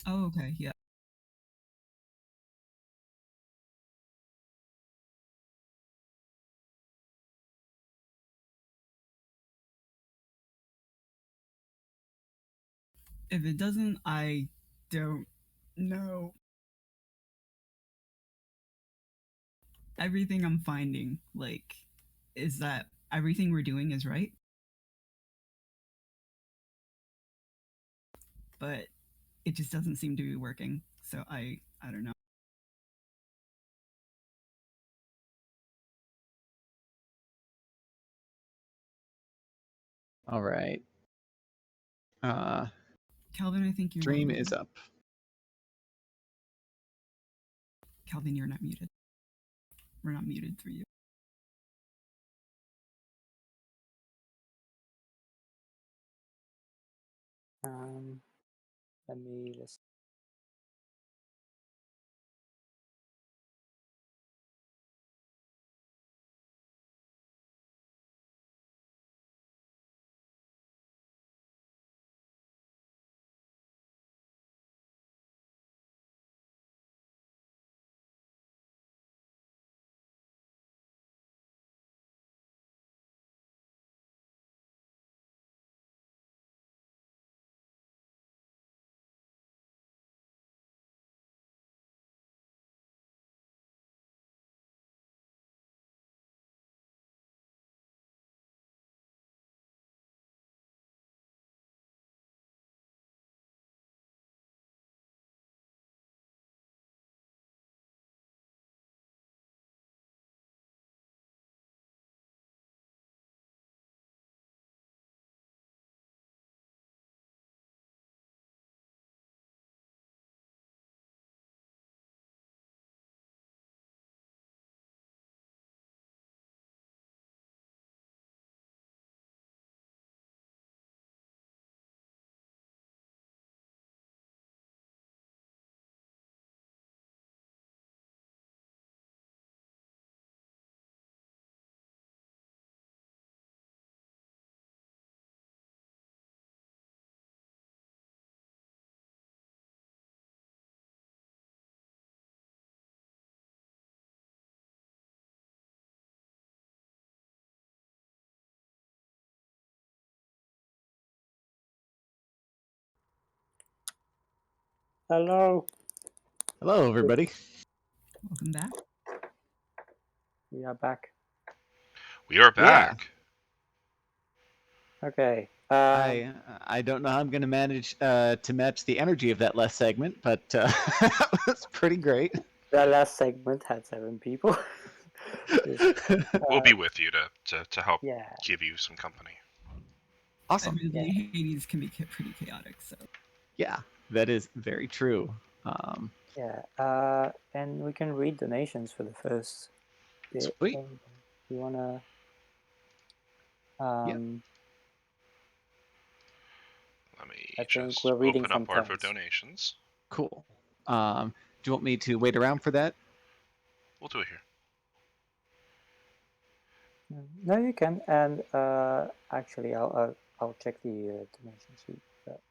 Oh, okay, yeah. If it doesn't, I don't know. Everything I'm finding, like, is that everything we're doing is right, but it just doesn't seem to be working. So I don't know. All right. Uh, Calvin, I think you're not Dream muted. is up. Calvin, you're not muted. We're not muted for you. Um, let me listen. Hello, Hello, everybody. Welcome back. we are back. We are Yeah, back. Okay. I don't know how I'm going to manage to match the energy of that last segment, but that was pretty great. The last segment had 7 people. We'll be with you to help Yeah, give you some company. Awesome. Admittedly, yeah, Hades can be pretty chaotic, so Yeah, that is very true. yeah. And we can read donations for the first bit. Sweet. You wanna? Yeah, Let me I think just we're reading open from up our Terrence. donations. cool. Do you want me to wait around for that? We'll do it here. No, you can. And actually, I'll check the donation sheet. But,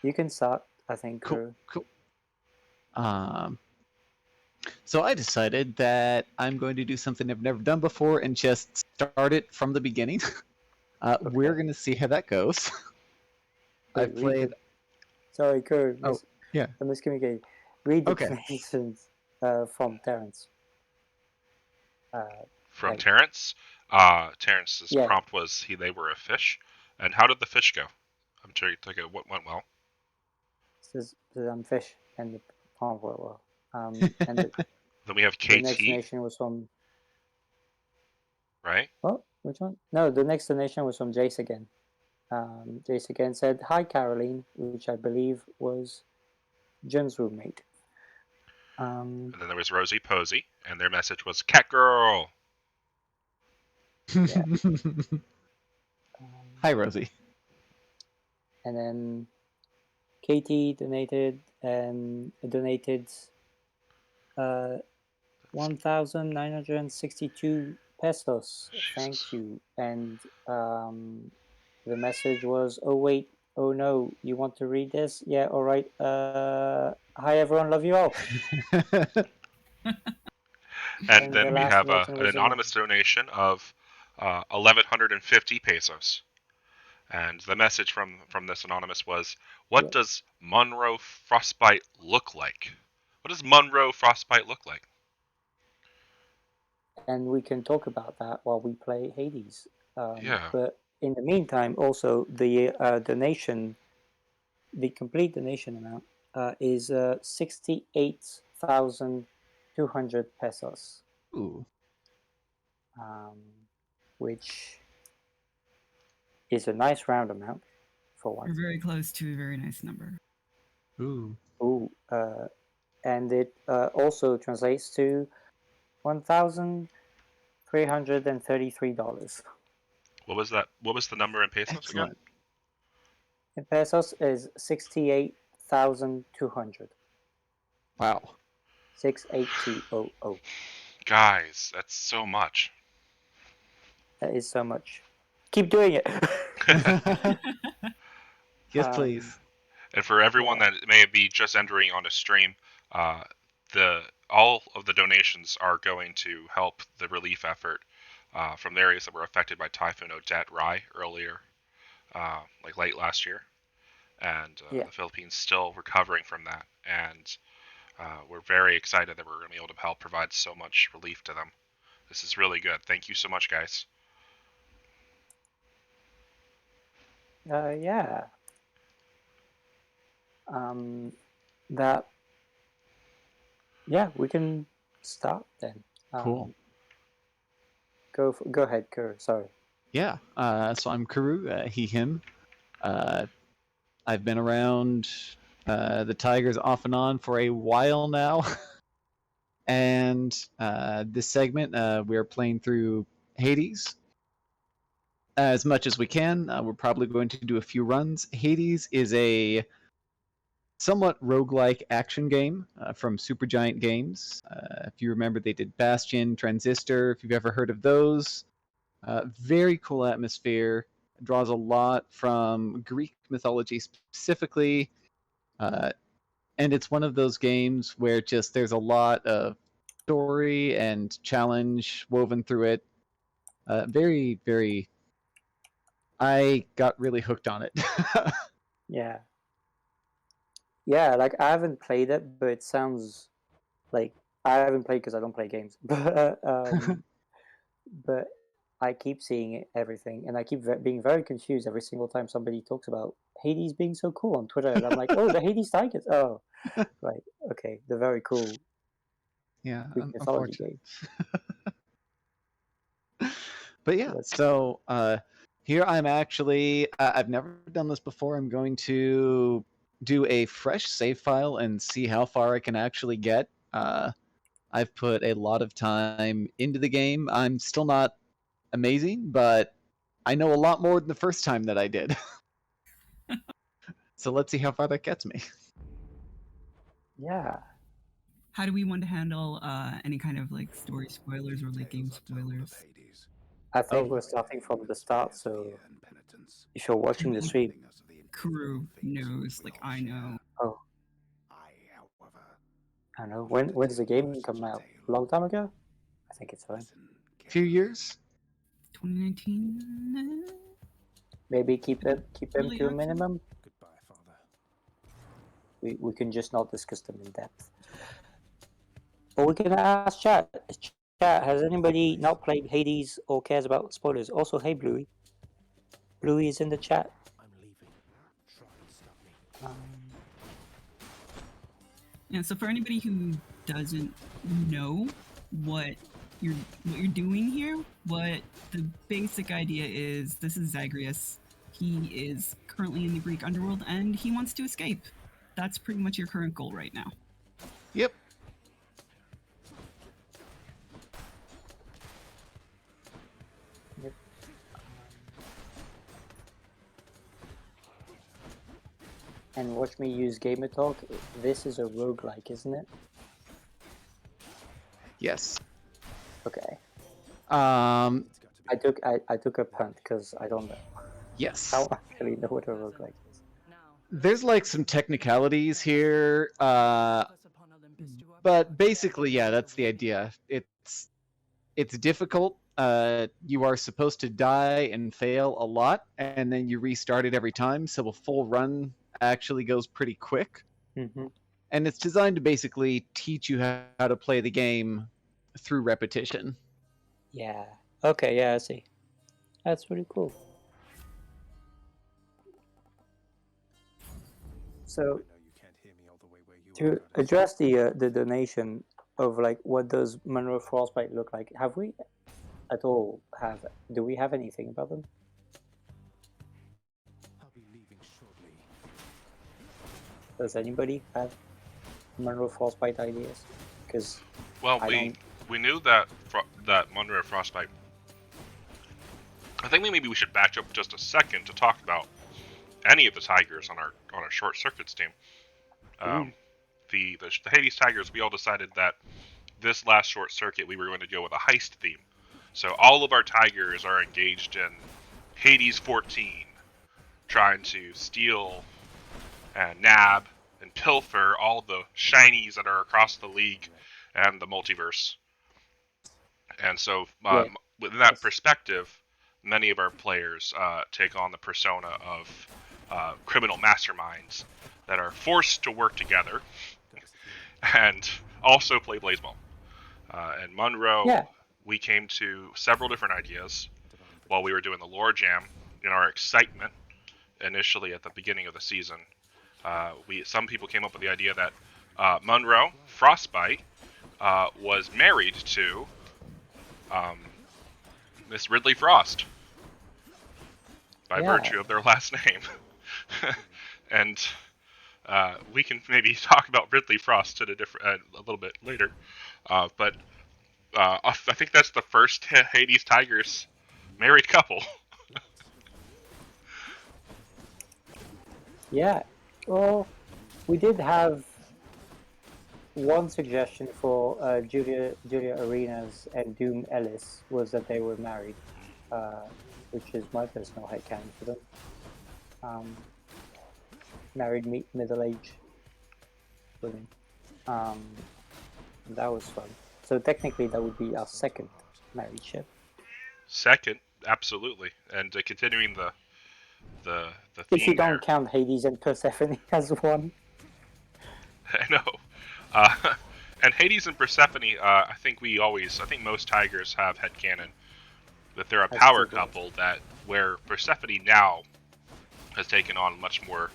you can start. I think. Cool, cool. So I decided that I'm going to do something I've never done before and just start it from the beginning. We're Okay. going to see how that goes. Wait, I've read played. the. Sorry, Curu. Oh, yeah. Miscommunicated. Read the Okay. donations from Terrence. From Like, Terrence. Terrence's yeah, prompt was they were a fish. And how did the fish go? I'm sure you took it. What went well? says fish and the palm well. And Then we have the next KT, donation was from. right? Oh, which one? No, the next donation was from Jace again. Jace again said, "Hi, Caroline," which I believe was Jen's roommate. Um, And then there was Rosie Posey, and their message was "Cat Girl." yeah. Um, Hi, Rosie. and then Katie donated uh, 1,962 pesos. Jesus. Thank you. And the message was, "Oh wait, Oh no, you want to read this? Yeah, all right. Hi everyone, love you all. And The then we last have donation an was anonymous donation of 1,150 pesos. And the message from this anonymous was, "What Yeah. does Monroe Frostbite look like? What does Monroe Frostbite look like?" And we can talk about that while we play Hades. Yeah. But in the meantime, also the donation, the complete donation amount is 68,200 pesos, Ooh. which is a nice round amount for We're once. very close to a very nice number. Ooh. Ooh, and it also translates to $1,333. What was that? What was the number in pesos again? Excellent. In pesos is 68,200. Wow. 68200. Guys, that's so much. That is so much. Keep doing it. Yes, please. And for everyone that may be just entering on a stream, uh, all of the donations are going to help the relief effort from the areas that were affected by Typhoon Odette Rai earlier, like late last year, and Yeah. the Philippines still recovering from that. And we're very excited that we're going to be able to help provide so much relief to them. This is really good. Thank you so much, guys. Yeah. That. Yeah, we can start then. Cool. Go ahead, Curu. Sorry. Yeah. So I'm Curu, he, him. I've been around the Tigers off and on for a while now. And this segment, we are playing through Hades as much as we can. We're probably going to do a few runs. Hades is a somewhat roguelike action game from Supergiant Games. If you remember, they did Bastion, Transistor, if you've ever heard of those. Very cool atmosphere. Draws a lot from Greek mythology specifically. And it's one of those games where just there's a lot of story and challenge woven through it. Very, very. I got really hooked on it. Yeah. Yeah, like I haven't played it, but it sounds like I haven't played because I don't play games. But I keep seeing it, everything, and I keep being very confused every single time somebody talks about Hades being so cool on Twitter, and I'm like, oh, the Hades Tigers. Oh, right, okay, the very cool Yeah, Greek mythology unfortunate. game. But yeah, so here I'm actually, I've never done this before. I'm going to do a fresh save file and see how far I can actually get. I've put a lot of time into the game. I'm still not amazing, but I know a lot more than the first time that I did. So let's see how far that gets me. Yeah. How do we want to handle any kind of like story spoilers or like game spoilers? I think we're starting from the start, so if you're watching the stream, Curu knows, like I know. oh, I don't know. When does the game come out? A long time ago? I think it's fine. Few years? 2019? Maybe keep them Early to a access? minimum. We can just not discuss them in depth. Or we can ask chat. Chat, has anybody not played Hades or cares about spoilers? Also, hey Bluey. Bluey is in the chat. Yeah, so for anybody who doesn't know what you're doing here, what the basic idea is, this is Zagreus. He is currently in the Greek underworld and he wants to escape. That's pretty much your current goal right now. Yep. Yep. And watch me use Gamer Talk. This is a roguelike, isn't it? Yes. Okay. Um. I took a punt because I don't know. Yes. I don't actually know what a roguelike is. There's like some technicalities here, but basically, yeah, that's the idea. It's difficult. You are supposed to die and fail a lot, and then you restart it every time. So a full run actually goes pretty quick, Mm-hmm. and it's designed to basically teach you how to play the game through repetition. Yeah. Okay. Yeah, I see. That's really cool. So to address the donation of like what does Monroe Frostbite look like, have we at all do we have anything about them? Does anybody have Monroe Frostbite ideas? Because Well, I we knew that that Monroe Frostbite. I think maybe we should back up just a second to talk about any of the Tigers on our short circuits team. The Hades Tigers, we all decided that this last short circuit we were going to go with a heist theme. So all of our Tigers are engaged in Hades 14, trying to steal and nab and pilfer all the shinies that are across the league and the multiverse. And so, within that perspective, many of our players take on the persona of criminal masterminds that are forced to work together and also play blaseball. And Monroe, we came to several different ideas while we were doing the lore jam in our excitement initially at the beginning of the season. Some people came up with the idea that Monroe Frostbite was married to Miss Ridley Frost by virtue of their last name. And we can maybe talk about Ridley Frost at a little bit later. But I think that's the first Hades Tigers married couple. Yeah. Well, we did have one suggestion for Julia Arenas and Doom Ellis was that they were married, which is my personal headcanon for them. Married middle-aged women. That was fun. So technically, that would be our second married ship. Second, absolutely, and continuing the theme. If you don't count Hades and Persephone as one. I know. And Hades and Persephone, I think most Tigers have headcanon that they're a power couple where Persephone now has taken on a much more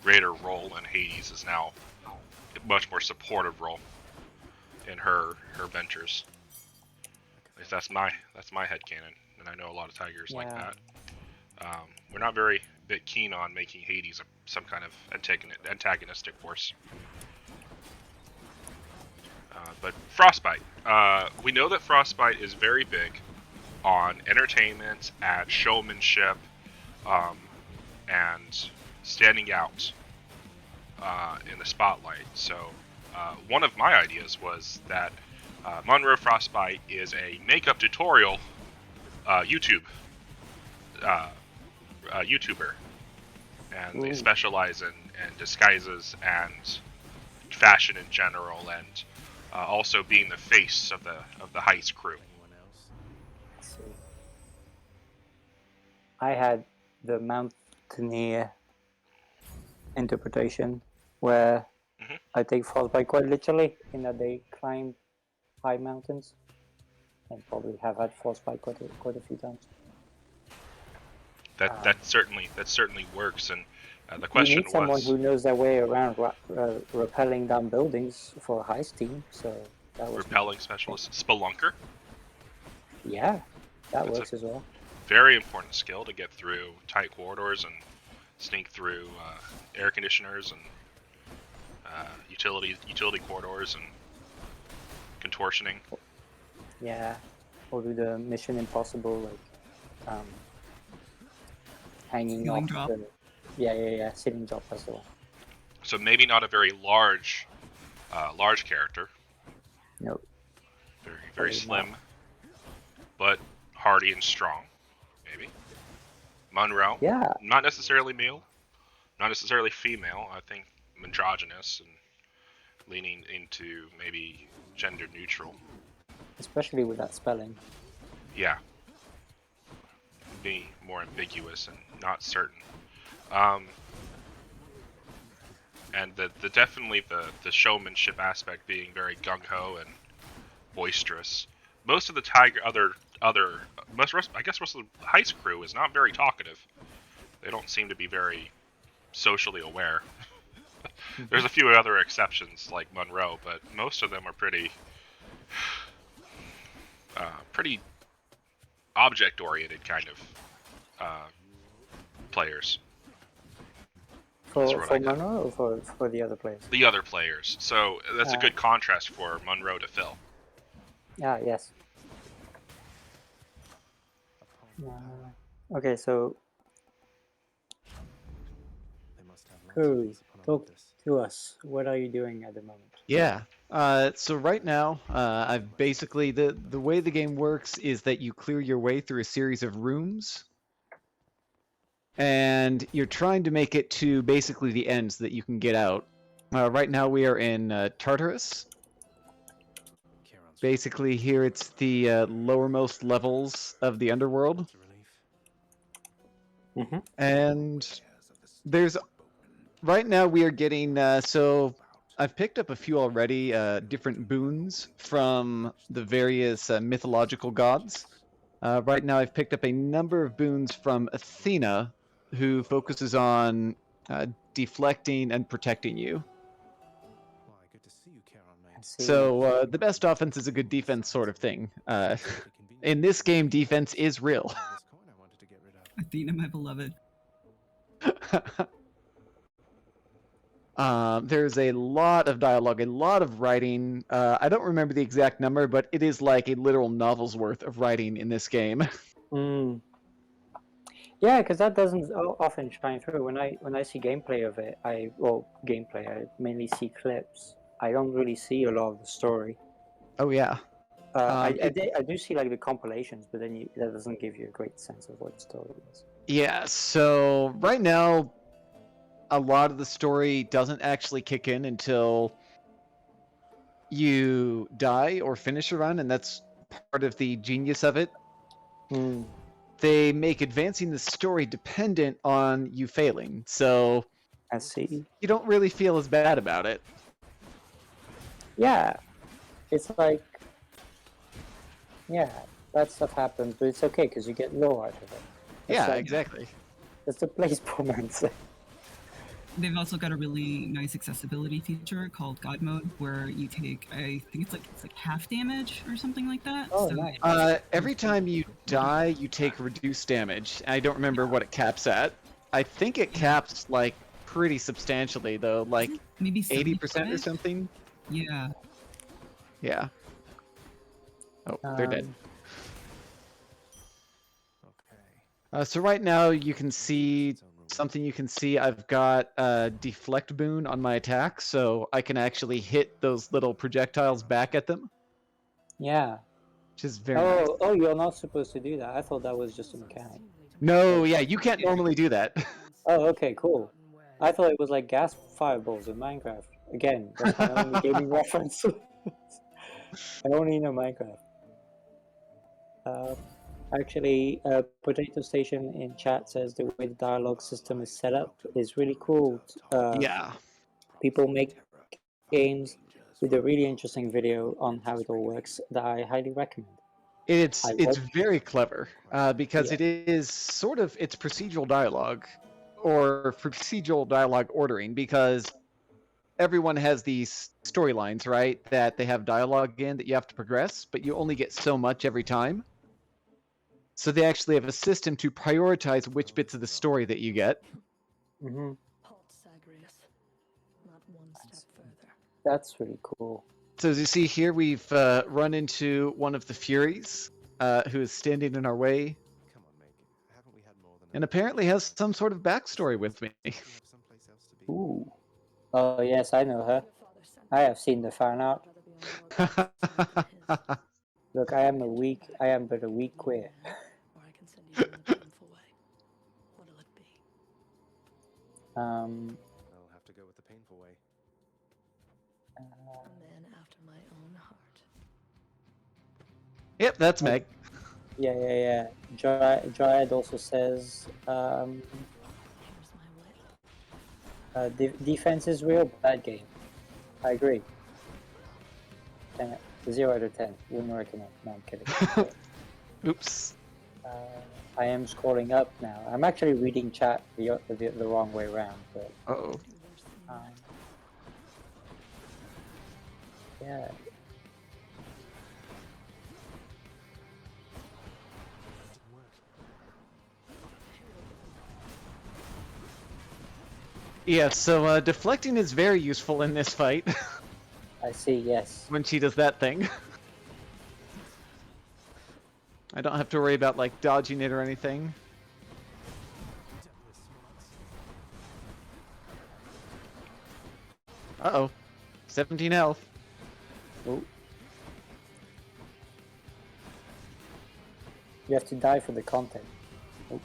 greater role, and Hades is now a much more supportive role in her ventures. At least that's my headcanon, and I know a lot of Tigers like that. We're not very keen on making Hades some kind of antagonistic force. But Frostbite. We know that Frostbite is very big on entertainment and showmanship and standing out in the spotlight. So one of my ideas was that Monroe Frostbite is a makeup tutorial YouTuber. And they specialize in disguises and fashion in general, and also being the face of the heist crew. I had the Mountaineer interpretation where I take Frostbite quite literally in that they climb high mountains, and probably have had Frostbite quite a few times. That certainly works, and the question you need someone who knows their way around rappelling down buildings for a heist team. So that was rappelling specialist, spelunker. Yeah, that works as well. Very important skill to get through tight corridors and sneak through air conditioners and utility corridors and contortioning. Yeah, or do the Mission Impossible hanging off drop. sitting drop as well. So maybe not a very large character. Nope. Very slim, but hardy and strong. Maybe Monroe. Yeah. Not necessarily male, not necessarily female. I think androgynous and leaning into maybe gender neutral. Especially with that spelling. Yeah, be more ambiguous and not certain. And the definitely the showmanship aspect being very gung ho and boisterous. Most of the I guess most of the heist crew is not very talkative. They don't seem to be very socially aware. There's a few other exceptions like Monroe, but most of them are pretty object-oriented kind of players. For Monroe or for the other players? The other players. So that's a good contrast for Monroe to Phil. Yeah, yes. Okay, so Curu, talk to us. What are you doing at the moment? Yeah. So right now, I've basically the way the game works is that you clear your way through a series of rooms, and you're trying to make it to basically the end so that you can get out. Right now we are in Tartarus. Basically, here it's the lowermost levels of the underworld, and there's right now we are getting so. I've picked up a few already, different boons from the various mythological gods. Right now I've picked up a number of boons from Athena, who focuses on deflecting and protecting you. So the best offense is a good defense sort of thing. In this game, defense is real. Athena, my beloved. There's a lot of dialogue, a lot of writing. I don't remember the exact number, but it is like a literal novel's worth of writing in this game. Yeah, because that doesn't often shine through. When I see gameplay of it, I mainly see clips. I don't really see a lot of the story. Oh yeah. I do see like the compilations, but then that doesn't give you a great sense of what the story is. Yeah, so right now, a lot of the story doesn't actually kick in until you die or finish a run, and that's part of the genius of it. They make advancing the story dependent on you failing, so I see. You don't really feel as bad about it. Yeah, it's like, yeah, that stuff happens, but it's okay because you get lore out of it. Exactly. That's the blaseball man say. They've also got a really nice accessibility feature called God Mode, where you take, I think it's like half damage or something like that. Oh, so nice. Every time you die, you take reduced damage. I don't remember what it caps at. I think it caps like pretty substantially though, like maybe 80% or something. Yeah. Yeah. Oh, they're dead. So right now you can see something you can see. I've got a deflect boon on my attack, so I can actually hit those little projectiles back at them. Yeah. Which is very nice. Oh, you're not supposed to do that. I thought that was just a mechanic. No, yeah, you can't normally do that. Oh, okay, cool. I thought it was like gas fireballs in Minecraft. Again, that's my only gaming reference. I only know Minecraft. Actually, Potato Station in chat says the way the dialogue system is set up is really cool. Yeah. People make games with a really interesting video on how it all works that I highly recommend. It's very clever because it is sort of it's procedural dialogue or procedural dialogue ordering, because everyone has these storylines, right, that they have dialogue in that you have to progress, but you only get so much every time. So they actually have a system to prioritize which bits of the story that you get. That's really cool. So as you see here, we've run into one of the Furies, who is standing in our way, and apparently has some sort of backstory with me. Ooh. Oh yes, I know her. I have seen the fan art. Look, I am but a weak queer. Um, I'll have to go with the painful way. A man after my own heart. Yep, that's Meg. yeah. Dryad also says Here's my whip. defense is real, bad game. I agree. 0 out of 10. Wouldn't recommend. No, I'm kidding. Oops. I am scrolling up now. I'm actually reading chat the wrong way around, but Uh-oh. yeah. Yeah, so deflecting is very useful in this fight I see. Yes. when she does that thing. I don't have to worry about like dodging it or anything. Uh-oh. 17 health. Oh. You have to die for the content. Oh.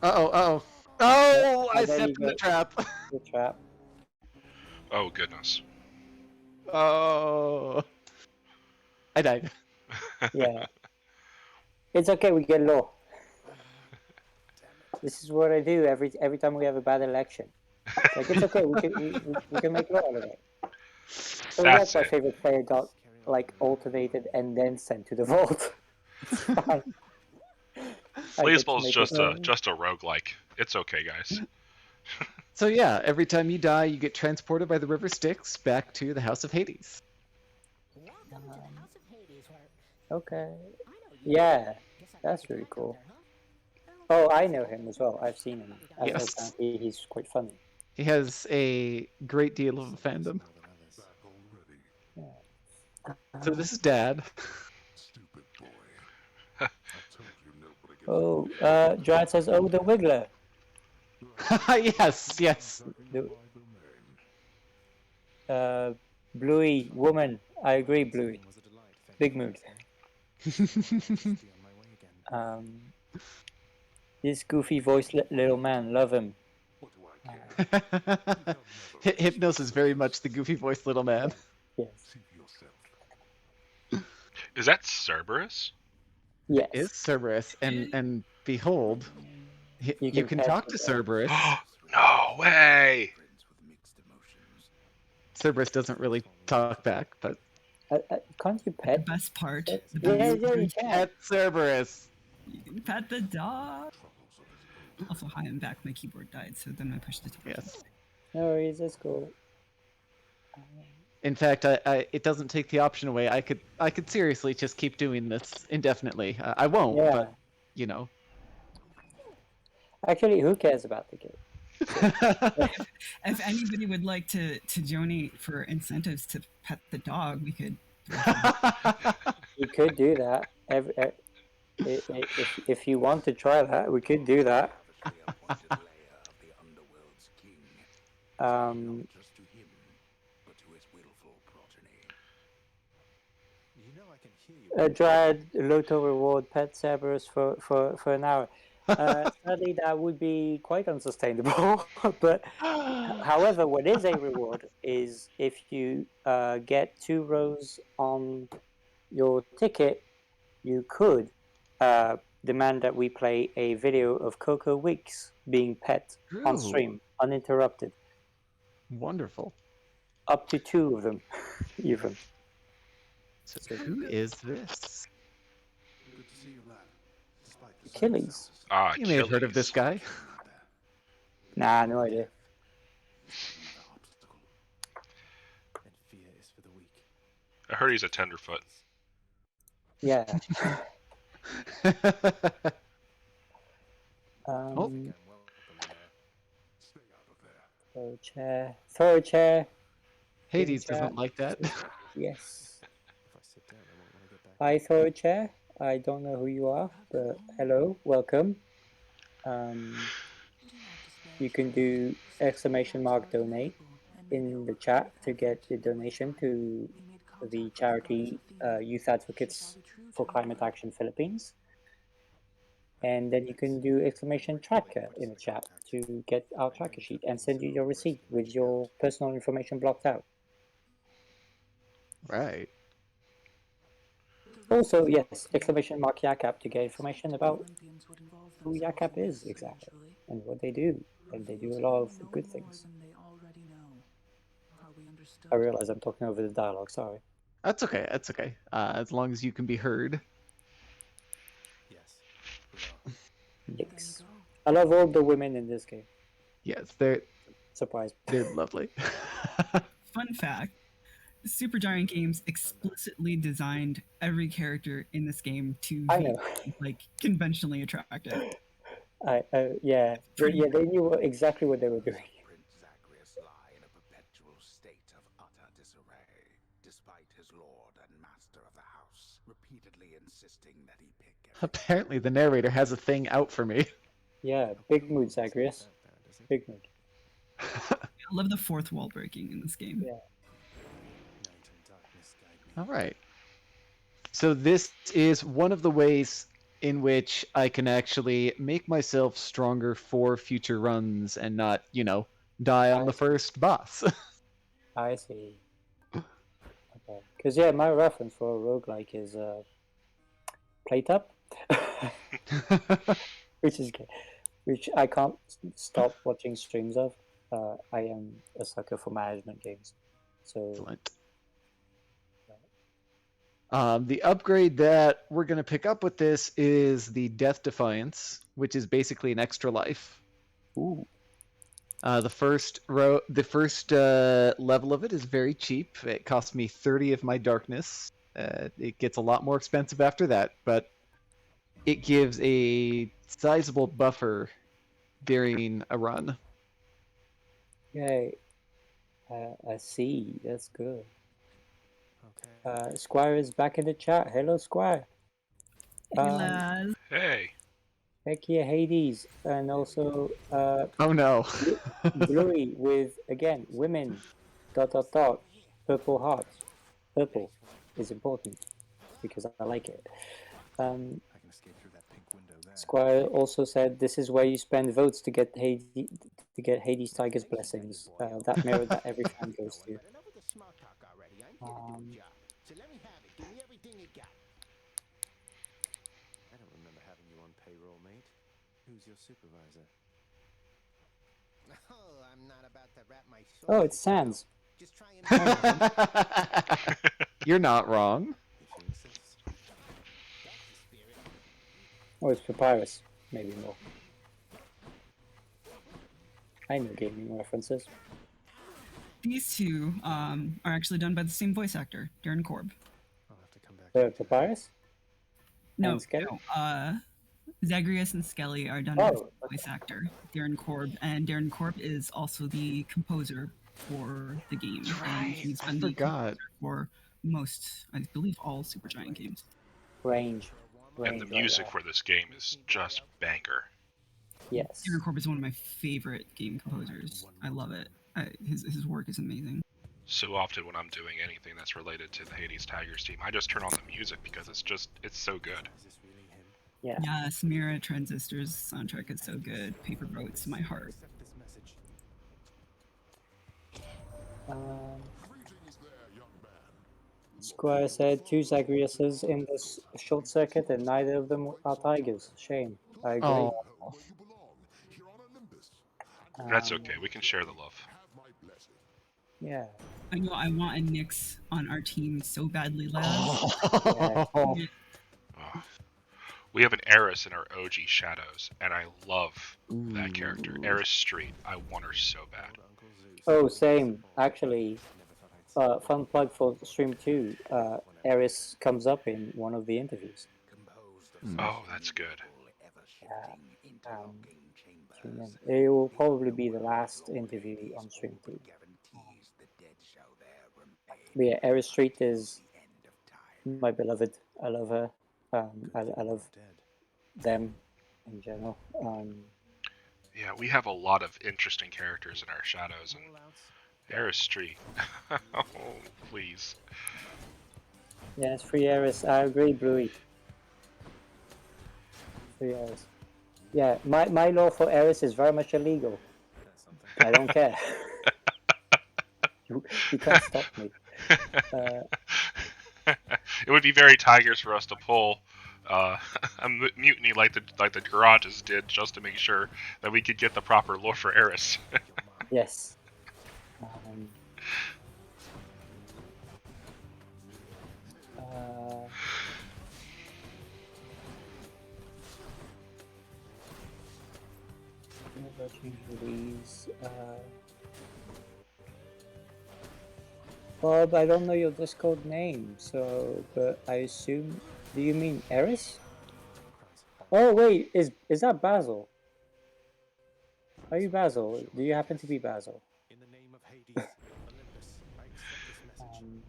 Uh-oh, uh-oh. Oh, I there you stepped in the go. trap. Good trap. Oh goodness. Oh. I died. Yeah. It's okay. We get low. This is what I do every time we have a bad election. Like it's okay. We can make law out of it. So That's my it. favorite player got like alternated and then sent to the vault. It's fine. Blaseball is just a roguelike. It's okay, guys. So yeah, every time you die, you get transported by the river Styx back to the House of Hades. Welcome to the House of Hades, where Okay. I know you. Yeah, Guess I that's got you really back up cool. there, huh? Oh, I know him as well. I've seen him. Yes. Apparently he's quite funny. He has a great deal of a fandom. So this is Dad. Stupid boy. I told you nobody gets Oh, Dryad says, "Oh, the Wiggler." Yes, yes. Bluey, woman. I agree, Bluey. Was a delight. Thank Big you, mood. Be on my way again. This goofy voiced little man, love him. What do I care? Hypnos is very much the goofy voiced little man. Yes. See for yourself. Is that Cerberus? Yes. It is Cerberus, and behold, you can pet talk with to them. Cerberus. No way! Cerberus doesn't really talk back, but Can't you The pet? best part. The Yeah, best yeah, you part. can. at Cerberus. You can pet the dog. Also, hi, I'm back. My keyboard died, so then I pushed it. Yes. No worries, that's cool. In fact, it doesn't take the option away. I could seriously just keep doing this indefinitely. I won't, Yeah. but you know. Actually, who cares about the game? If anybody would like to donate for incentives to pet the dog, we could. We could do that. If you want to try that, we could do that. You know I can hear you. A Dryad Lotto reward pet Cerberus for an hour. Sadly, that would be quite unsustainable. But however, what is a reward is if you get 2 rows on your ticket, you could demand that we play a video of Coco Weeks being pet on Ooh. stream, uninterrupted. Wonderful. Up to 2 of them, even. So who is this? Good to see you, lad. Despite the Achilles. Ah, You may have heard of this guy. Nah, no idea. And fear is for the weak. I heard he's a tenderfoot. Yeah. Oh. Again, welcome there. Stay out of there. Throw a chair. Throw a chair. Hades chat. doesn't like that. Yes. If I sit down, I won't want to get back. I throw a chair. I don't know who you are, but hello, welcome. You can do !donate in the chat to get the donation to the charity Youth Advocates for Climate Action Philippines. And then you can do exclamation tracker in the chat to get our tracker sheet and send you your receipt with your personal information blocked out. Right. Also, yes, exclamation mark YACAP to get information about who YACAP is exactly and what they do. And they do a lot of good things. I realize I'm talking over the dialogue, sorry. That's okay. That's okay. As long as you can be heard. Yes, we are. Yikes. I love all the women in this game. Yes, Surprise. they're lovely. Fun fact: Supergiant Games explicitly designed every character in this game to I be know. like conventionally attractive. Yeah, they knew exactly what they were doing. Prince Zagreus lie in a perpetual state of utter disarray, despite his lord and master of the house repeatedly insisting that he pick Apparently, the narrator has a thing out for me. Yeah, big mood, Zagreus. Big mood. I love the fourth wall breaking in this game. Yeah. Night and darkness guide me. All right. So this is one of the ways in which I can actually make myself stronger for future runs and not, die on the first boss. I see. Okay. Because, yeah, my reference for a roguelike is Plate Up, which is good. Which I can't stop watching streams of. I am a sucker for management games. So Excellent. The upgrade that we're going to pick up with this is the Death Defiance, which is basically an extra life. ooh, The first level of it is very cheap. It costs me 30 of my darkness. It gets a lot more expensive after that, but it gives a sizable buffer during a run. yay. I see. That's good. Okay. Squire is back in the chat. Hello, Squire. Hey, lads. Hey. Heck yeah, Hades. And also Oh no. Bluey with, again, women, ... purple hearts. Purple is important because I like it. I can escape through that pink window there. Squire also said this is where you spend votes to get Hades Tiger's blessings. That mirror that every fan goes to. Enough with the small talk already. I'm here to do a job. So let me have it. Give me everything you got. I don't remember having you on payroll, mate. Who's your supervisor? Oh, I'm not about to wrap my sword. Oh, it's Sans. Just try and You're not wrong. If you insist. That's the spirit. Oh, it's Papyrus. Maybe more. I know gaming references. These two are actually done by the same voice actor, Darren Korb. I'll have to come back. Papyrus? No, And Skelly? no. Zagreus and Skelly are done by the Oh, same voice actor, Darren Korb, and Darren Korb is also the composer for the game. And he's been the composer for most, I believe, all Supergiant games. Range. And the music for this game is just banger. Yes. Darren Korb is one of my favorite game composers. I love it. His work is amazing. So often when I'm doing anything that's related to the Hades Tigers team, I just turn on the music because it's so good. Is this really him? Yeah. Yes, Mera Transistor's soundtrack is so good. Paper Boats, my heart. Accept this message. Greetings there, young man. Squire said 2 Zagreuses in this short circuit and neither of them are tigers. Shame. I agree. Oh. Where you belong, here on Olympus. That's okay, we can share the love. Have my blessing. Yeah. I know I want a Nyx on our team so badly, lads. Yeah. Oh. We have an Eris in our OG Shadows, and I love that character. Eris Street. I want her so bad. Uncle Zeus. Oh, same. Actually, Never thought I'd fun plug for stream 2. Eris comes up in one of the interviews. Oh, that's good. Tune in. It will probably be the last interview on stream 2. But yeah, Eris Street is my beloved. I love her. I love them in general. Yeah, we have a lot of interesting characters in our Shadows, and Eris Street. Oh, please. Yes, free Eris. I agree, Bluey. Free Eris. Yeah, my law for Eris is very much illegal. That's something. I don't care. you can't stop me. It would be very Tigers for us to pull a mutiny like the garages did, just to make sure that we could get the proper lore for Eris. Yes. Never change release. Bob, I don't know your Discord name, so but I assume. Do you mean Eris? Oh wait, is that Basil? Are you Basil? Do you happen to be Basil? In the name of Hades, Olympus, I accept this message.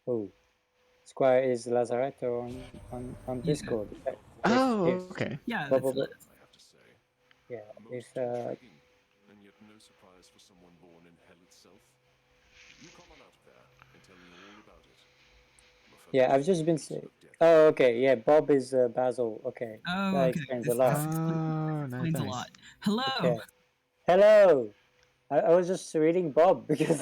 Oh, Squire is Lazaretto on Discord. Oh, If okay. Yeah, Bob, that's Bob- I have to say. yeah, if Most intriguing, and yet no surprise for someone born in hell itself. You come on out there and tell me all about it. yeah, I've just been saying. Oh, okay, yeah, Bob is Basil. Okay, Oh, that okay. explains a This lot. explains a nice. lot. Hello. Okay. Hello. I was just reading Bob because.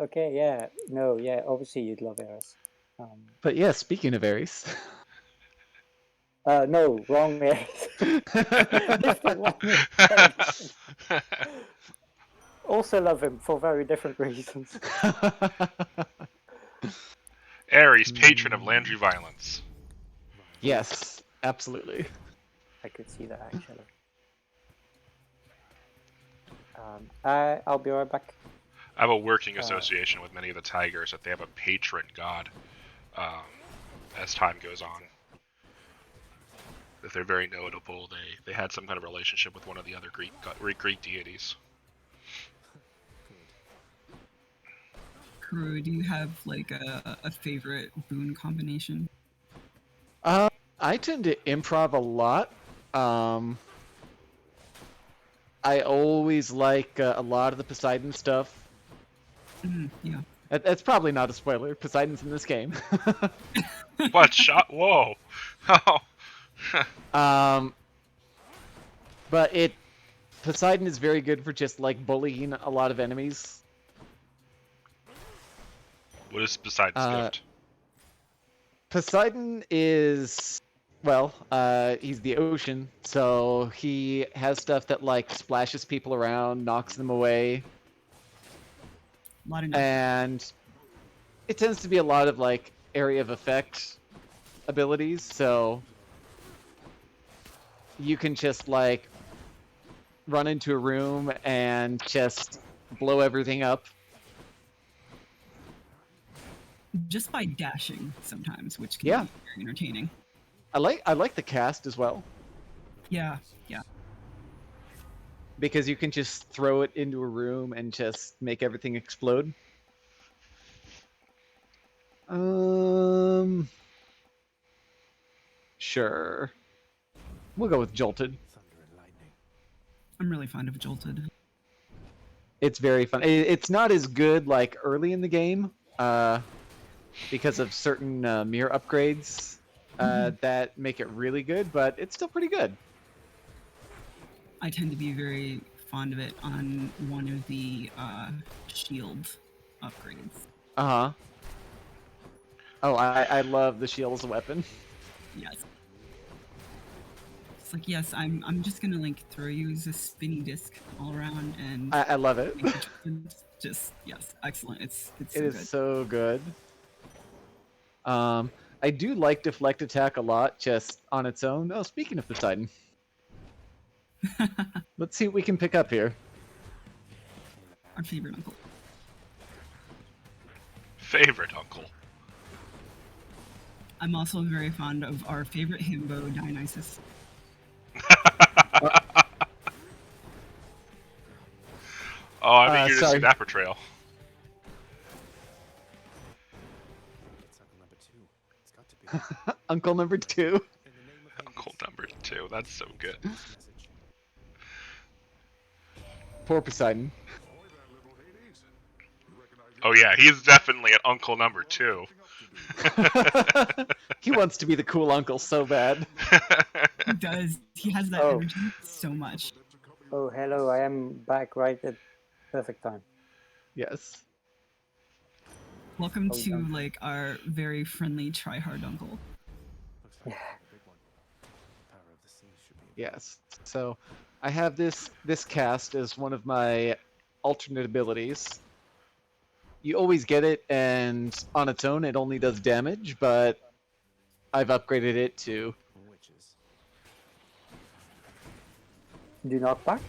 Okay, yeah, no, yeah, obviously you'd love Eris. But yeah, speaking of Ares. No, wrong Eris. Different one. Also love him for very different reasons. Ares, patron of Landry violence. Yes, absolutely. I could see that actually. I'll be right back. I have a working association with many of the Tigers that they have a patron god as time goes on. That they're very notable. They had some kind of relationship with one of the other Greek deities. Curu, do you have like a favorite boon combination? I tend to improv a lot. I always like a lot of the Poseidon stuff. Yeah. That's probably not a spoiler. Poseidon's in this game. What shot? Whoa! Oh. But Poseidon is very good for just like bullying a lot of enemies. What is Poseidon's gift? Poseidon is, well, he's the ocean, so he has stuff that like splashes people around, knocks them away. A lot of And it tends to be a lot of like area of effect abilities, so you can just like run into a room and just blow everything up. just by dashing sometimes, which can Yeah. be very entertaining. I like the cast as well, Yeah. because you can just throw it into a room and just make everything explode. Sure. We'll go with Jolted. Thunder and lightning. I'm really fond of Jolted. It's very fun. It's not as good like early in the game, because of certain Mera upgrades that make it really good, but it's still pretty good. I tend to be very fond of it on one of the shield upgrades. Uh-huh. Oh, I love the shield as a weapon. Yes. It's like, yes, I'm just gonna like throw you as a spinny disc all around and I love it. just yes, excellent. It's so It is good. so good. I do like Deflect Attack a lot, just on its own. Oh, speaking of Poseidon. Let's see what we can pick up here. Our favorite uncle. Favorite uncle. I'm also very fond of our favorite himbo, Dionysus. Oh, I'm eager to see sorry. that portrayal. It's Uncle number 2. It's got to be. Uncle number 2. In the name of Hades, Uncle number 2. That's so good. this message. Poor Poseidon. Ahoy there, little Hades. You recognize Oh yeah, he's definitely an uncle number 2. He wants to be the cool uncle so bad. He does. He has that Oh. energy so much. Oh, hello, I am back right at perfect time. Yes. Welcome Oh, to done. like our very friendly try-hard uncle. Looks like a big one. Power of the sea should be. Yes. So I have this cast as one of my alternate abilities. You always get it, and on its own it only does damage, but I've upgraded it to Witches. Do knockback?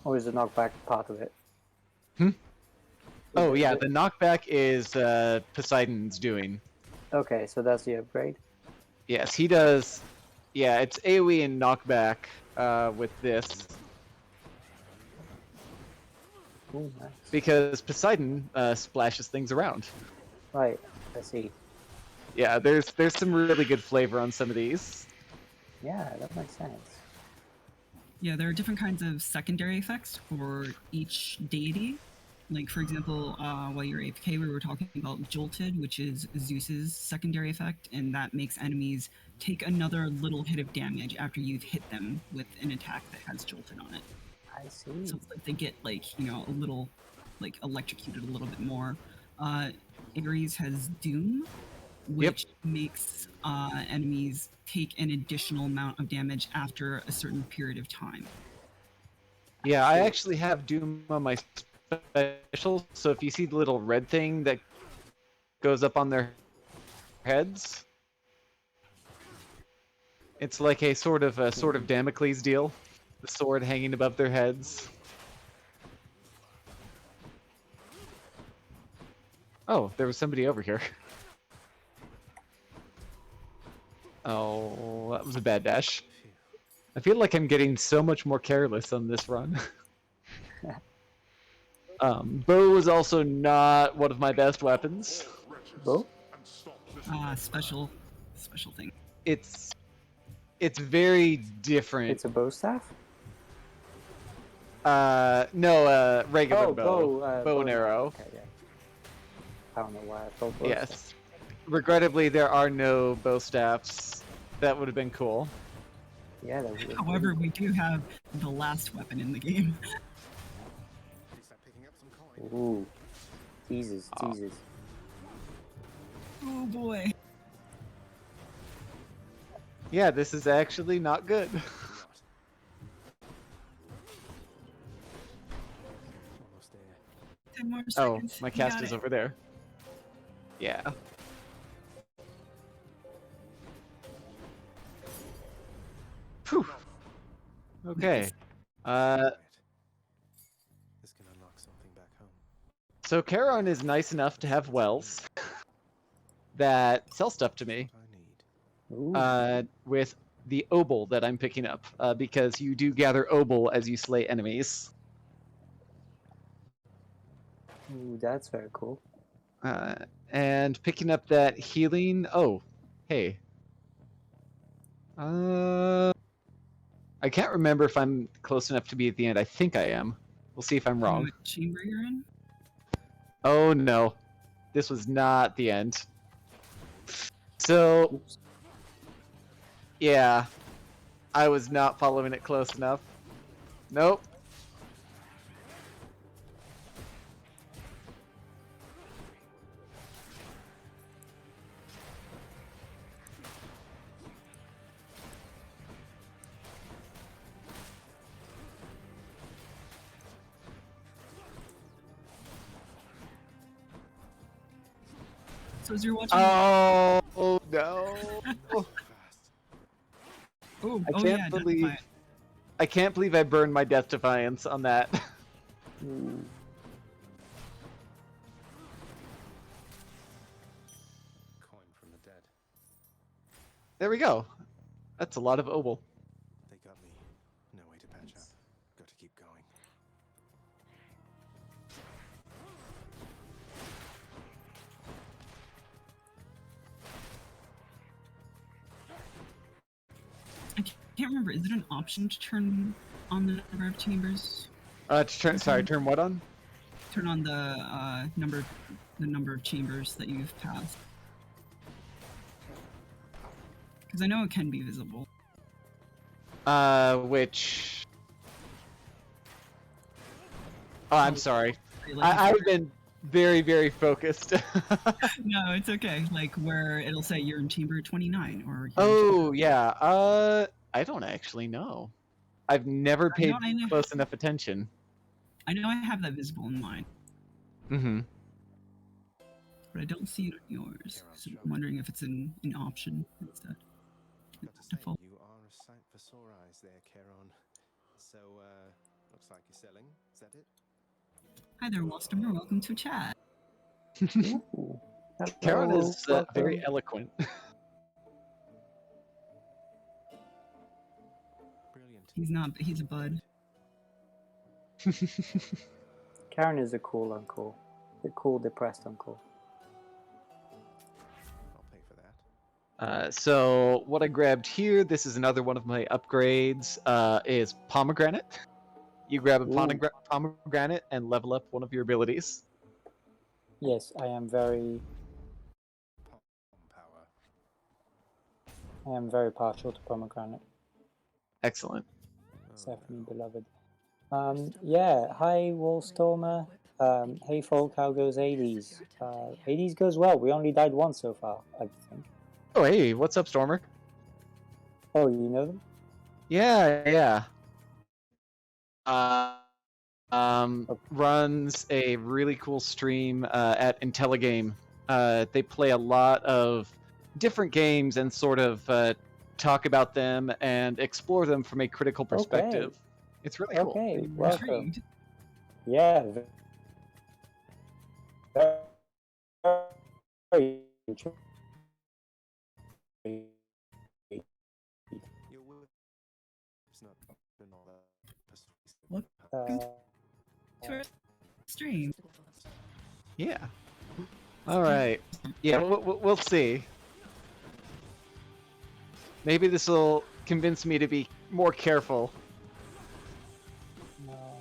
Or is the knockback part of it? Oh Is yeah, it- the knockback is Poseidon's doing. Okay, so that's the upgrade. Yes, he does. Yeah, it's AoE and knockback with this. Ooh, nice. Because Poseidon splashes things around. Right, I see. Yeah, there's some really good flavor on some of these. Yeah, that makes sense. Yeah, there are different kinds of secondary effects for each deity. Like, for example, while you're AFK, we were talking about Jolted, which is Zeus's secondary effect, and that makes enemies take another little hit of damage after you've hit them with an attack that has Jolted on it. I see. So it's like they get, like, you know, a little, like, electrocuted a little bit more. Ares has Doom, which makes enemies take an additional amount of damage after a certain period of time. Yeah, I actually have Doom on my special, so if you see the little red thing that goes up on their heads, it's like a sort of Damocles deal. The sword hanging above their heads. Oh, there was somebody over here. Oh, that was a bad dash. I feel like I'm getting so much more careless on this run. Bow is also not one of my best weapons. Bow? Special thing. It's very different. It's a bow staff? No, regular bow. Bow and arrow. Okay, yeah. I don't know why I thought bow Yes. staff. Regrettably, there are no bow staffs. That would have been cool. Yeah, that would. However, we do have the last weapon in the game. Ooh. Jesus, Oh. Jesus. Oh boy. Yeah, this is actually not good. Almost there. 10 more Oh, seconds. my You cast got is it. over there. Yeah. Phew. Okay. This can unlock something back home. So Charon is nice enough to have wells that sell stuff to me. What I need. Ooh. With the obol that I'm picking up, because you do gather obol as you slay enemies. Ooh, that's very cool. And picking up that healing. Oh, hey. I can't remember if I'm close enough to be at the end. I think I am. We'll see if I'm Do you know wrong. what chamber you're in? Oh no, this was not the end. So, Oops. yeah, I was not following it close enough. Nope. So as you're watching. Oh no. Oh, I oh can't yeah, believe Deathfire. I can't believe I burned my Death Defiance on that. Ooh. Coin from the dead. There we go. That's a lot of obol. They got me. No way to patch up. Got to keep going. I can't remember. Is it an option to turn on the number of chambers? To turn, sorry, turn what on? turn on the number of chambers that you've passed. Because I know it can be visible. Which... Oh, I'm sorry. Like I've been very, very focused. No, it's okay. Like where it'll say you're in chamber 29 or. Oh, yeah. I don't actually know. I've never paid I know. close enough attention. I know I have that visible in mine. Mm-hmm. But I don't see it on yours. So I'm wondering if it's an option instead. Got to say, Default. you are a sight for sore eyes there, Charon. So, looks like you're selling. Is that it? Hi there, Walstomer. Welcome to chat. Ooh. Karen Hello, is welcome. very eloquent. Brilliant. He's not. He's a bud. Karen is a cool uncle. The cool, depressed uncle. I'll pay for that. So what I grabbed here, this is another one of my upgrades, is pomegranate. You grab a pomegranate and level up one of your abilities. Yes, I am very partial to pomegranate. Excellent. It's definitely beloved. Yeah, hi Wallstormer. Hey folk, how goes Hades? Hades goes well. We only died once so far, I think. Oh, hey, what's up, Stormer? Oh, you know them? Yeah. Runs a really cool stream at Intelligame. They play a lot of different games and sort of talk about them and explore them from a critical perspective. Okay. It's really cool. Okay, welcome. Yeah. Very interesting. Your whip's not been all that persuasive. What? To our stream. Yeah. All right. Yeah, we'll see. Maybe this will convince me to be more careful.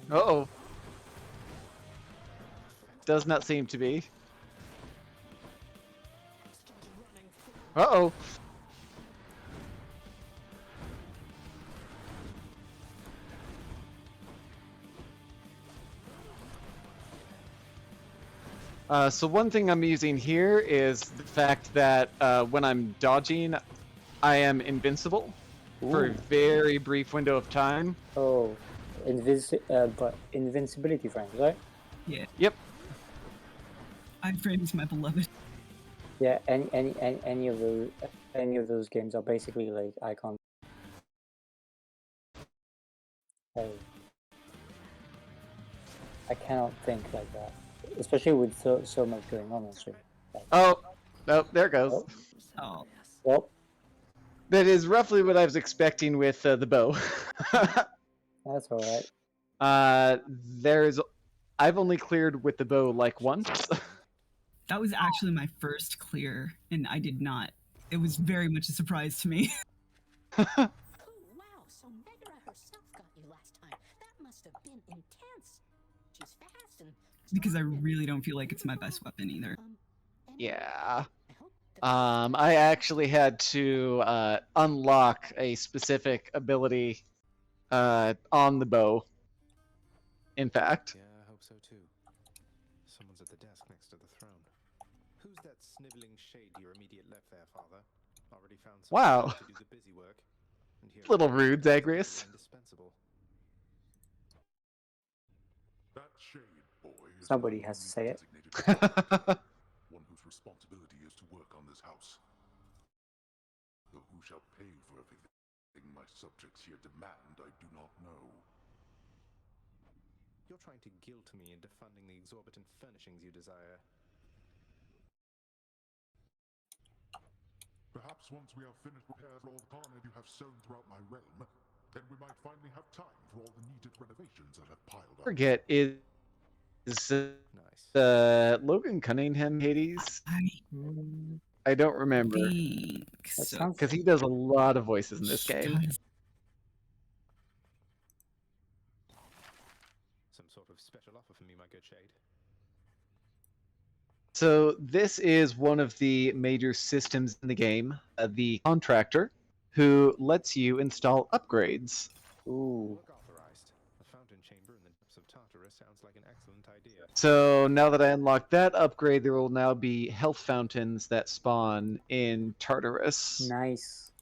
Uh-oh. Does not seem to be. Uh-oh. So one thing I'm using here is the fact that when I'm dodging, I am invincible for a very brief window of time. Oh, but invincibility frames, right? Yeah. Yep. Iframes, my beloved. Yeah, any of those games are basically like icon. Hey, I cannot think like that, especially with so much going on stream. Oh, no, there it goes. Oh. Well, that is roughly what I was expecting with the bow. That's all right. I've only cleared with the bow like once. That was actually my first clear, and I did not. It was very much a surprise to me. Oh, wow, so Mera herself got you last time. That must have been intense. She's fast and... Because I really don't feel like it's my best weapon either. Yeah. I actually had to unlock a specific ability on the bow. In fact. Yeah, I hope so too. Someone's at the desk next to the throne. Who's that sniveling shade to your immediate left there, Father? Already found someone to do the busy work. And here Little rude, Zagreus. Indispensable. That shade, boy, is Somebody has to say it. one whose responsibility is to work on this house. Though who shall pay for everything my subjects here demand, I do not know. You're trying to guilt me into funding the exorbitant furnishings you desire. Perhaps once we have finished repairs for all the carnage you have sown throughout my realm, then we might finally have time for all the needed renovations that have piled up. Forget is Logan Cunningham Hades? I don't remember. Because he does a lot of voices in this game. Some sort of special offer for me, my good shade. So this is one of the major systems in the game, the contractor, who lets you install upgrades. Ooh. Work authorized. A fountain chamber in the depths of Tartarus sounds like an excellent idea. So now that I unlock that upgrade, there will now be health fountains that spawn in Tartarus. Nice.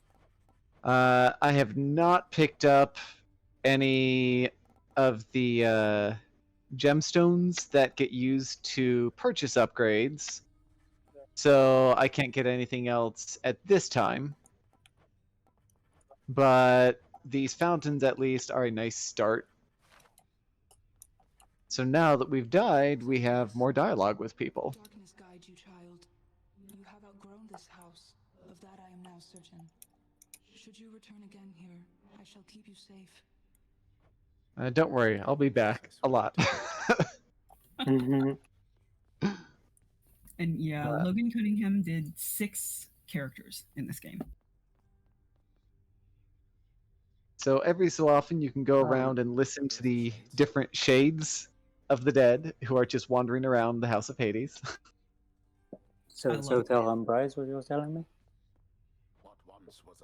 I have not picked up any of the gemstones that get used to purchase upgrades, so I can't get anything else at this time. But these fountains at least are a nice start. So now that we've died, we have more dialogue with people. Darkness guide you, child. You have outgrown this house. Of that I am now certain. Should you return again here, I shall keep you safe. Don't worry, I'll be back a lot. Mhm. And yeah, Logan Cunningham did 6 characters in this game. So every so often you can go around and listen to the different shades of the dead who are just wandering around the House of Hades. So tell him, Bryce, what you was telling me?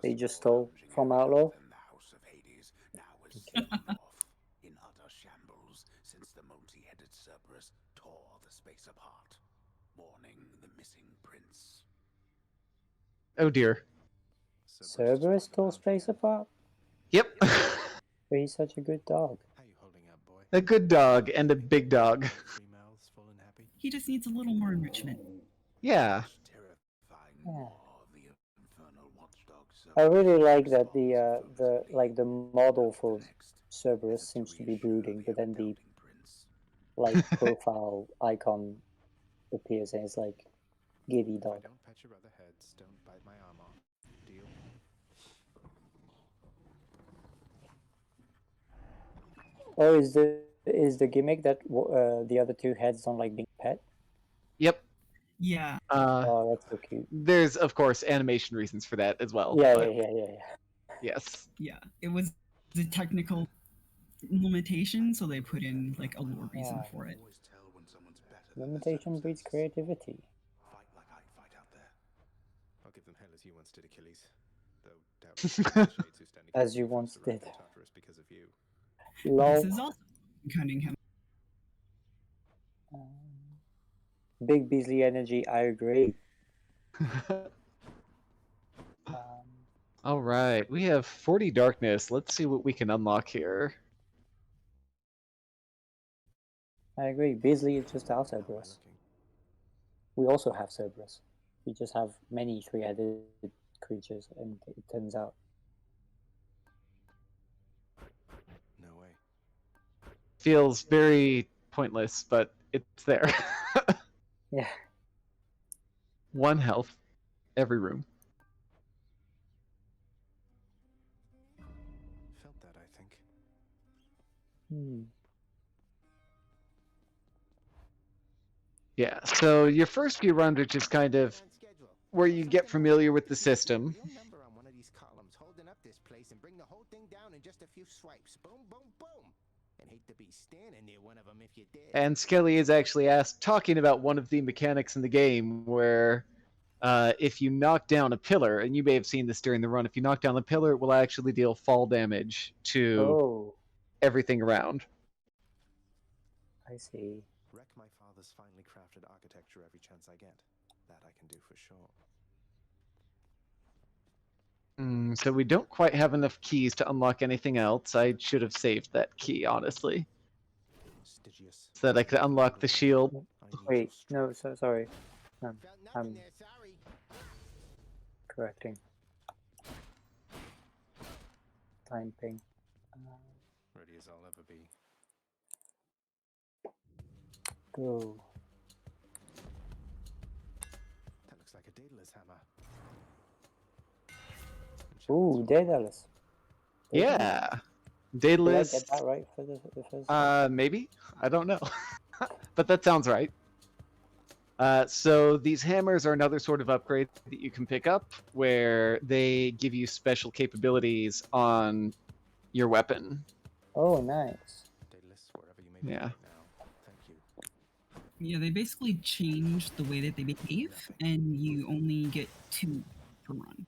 They just stole from Outlaw? The House of Hades now is fallen off in utter shambles since the multi-headed Cerberus tore the space apart, mourning the missing prince. Oh dear. Cerberus stole space apart? Yep. But he's such a good dog. How you holding up, boy? A good dog and a big dog. 3 mouths full and happy. He just needs a little more enrichment. Yeah. Yeah. I really like that the model for Cerberus seems to be brooding, but then the profile icon appears and it's like giddy dog. Don't pet your other heads. Don't bite my arm off. Deal? Oh, is the gimmick that the other 2 heads don't like being pet? Yep. Yeah. Oh, that's so cute. There's of course animation reasons for that as well. Yeah, but yeah. Yes. Yeah, it was the technical limitation, so they put in like a lore reason for it. Limitation breeds creativity. Fight like I'd fight out there. I'll give them hell as you once did Achilles. Though doubtless the shades who stand As you against once the did. Tartarus because of you. Lol. This is also Cunningham. Big Beasley energy, I agree. All right, we have 40 darkness. Let's see what we can unlock here. I agree. Beasley is just our Cerberus. We also have Cerberus. We just have many 3-headed creatures, and it turns out. No way. Feels very pointless, but it's there. Yeah. 1 health, every room. Felt that, I think. Yeah, so your first few runs are just kind of where you get familiar with the system. Your number on one of these columns, holding up this place and bring the whole thing down in just a few swipes. Boom, boom, boom. And hate to be standing near one of them if you did. And Skelly is actually talking about one of the mechanics in the game where if you knock down a pillar, and you may have seen this during the run, if you knock down the pillar, it will actually deal fall damage to everything around. I see. Wreck my father's finely crafted architecture every chance I get. That I can do for sure. So we don't quite have enough keys to unlock anything else. I should have saved that key, honestly. So that I could unlock the shield. Wait, no, sorry. I'm correcting. Time ping. Ready as I'll ever be. Go. That looks like a Daedalus hammer. Ooh, Daedalus. Yeah. Did I Daedalus. get that right for the first? Maybe. I don't know. But that sounds right. So these hammers are another sort of upgrade that you can pick up where they give you special capabilities on your weapon. Oh, nice. Daedalus, wherever you may be Yeah. right now. Thank you. Yeah, they basically changed the way that they behave, and you only get 2 per run.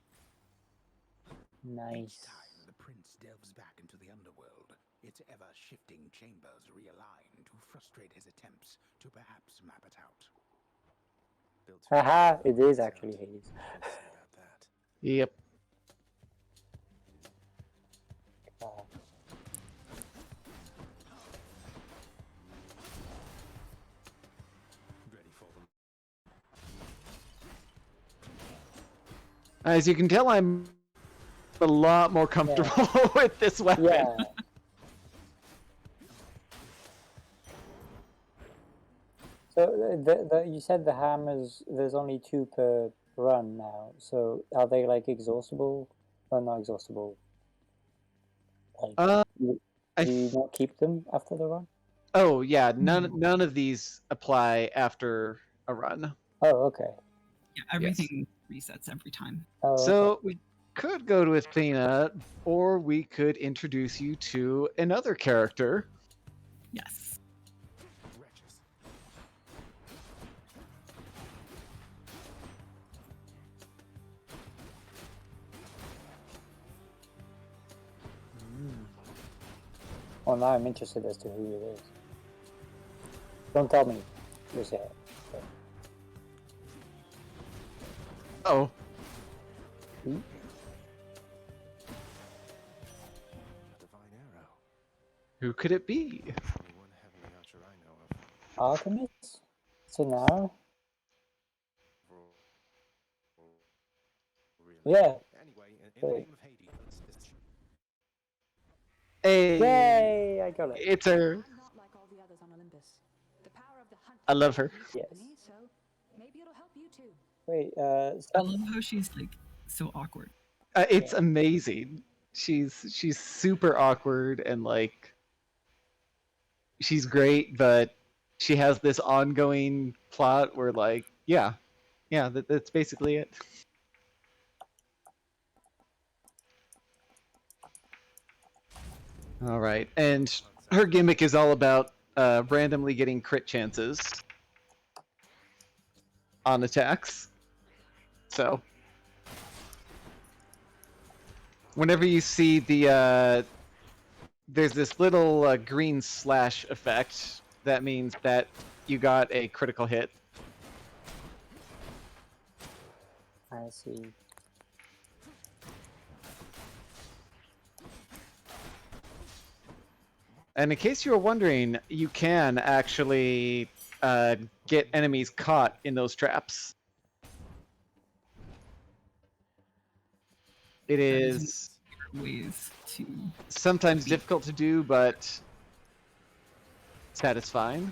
Each Nice. time the prince delves back into the underworld, its ever-shifting chambers realign to frustrate his attempts to perhaps map it out. Haha, it is actually Hades. About that. Yep. Ready for them. As you can tell, I'm a lot more comfortable with this weapon. Yeah. So you said the hammers, there's only 2 per run now. So are they like exhaustible? Well, not exhaustible. Like, do you not keep them after the run? Oh yeah, none of these apply after a run. Oh, okay. Yeah, everything resets every time. Oh, So we could go to Athena, or we could introduce you to another character. Yes. Well, now I'm interested as to who it is. Don't tell me. Just say it. Oh. Who could it be? Artemis? So now? Yeah. Wait. Hey. Yay! I got it. It's her. Not like all the others on Olympus. The power of the hunt. I love her. Yes. So maybe it'll help you too. Wait, I love how she's like so awkward. It's amazing. She's super awkward and like she's great, but she has this ongoing plot where like that's basically it. All right, and her gimmick is all about randomly getting crit chances on attacks. So whenever you see the there's this little green slash effect, that means that you got a critical hit. I see. And in case you were wondering, you can actually get enemies caught in those traps. It is ways to sometimes difficult to do, but satisfying.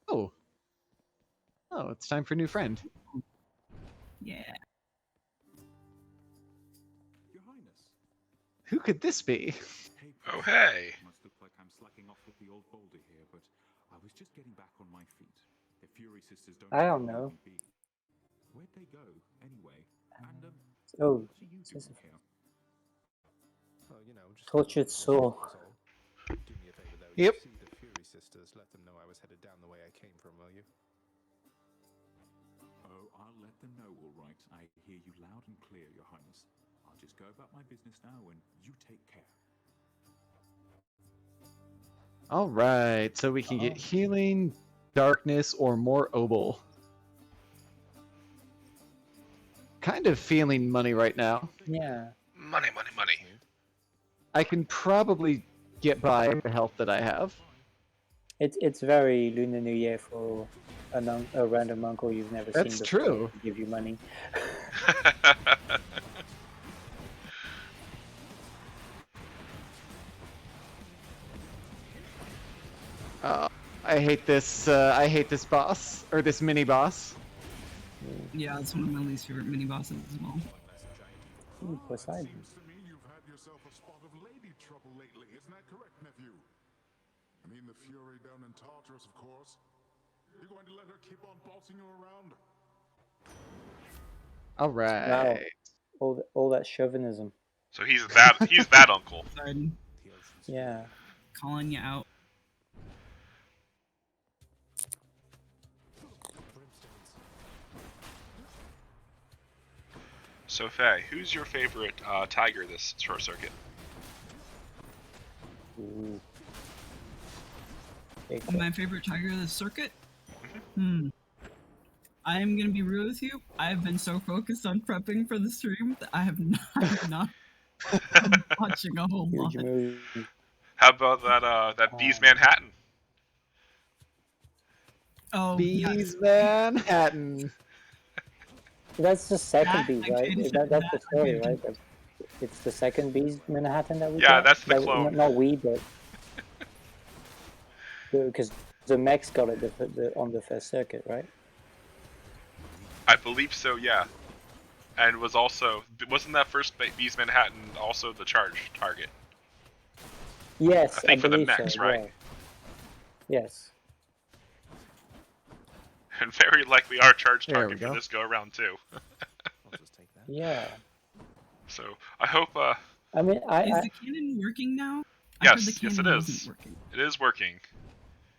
Oh. Oh, it's time for a new friend. Yeah. Your Highness. Who could this be? Oh, hey. Must look like I'm slacking off with the old boulder here, but I was just getting back on my feet. The Fury sisters don't I don't know. Where'd they go, anyway? And Oh, what are you doing here? Well, you know, just tortured soul. Do me a favor though. Yep. You see the Fury sisters, let them know I was headed down the way I came from, will you? Oh, I'll let them know, all right. I hear you loud and clear, Your Highness. I'll just go about my business now, and you take care. All right, so we can get healing, darkness, or more obol. Kind of feeling money right now. Yeah. Money, money, money. I can probably get by with the health that I have. It's very Lunar New Year for a random uncle you've never seen That's before true. to give you money. I hate this. I hate this boss or this mini boss. Yeah, it's one of my least favorite mini bosses as well. Ooh, Poseidon. Seems to me you've had yourself a spot of lady trouble lately. Isn't that correct, nephew? I mean the Fury down in Tartarus, of course. You're going to let her keep on bossing you around? All right. Wow. All that chauvinism. So he's that uncle. Sudden, Yeah. calling you out. So Faye, who's your favorite tiger this short circuit? Ooh. My favorite tiger of the circuit? I am gonna be real with you. I have been so focused on prepping for the stream that I have not been watching a whole lot. How about that Bees Manhattan? Oh, Bees yes. Manhattan. That's the second That bees, I right? can That's ship, the that I story, can right? It's the second bees Manhattan that we Yeah, get? that's the That- clone. Not we, but because the mechs got it on the first circuit, right? I believe so, yeah. And wasn't that first Bees Manhattan also the charge target? Yes, I think for the believe mechs, so, right? Yeah. Yes. And very likely our charge There target we for go. this go around too. I'll just take that. Yeah. So I hope. I mean, Is the cannon working now? I heard the Yes, yes, it cannon is. wasn't working. It is working.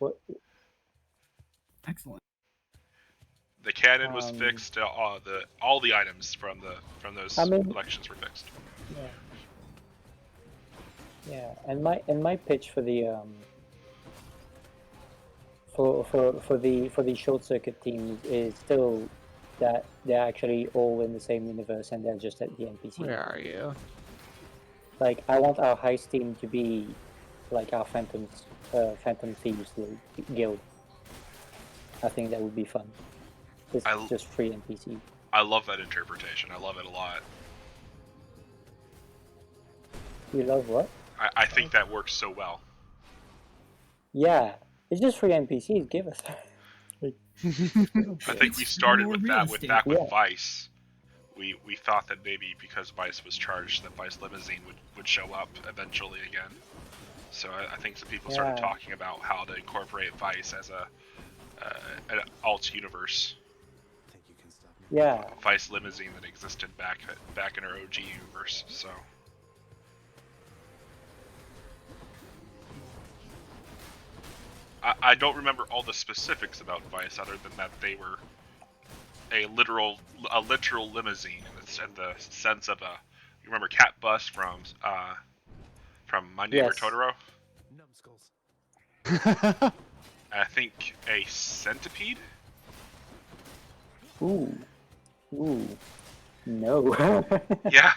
What? Excellent. The cannon was fixed. All the items from those collections were fixed. Yeah. Yeah, and my pitch for the for the short circuit teams is still that they're actually all in the same universe and they're just at the NPC. Where are you? Like, I want our heist team to be like our Phantom Thieves guild. I think that would be fun. It's just free NPC. I love that interpretation. I love it a lot. You love what? I think that works so well. Yeah, it's just free NPCs. Give us. I think we started with that with Vice. We thought that maybe because Vice was charged, that Vice Limousine would show up eventually again. So I think some people started talking about how to incorporate Vice as an alt universe. Yeah. Vice Limousine that existed back in our OG universe. So. I don't remember all the specifics about Vice, other than that they were a literal limousine in the sense of you remember Cat Bus from My Neighbor Totoro? Numbskulls. I think a centipede. Ooh. No. Yeah.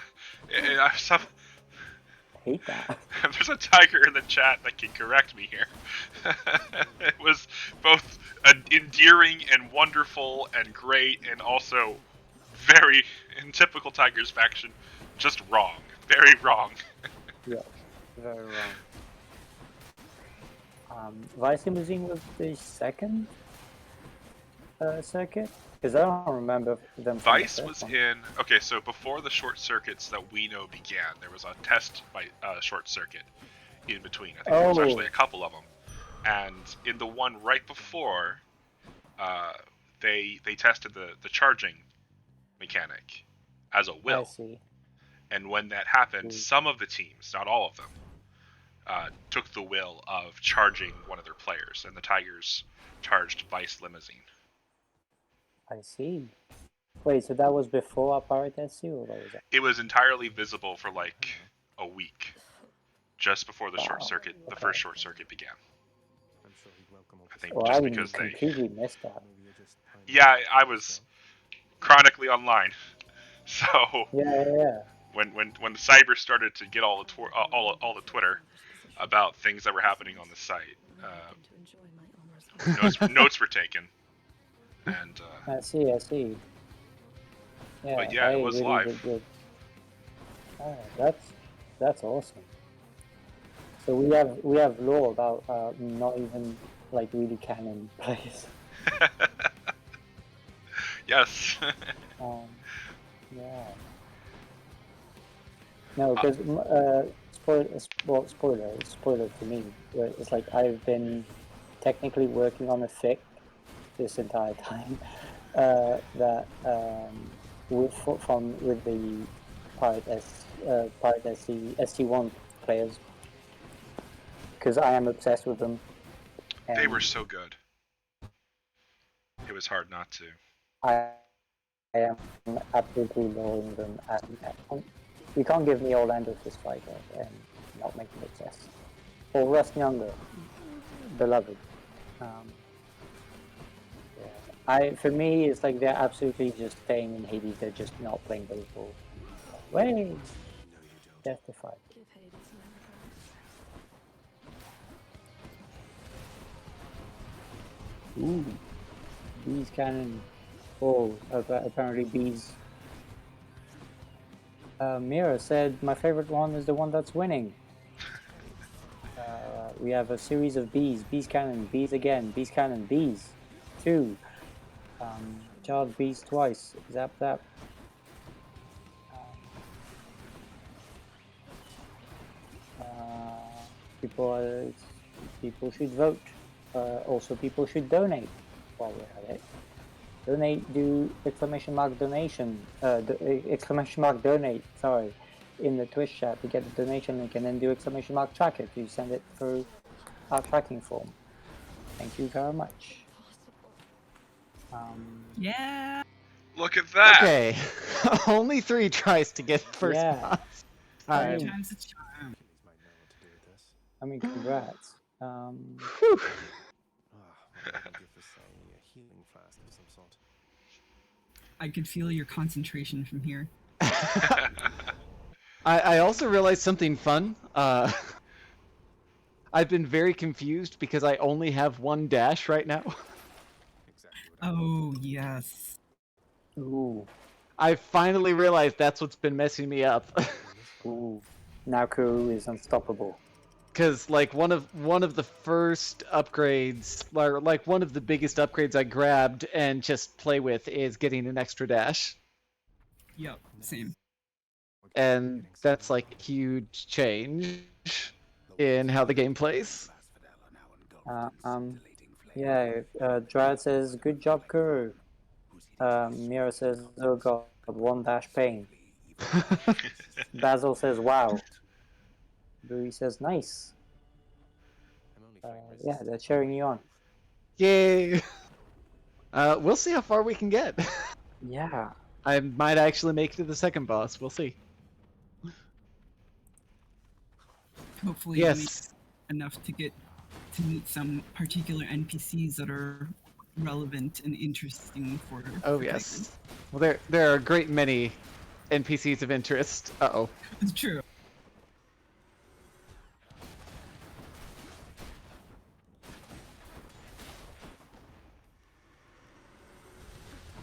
Hate that. There's a tiger in the chat that can correct me here. It was both endearing and wonderful and great, and also very, in typical Tigers faction, just wrong. Very wrong. Yeah, very wrong. Vice Limousine was the second circuit? Because I don't remember them. Vice was in. Okay, so before the short circuits that we know began, there was a test by short circuit in between. I think there was actually a couple of them, and in the one right before, they tested the charging mechanic as a will. I see. And when that happened, some of the teams, not all of them, took the will of charging one of their players, and the Tigers charged Vice Limousine. I see. Wait, so that was before Pirate SC, or what was that? It was entirely visible for like a week, just before the short circuit, the first short circuit began. I'm sure he'd welcome all I think Oh, just I because they. completely missed that. Yeah, I was chronically online, so. Yeah. When the cyber started to get all the Twitter about things that were happening on the site, notes were taken, and. I see. Yeah, but yeah, it was really live. Oh, that's awesome. So we have lore about not even like really canon players. Yes. Yeah. No, because spoiler to me. It's like I've been technically working on a fic this entire time with the Pirate Pirate ST1 players because I am obsessed with them. They were so good. It was hard not to. I am absolutely loathe them. You can't give me Orlando Fistfighter and not make me obsessed. Or Rust Younger, beloved. For me, it's like they're absolutely just staying in Hades. They're just not playing baseball. Way, justified. Give Hades Ooh, bees cannon. Oh, apparently bees. Mera said my favorite one is the one that's winning. We have a series of bees. Bees cannon. Bees again. Bees cannon. Bees. 2. Charge bees twice. Zap zap. People should vote. Also, people should donate while we're at it. Donate, do exclamation mark donation, exclamation mark donate, sorry, in the Twitch chat to get the donation link, and then do exclamation mark track it to send it through our tracking form. Thank you very much. Yeah. Look at that. Okay, only 3 tries to get first pass. All right. Times the charm. I mean, congrats. Whew. I could feel your concentration from here. I also realized something fun. I've been very confused because I only have 1 dash right now. Oh, yes. Ooh. I finally realized that's what's been messing me up. Ooh. Now Curu is unstoppable. Because like one of the first upgrades, or like one of the biggest upgrades I grabbed and just play with is getting an extra dash. Yep, same. And that's like a huge change in how the game plays. Yeah, Dryad says, good job, Curu. Mira says, oh god, 1 dash pain. Basil says, wow. Bluey says, nice. Yeah, they're cheering you on. Yay! We'll see how far we can get. Yeah. I might actually make it to the second boss. We'll see. Hopefully Yes. enough to get to meet some particular NPCs that are relevant and interesting for. Oh yes. Well, there are a great many NPCs of interest. Uh-oh. It's true.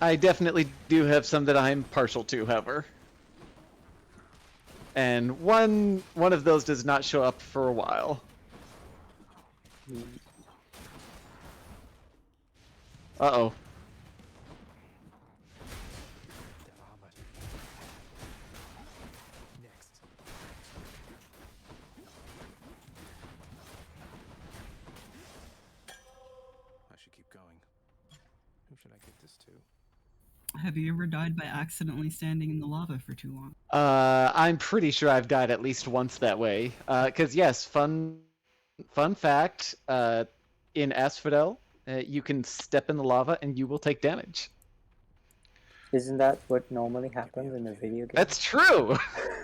I definitely do have some that I'm partial to, however. And one of those does not show up for a while. Uh-oh. I should keep going. Who should I give this to? Have you ever died by accidentally standing in the lava for too long? I'm pretty sure I've died at least once that way. Because yes, fun fact, in Asphodel, you can step in the lava and you will take damage. Isn't that what normally happens in a video game? That's true!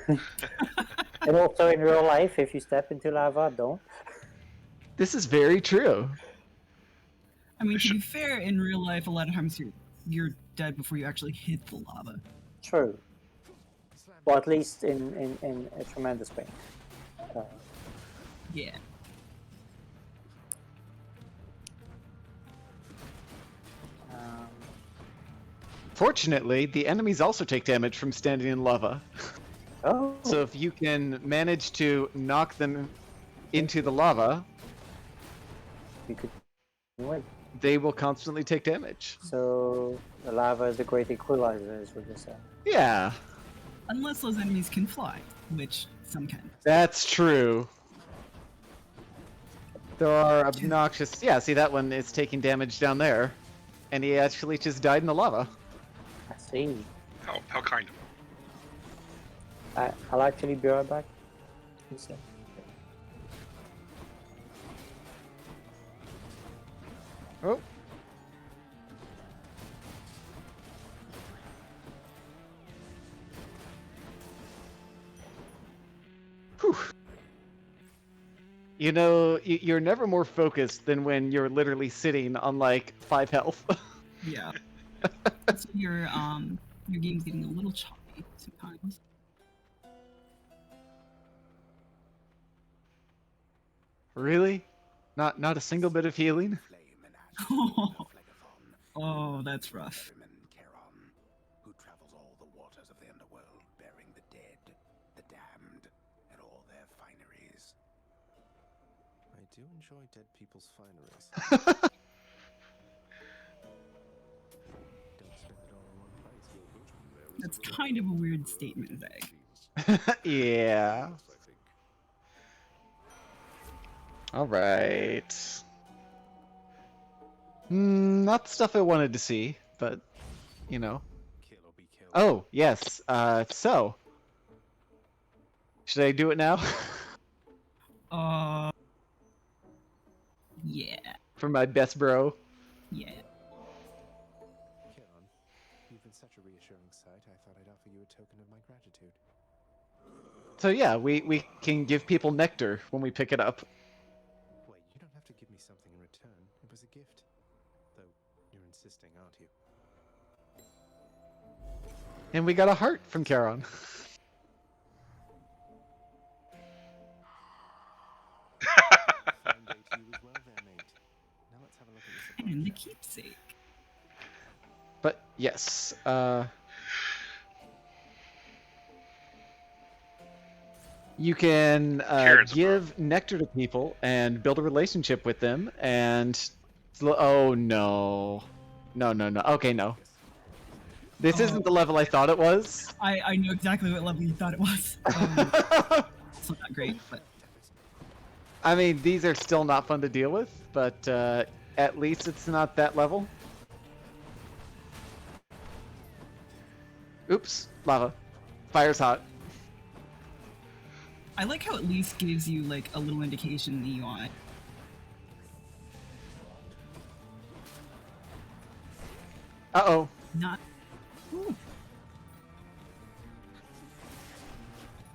And also in real life, if you step into lava, don't. This is very true. I mean, to be fair, in real life, a lot of times you're dead before you actually hit the lava. True. Well, at least in a tremendous pain. Yeah. Fortunately, the enemies also take damage from standing in lava. Oh. So if you can manage to knock them into the lava, You could win. they will constantly take damage. So the lava is the great equalizer, is what you're saying. Yeah, Unless those enemies can fly, which some can. that's true. There are obnoxious... Yeah, see, that one is taking damage down there. And he actually just died in the lava. I see. How kind of him. I'll actually be right back. He said. Oh. Whew. You know, you're never more focused than when you're literally sitting on like 5 health. Yeah. So your game's getting a little choppy sometimes. Really? Not a single bit of healing? Oh, that's rough. Who travels all the waters of the underworld, bearing the dead, the damned, and all their fineries. I do enjoy dead people's fineries. Don't spend it all in one place. That's kind of a weird statement, Zag. Yeah. Alright. Not the stuff I wanted to see, but, you know. Oh, yes. So. Should I do it now? Yeah. For my best bro? Yeah. Kiran, you've been such a reassuring sight, I thought I'd offer you a token of my gratitude. So yeah, we can give people nectar when we pick it up. Wait, you don't have to give me something in return. It was a gift. Though, you're insisting, aren't you? And we got a heart from Charon. Fine day to you as well there, mate. Now let's have a look at the supply And the shelf. keepsake. But yes, you can give nectar to people and build a relationship with them, and oh no, no. Okay, no. This isn't the level I thought it was. I know exactly what level you thought it was. It's not great, but I mean, these are still not fun to deal with, but at least it's not that level. Oops, lava. Fire's hot. I like how at least gives you like a little indication in the UI. Uh-oh. Not. Ooh.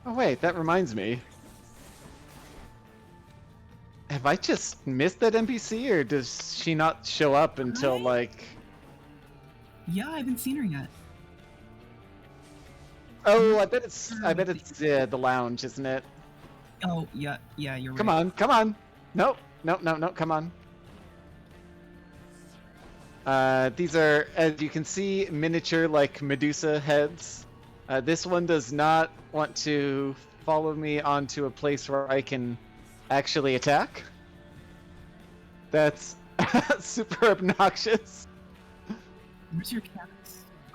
Oh wait, that reminds me. Have I just missed that NPC, or does she not show up until like... Yeah, I haven't seen her yet. Oh, I bet it's the lounge, isn't it? Oh, yeah, you're right. Come on. No, come on. These are, as you can see, miniature, like, Medusa heads. This one does not want to follow me onto a place where I can actually attack. That's super obnoxious. Where's your cast?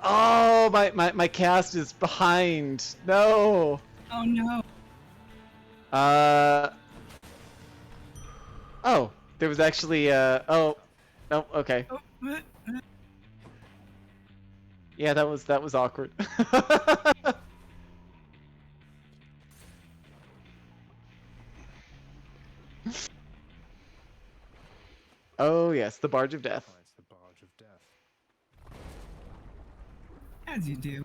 Oh, my cast is behind. No. Oh, no. Oh, there was actually, oh, okay. Yeah, that was awkward. Oh yes, the Barge of Death. Oh, it's the Barge of Death. As you do.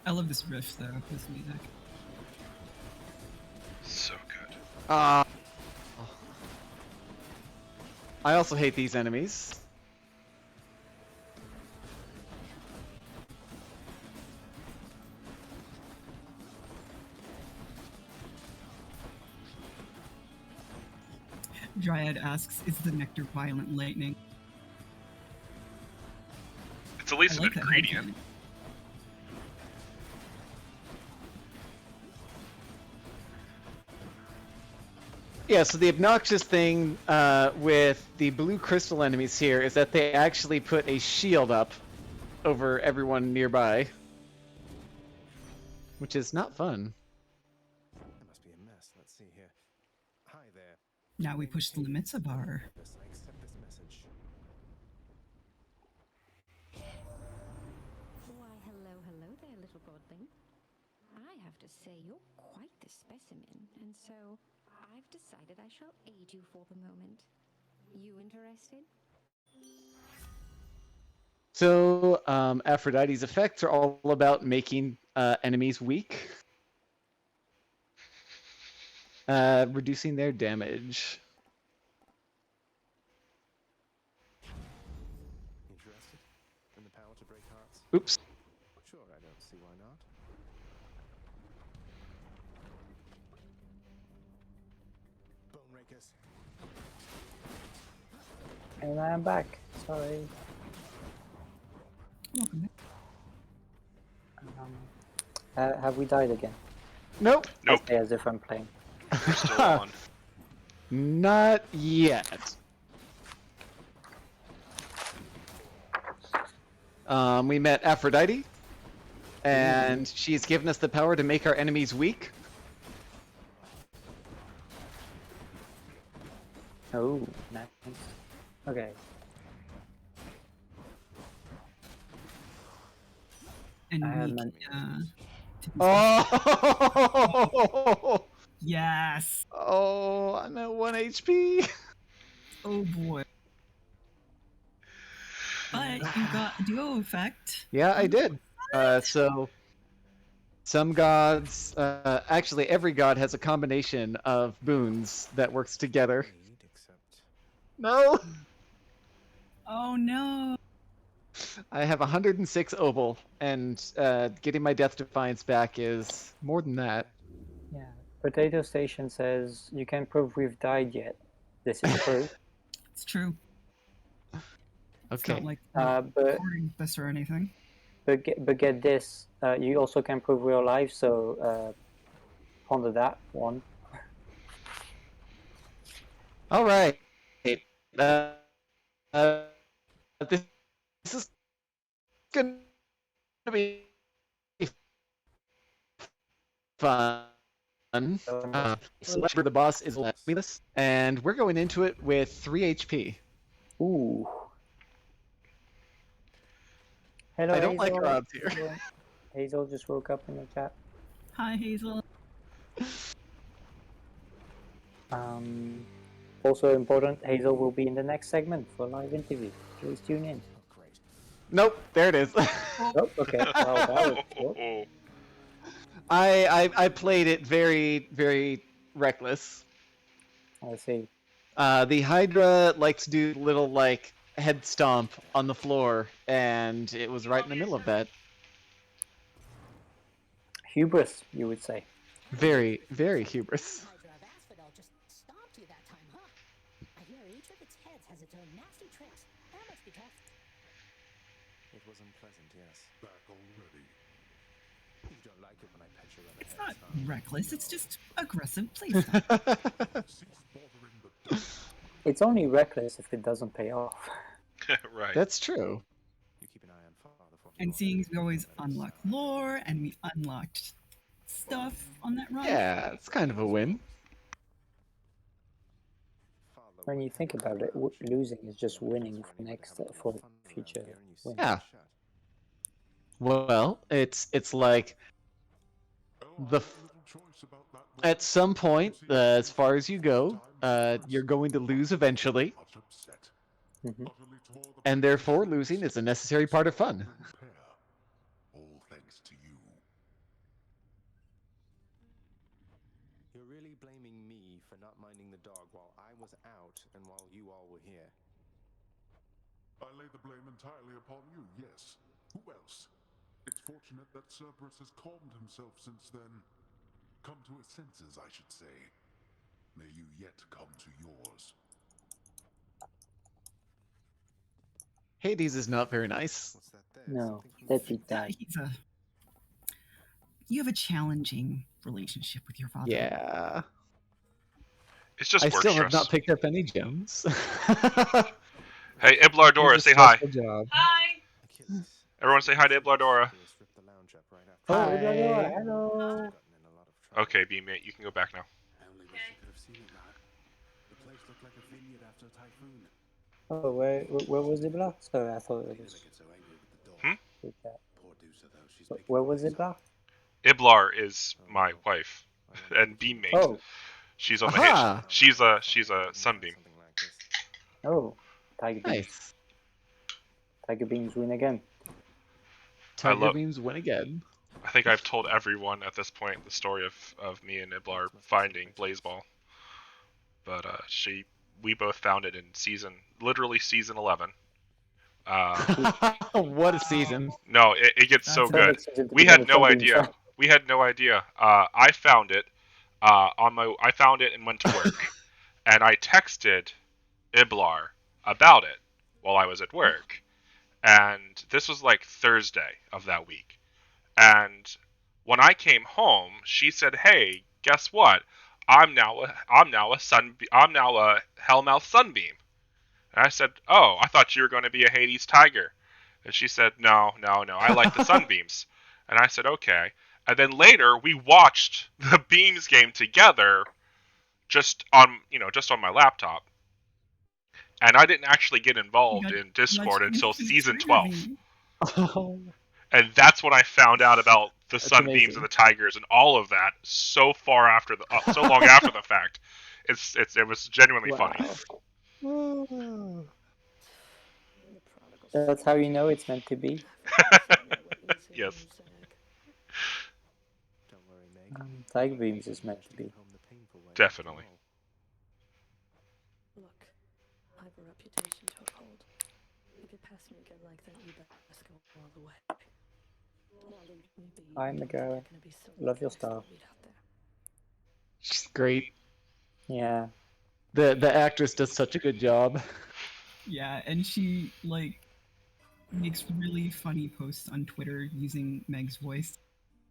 I love this riff though, this music. So good. I also hate these enemies. Dryad asks, is the nectar violent lightning? It's at least I an like that ingredient. headcanon. Yeah, so the obnoxious thing with the blue crystal enemies here is that they actually put a shield up over everyone nearby. Which is not fun. That must be a mess. Let's see here. Hi there. Now we push the limits of our... I accept this message. question. I have to say you're quite the specimen, and so I've decided I shall aid you for the moment. You interested? So, Aphrodite's effects are all about making enemies weak, reducing their damage. Interested in the power to break hearts? Oops. Sure, I don't see why not. Bone rakers. And I'm back. Sorry. Have we died again? Nope. Nope. I say as if I'm playing. Still on. Not yet. We met Aphrodite, and she's given us the power to make our enemies weak. Oh, nice. Okay. And I have weak. Oh! Yes. Oh, I'm at 1 HP. Oh boy. But you got a duo effect. Yeah, I did. So some gods, actually every god has a combination of boons that works together. No! Oh no. I have 106 opal, and getting my Death Defiance back is more than that. Yeah. Potato Station says you can prove we've died yet. This is true. It's true. It's Okay. not like but recording this or anything. But get this. You also can prove we're alive. So ponder that one. All right. This is gonna be fun. So the boss is Lemulus, and we're going into it with 3 HP. Ooh. Hello, I don't Hazel. like our odds here. Hazel just woke up in the chat. Hi, Hazel. Also important, Hazel will be in the next segment for a live interview. Please tune in. Nope, there it is. Oh, okay. Well, that was short. I played it very, very reckless. I see. The Hydra likes to do little like head stomp on the floor, and it was right in the middle of that. Hubris, you would say. Very, very hubris. Hydra of Asphodel just stomped you that time, huh? I hear each of its heads has its own nasty tricks. That must be tough. It was unpleasant, yes. Back already. You don't like it when I pet your other It's heads, not huh? reckless, it's just aggressive. Please stop. It's only reckless if it doesn't pay off. Right. That's true. You keep an eye on Father for me. And seeing as we always unlock lore and we unlocked stuff on that run. Yeah, it's kind of a win. When you think about it, losing is just winning for future wins. Yeah. Well, it's like at some point, as far as you go, you're going to lose eventually, and therefore losing is a necessary part of fun. All thanks to you. You're really blaming me for not minding the dog while I was out and while you all were here. I lay the blame entirely upon you, yes. Who else? It's fortunate that Cerberus has calmed himself since then. Come to his senses, I should say. May you yet come to yours. Hades is not very nice. What's that there? No, let's eat that. You have a challenging relationship with your father. Yeah. It's just I work still stress. have not picked up any gems. Hey, Iblardora, It's a say hi. stressful job. Hi. Everyone say hi to Iblardora. Oh, Hi. Iblardora, hello. Okay, B-mate, you can go back now. I only wish you could have seen it, lad. The place looked like a vineyard after a typhoon. Oh, where was Ibla? Sorry, I thought it was. I get so angry with the dog. Hmm? With that. Poor Deucer, though. She's Where was Ibla? Iblar is my wife and beammate. Oh. She's on the Aha! She's a sunbeam. Oh, Tiger Beams. Nice. Tiger Beams win again. Tiger Beams win again. I think I've told everyone at this point the story of me and Iblar finding blaseball. But we both found it in literally season 11. What a season! No, it gets so good. Season to We begin had with no sunbeams, idea. huh? We had no idea. I found it I found it and went to work, and I texted Iblar about it while I was at work, and this was like Thursday of that week. And when I came home, she said, "Hey, guess what? I'm now a Hellmouth Sunbeam." And I said, "Oh, I thought you were going to be a Hades Tiger." And she said, "No, I like the Sunbeams." And I said, "Okay." And then later we watched the Beams game together, just on my laptop. And I didn't actually get involved in Discord until season 12. And that's when I found out about the Sunbeams and the Tigers and all of that so long after the fact. It was genuinely funny. That's how you know it's meant to be. Yes. Tiger Beams is meant to be. Definitely. Look, I have a reputation to uphold. If you pass me again like that, you best go all the way. Hi, Mera. Love your style. She's great. Yeah. The actress does such a good job. Yeah, and she makes really funny posts on Twitter using Meg's voice.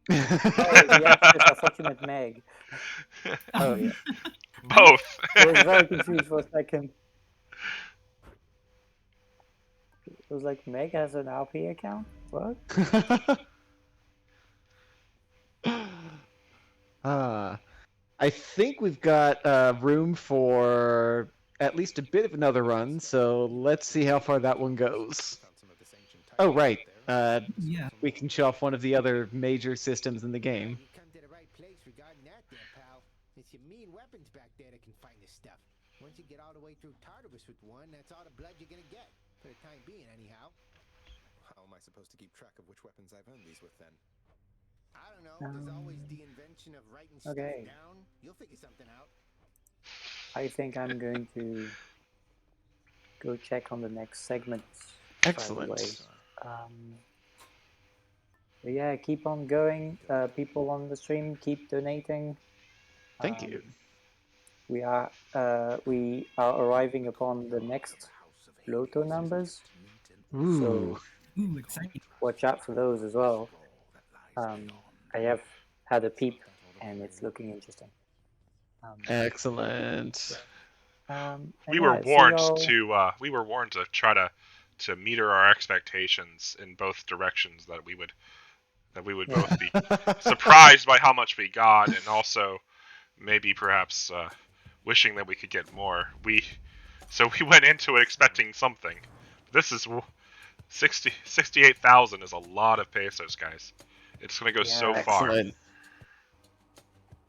Oh, yeah, I thought you meant Meg. Oh, yeah. Both. I was very confused for a second. It was like, Meg has an RP account? What? I think we've got room for at least a bit of another run, so let's see how far that one goes. Oh, right. Yeah. We can show off one of the other major systems in the game. You come to the right place regarding that there, pal. It's your mean weapons back there that can find this stuff. Once you get all the way through Tartarus with one, that's all the blood you're gonna get. For the time being, anyhow. How am I supposed to keep track of which weapons I've earned these with, then? I don't know. There's always the invention of writing stuff Okay. down. You'll figure something out. I think I'm going to go check on the next segment. Excellent. But yeah, keep on going. People on the stream, keep donating. Thank you. We are arriving upon the next Lotto numbers. Ooh. Ooh, exciting. Watch out for those as well. I have had a peep, and it's looking interesting. Excellent. We were warned to try to meter our expectations in both directions, that we would both be surprised by how much we got, and also maybe perhaps wishing that we could get more. So we went into it expecting something. This is 68,000 is a lot of pesos, guys. It's gonna go so far. Excellent.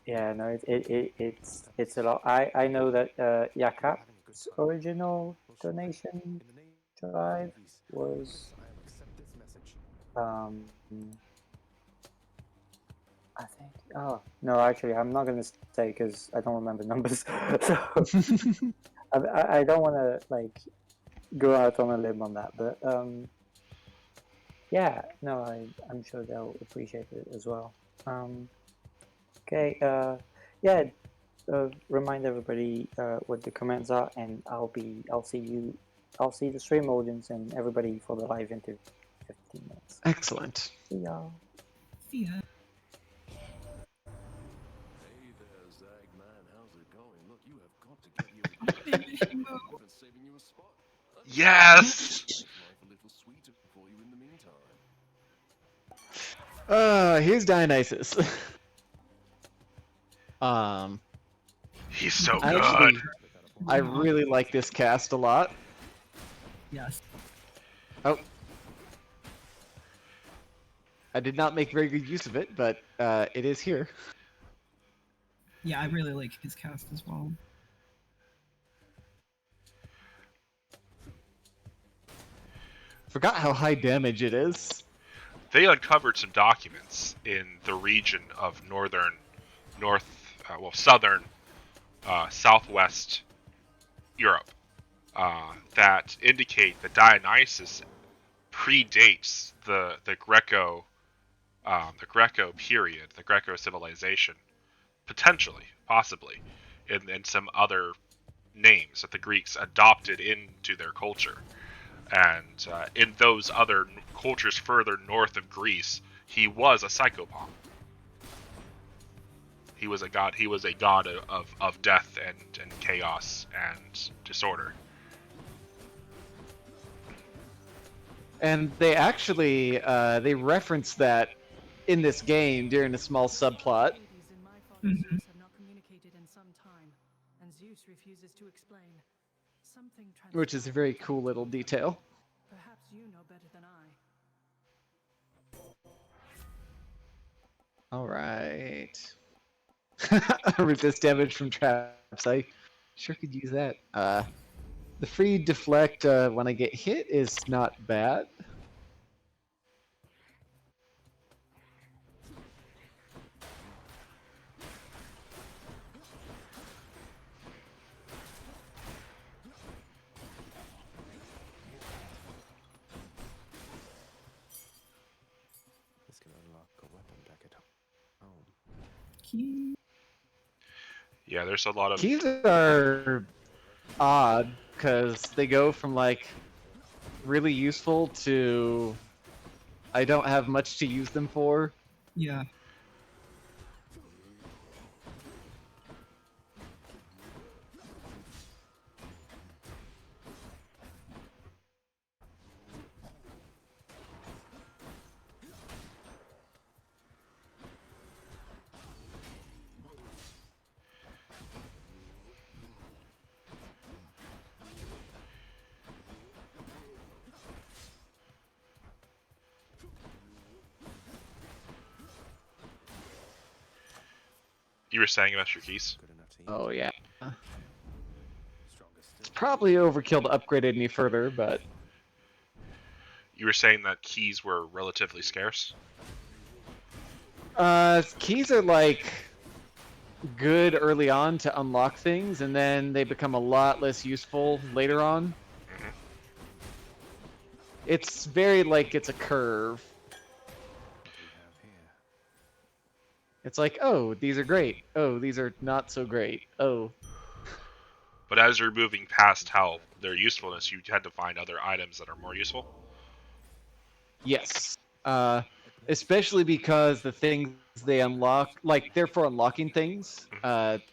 Yeah, no, it's a lot. I know that YACAP's original donation drive was I think. Oh no, actually, I'm not gonna say because I don't remember numbers. So I don't want to go out on a limb on that, but yeah, no, I'm sure they'll appreciate it as well. Okay, yeah, remind everybody what the comments are, and I'll see the stream audience and everybody for the live into 15 minutes. Excellent. See y'all. See ya. Hey there, Zagman. How's it going? Look, you have got to get your even saving you a spot. Yes. Life a little sweeter for you in the meantime. Here's Dionysus. He's so good. I really like this cast a lot. Yes. Oh. I did not make very good use of it, but it is here. Yeah, I really like his cast as well. Forgot how high damage it is. They uncovered some documents in the region of southern, southwest Europe that indicate that Dionysus predates the Greco period, the Greco civilization, potentially, possibly, in some other names that the Greeks adopted into their culture. And in those other cultures further north of Greece, he was a psychopomp. He was a god. He was a god of death and chaos and disorder. And they actually they reference that in this game during a small subplot. Mm-hmm. Have not communicated in some time, and Zeus refuses to explain. Something Which is a very cool little detail. Perhaps you know better than I. Alright. Resist damage from traps. I sure could use that. The free deflect when I get hit is not bad. This can unlock a weapon back at home. Key. Yeah, there's a lot of Keys are odd because they go from like really useful to I don't have much to use them for. Yeah. You were saying about your keys? Oh yeah. It's probably overkill to upgrade it any further, but You were saying that keys were relatively scarce? keys are like good early on to unlock things, and then they become a lot less useful later on. Mm-hmm. It's very like it's a curve. It's like, oh, these are great. Oh, these are not so great. Oh. But as you're moving past how their usefulness, you tend to find other items that are more useful? Yes. Especially because the things they unlock, like, they're for unlocking things,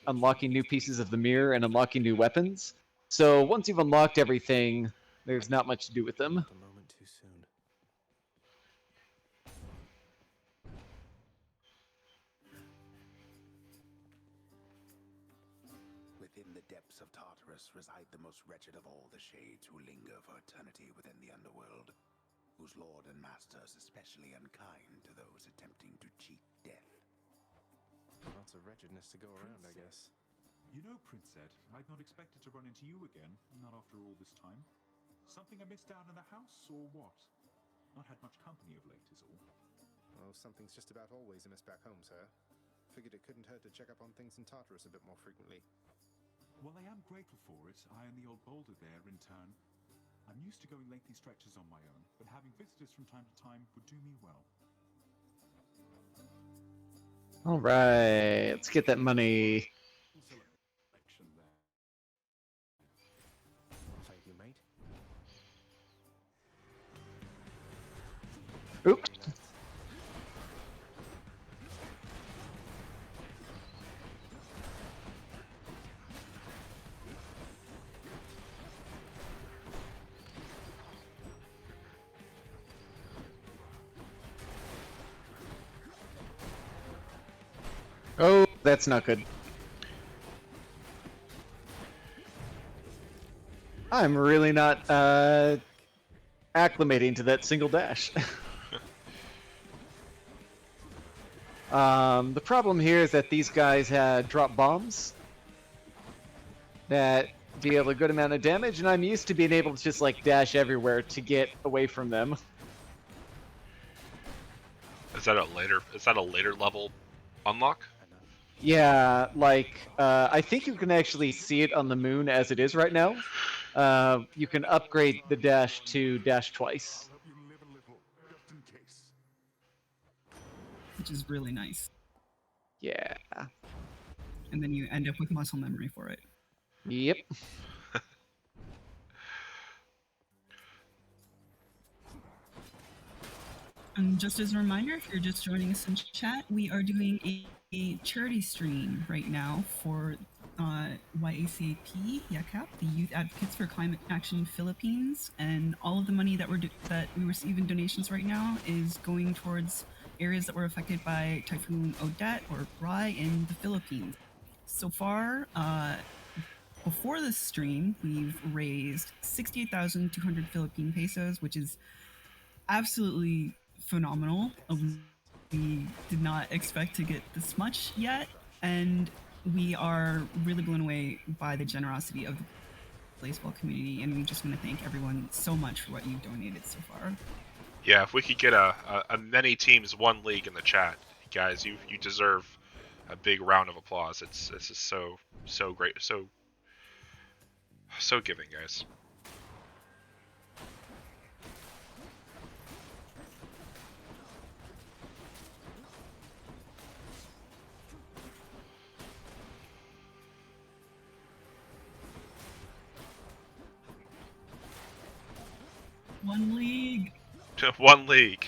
unlocking new pieces of the mirror and unlocking new weapons. So once you've unlocked everything, there's not much to do with them. A moment too soon. Within the depths of Tartarus reside the most wretched of all the shades who linger for eternity within the underworld, whose lord and master is especially unkind to those attempting to cheat death. Lots of wretchedness to go around, I guess. You know, Prince Ed, I'd not expected to run into you again, not after all this time. Something I missed down in the house, or what? Not had much company of late, is all. Well, something's just about always a miss back home, sir. Figured it couldn't hurt to check up on things in Tartarus a bit more frequently. Well, I am grateful for it, I and the old boulder there, in turn. I'm used to going lengthy stretches on my own, but having visitors from time to time would do me well. Alright, let's get that money. Thank you, mate. Oops. Oh, that's not good. I'm really not acclimating to that single dash. The problem here is that these guys had drop bombs that deal a good amount of damage, and I'm used to being able to just like dash everywhere to get away from them. Is that a later level unlock? Yeah, like I think you can actually see it on the moon as it is right now. You can upgrade the dash to dash twice. Which is really nice. Yeah. And then you end up with muscle memory for it. Yep. And just as a reminder, if you're just joining us in chat, we are doing a charity stream right now for YACAP, the Youth Advocates for Climate Action Philippines, and all of the money that we receive in donations right now is going towards areas that were affected by Typhoon Odette or Rai in the Philippines. So far, before this stream, we've raised 68,200 Philippine pesos, which is absolutely phenomenal. We did not expect to get this much yet, and we are really blown away by the generosity of the blaseball community, and we just want to thank everyone so much for what you've donated so far. Yeah, if we could get a many teams, one league in the chat, guys, you deserve a big round of applause. It's just so great, so giving, guys. One league. One league.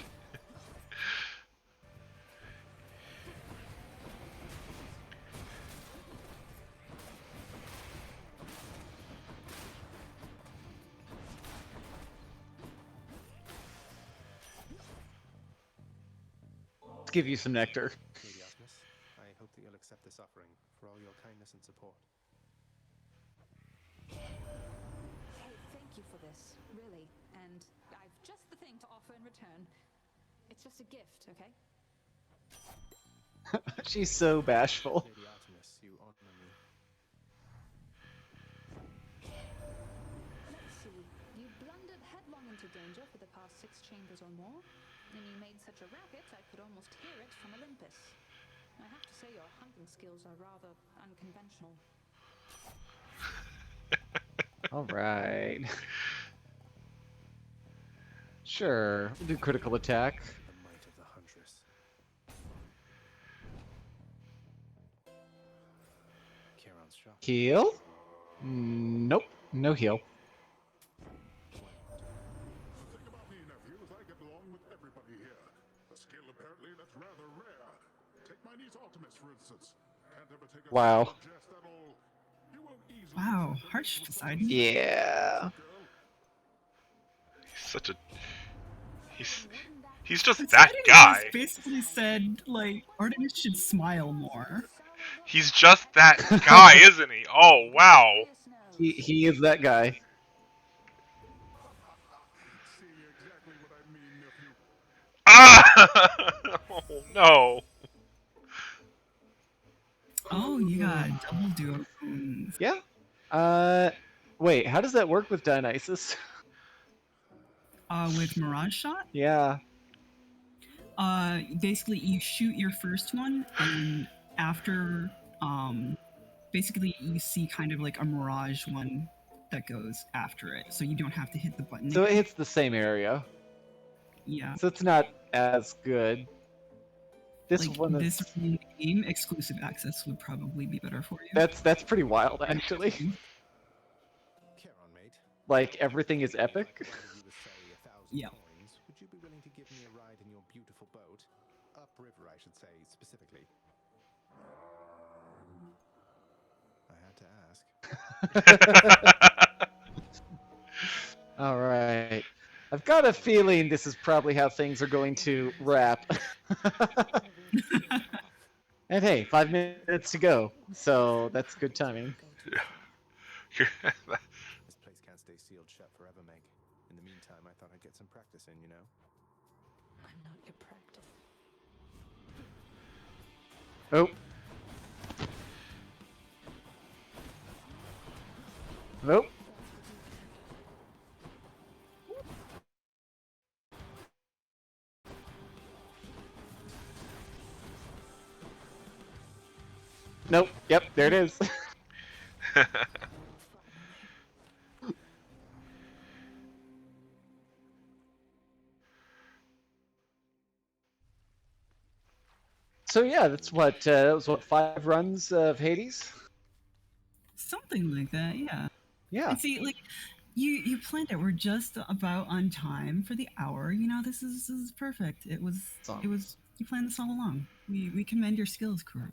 Let's give you some nectar. Lady Artemis, I hope that you'll accept this offering for all your kindness and support. Hey, thank you for this, really. And I've just the thing to offer in return. It's just a gift, okay? She's so bashful. Lady Artemis, you honor me. Let's see. You blundered headlong into danger for the past 6 chambers or more, and you made such a racket I could almost hear it from Olympus. I have to say your hunting skills are rather unconventional. All right. Sure, we'll do critical attack. The might of the huntress. Charon's shot. Heal? Nope, no heal. Think about me, nephews. I get along with everybody here. A skill apparently that's rather rare. Take my niece Artemis, for instance. Can't ever take a Wow. jest at all. You won't easily Wow, harsh Poseidon. Yeah. He's such a he's just that Poseidon guy. just basically said, like, Artemis should smile more. He's just that guy, isn't he? Oh wow. He is that guy. see exactly what I mean, nephew. Ah! Oh no. Oh, you got double duo wounds. Yeah. Wait, how does that work with Dionysus? With Mirage Shot, Yeah. basically you shoot your first one, and after, basically you see kind of like a Mirage one that goes after it, so you don't have to hit the button So it again. hits the same area. Yeah. So it's not as good. This Like, one this is... game exclusive access would probably be better for you. That's pretty wild, actually. Charon, mate. Like, everything is epic. If I provided you with, say, 1,000 Yeah. coins, would you be willing to give me a ride in your beautiful boat? Upriver, I should say, specifically. I had to ask. All right. I've got a feeling this is probably how things are going to wrap. And hey, 5 minutes to go, so that's good timing. This place can't stay sealed shut forever, Meg. In the meantime, I thought I'd get some practice in, you know? I'm not your practice. Oh. Nope. Nope. Yep, there it is. So yeah, that's what that was what 5 runs of Hades. Something like that, yeah. Yeah. And see, like you planned it. We're just about on time for the hour. You know, this is perfect. It was you planned this all along. We commend your skills, Curu.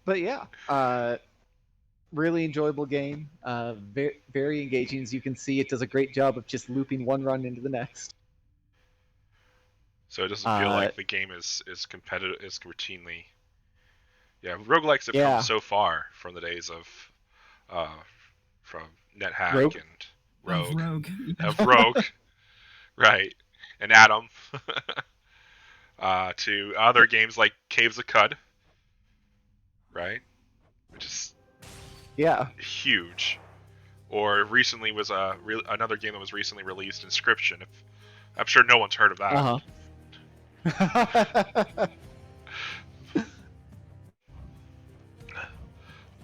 But yeah, really enjoyable game. Very, very engaging. As you can see, it does a great job of just looping one run into the next. So it doesn't feel like the game is competitive, is routinely. Yeah, roguelikes have come so far from the days of, from NetHack Rogue? and Rogue. Rogue. Of Rogue, right, and Adam, to other games like Caves of Cud, right, which is huge. Or recently was another game that was recently released, Inscription. I'm sure no one's heard of that.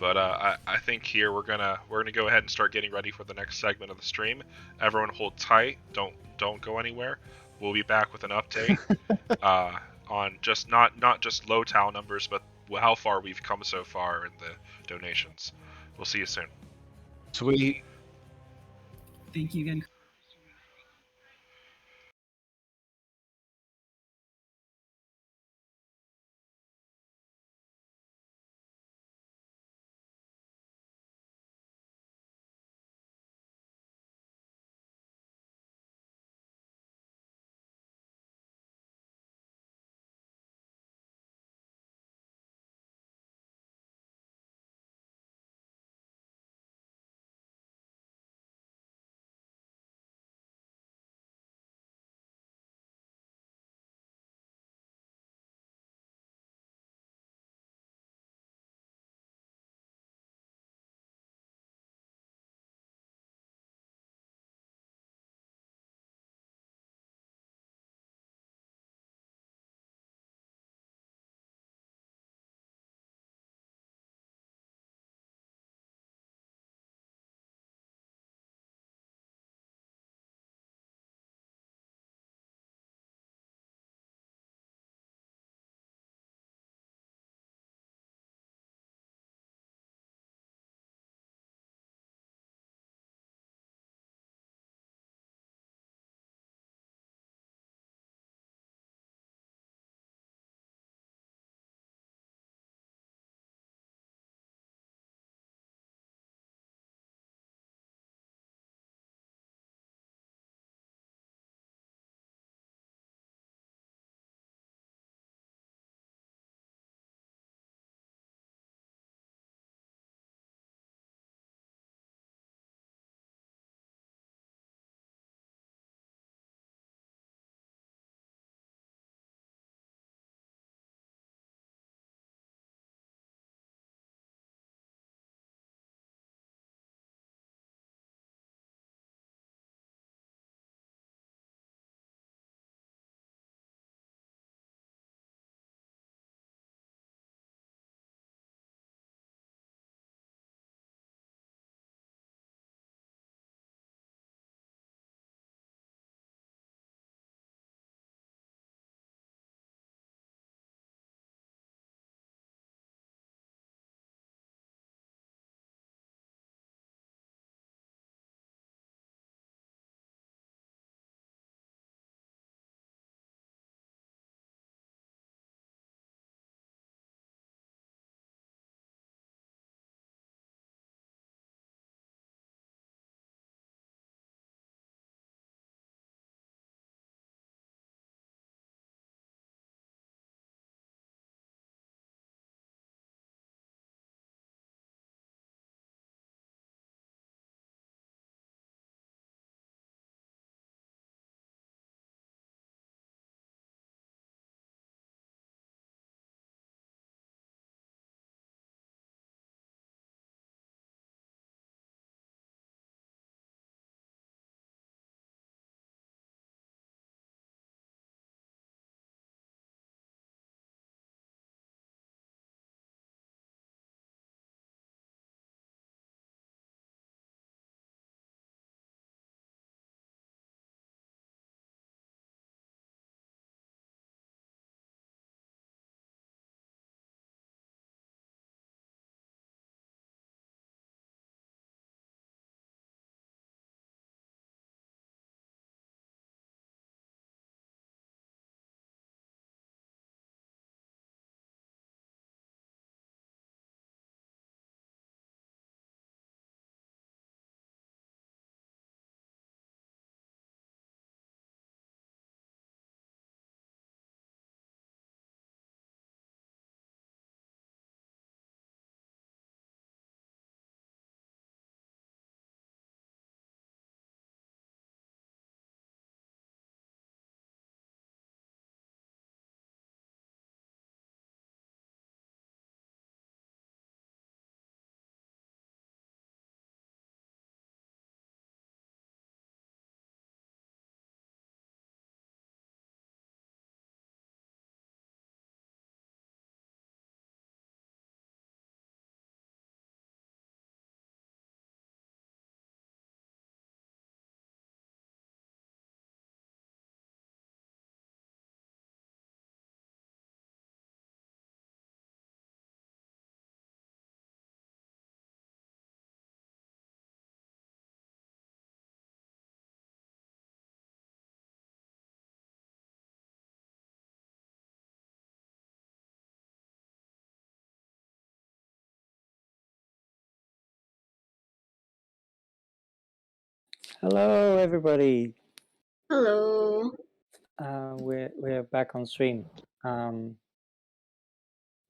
But I think here we're gonna go ahead and start getting ready for the next segment of the stream. Everyone hold tight. Don't go anywhere. We'll be back with an update on just not just low towel numbers, but how far we've come so far in the donations. We'll see you soon. Sweet. Thank you again. Hello, everybody. Hello. We're back on stream.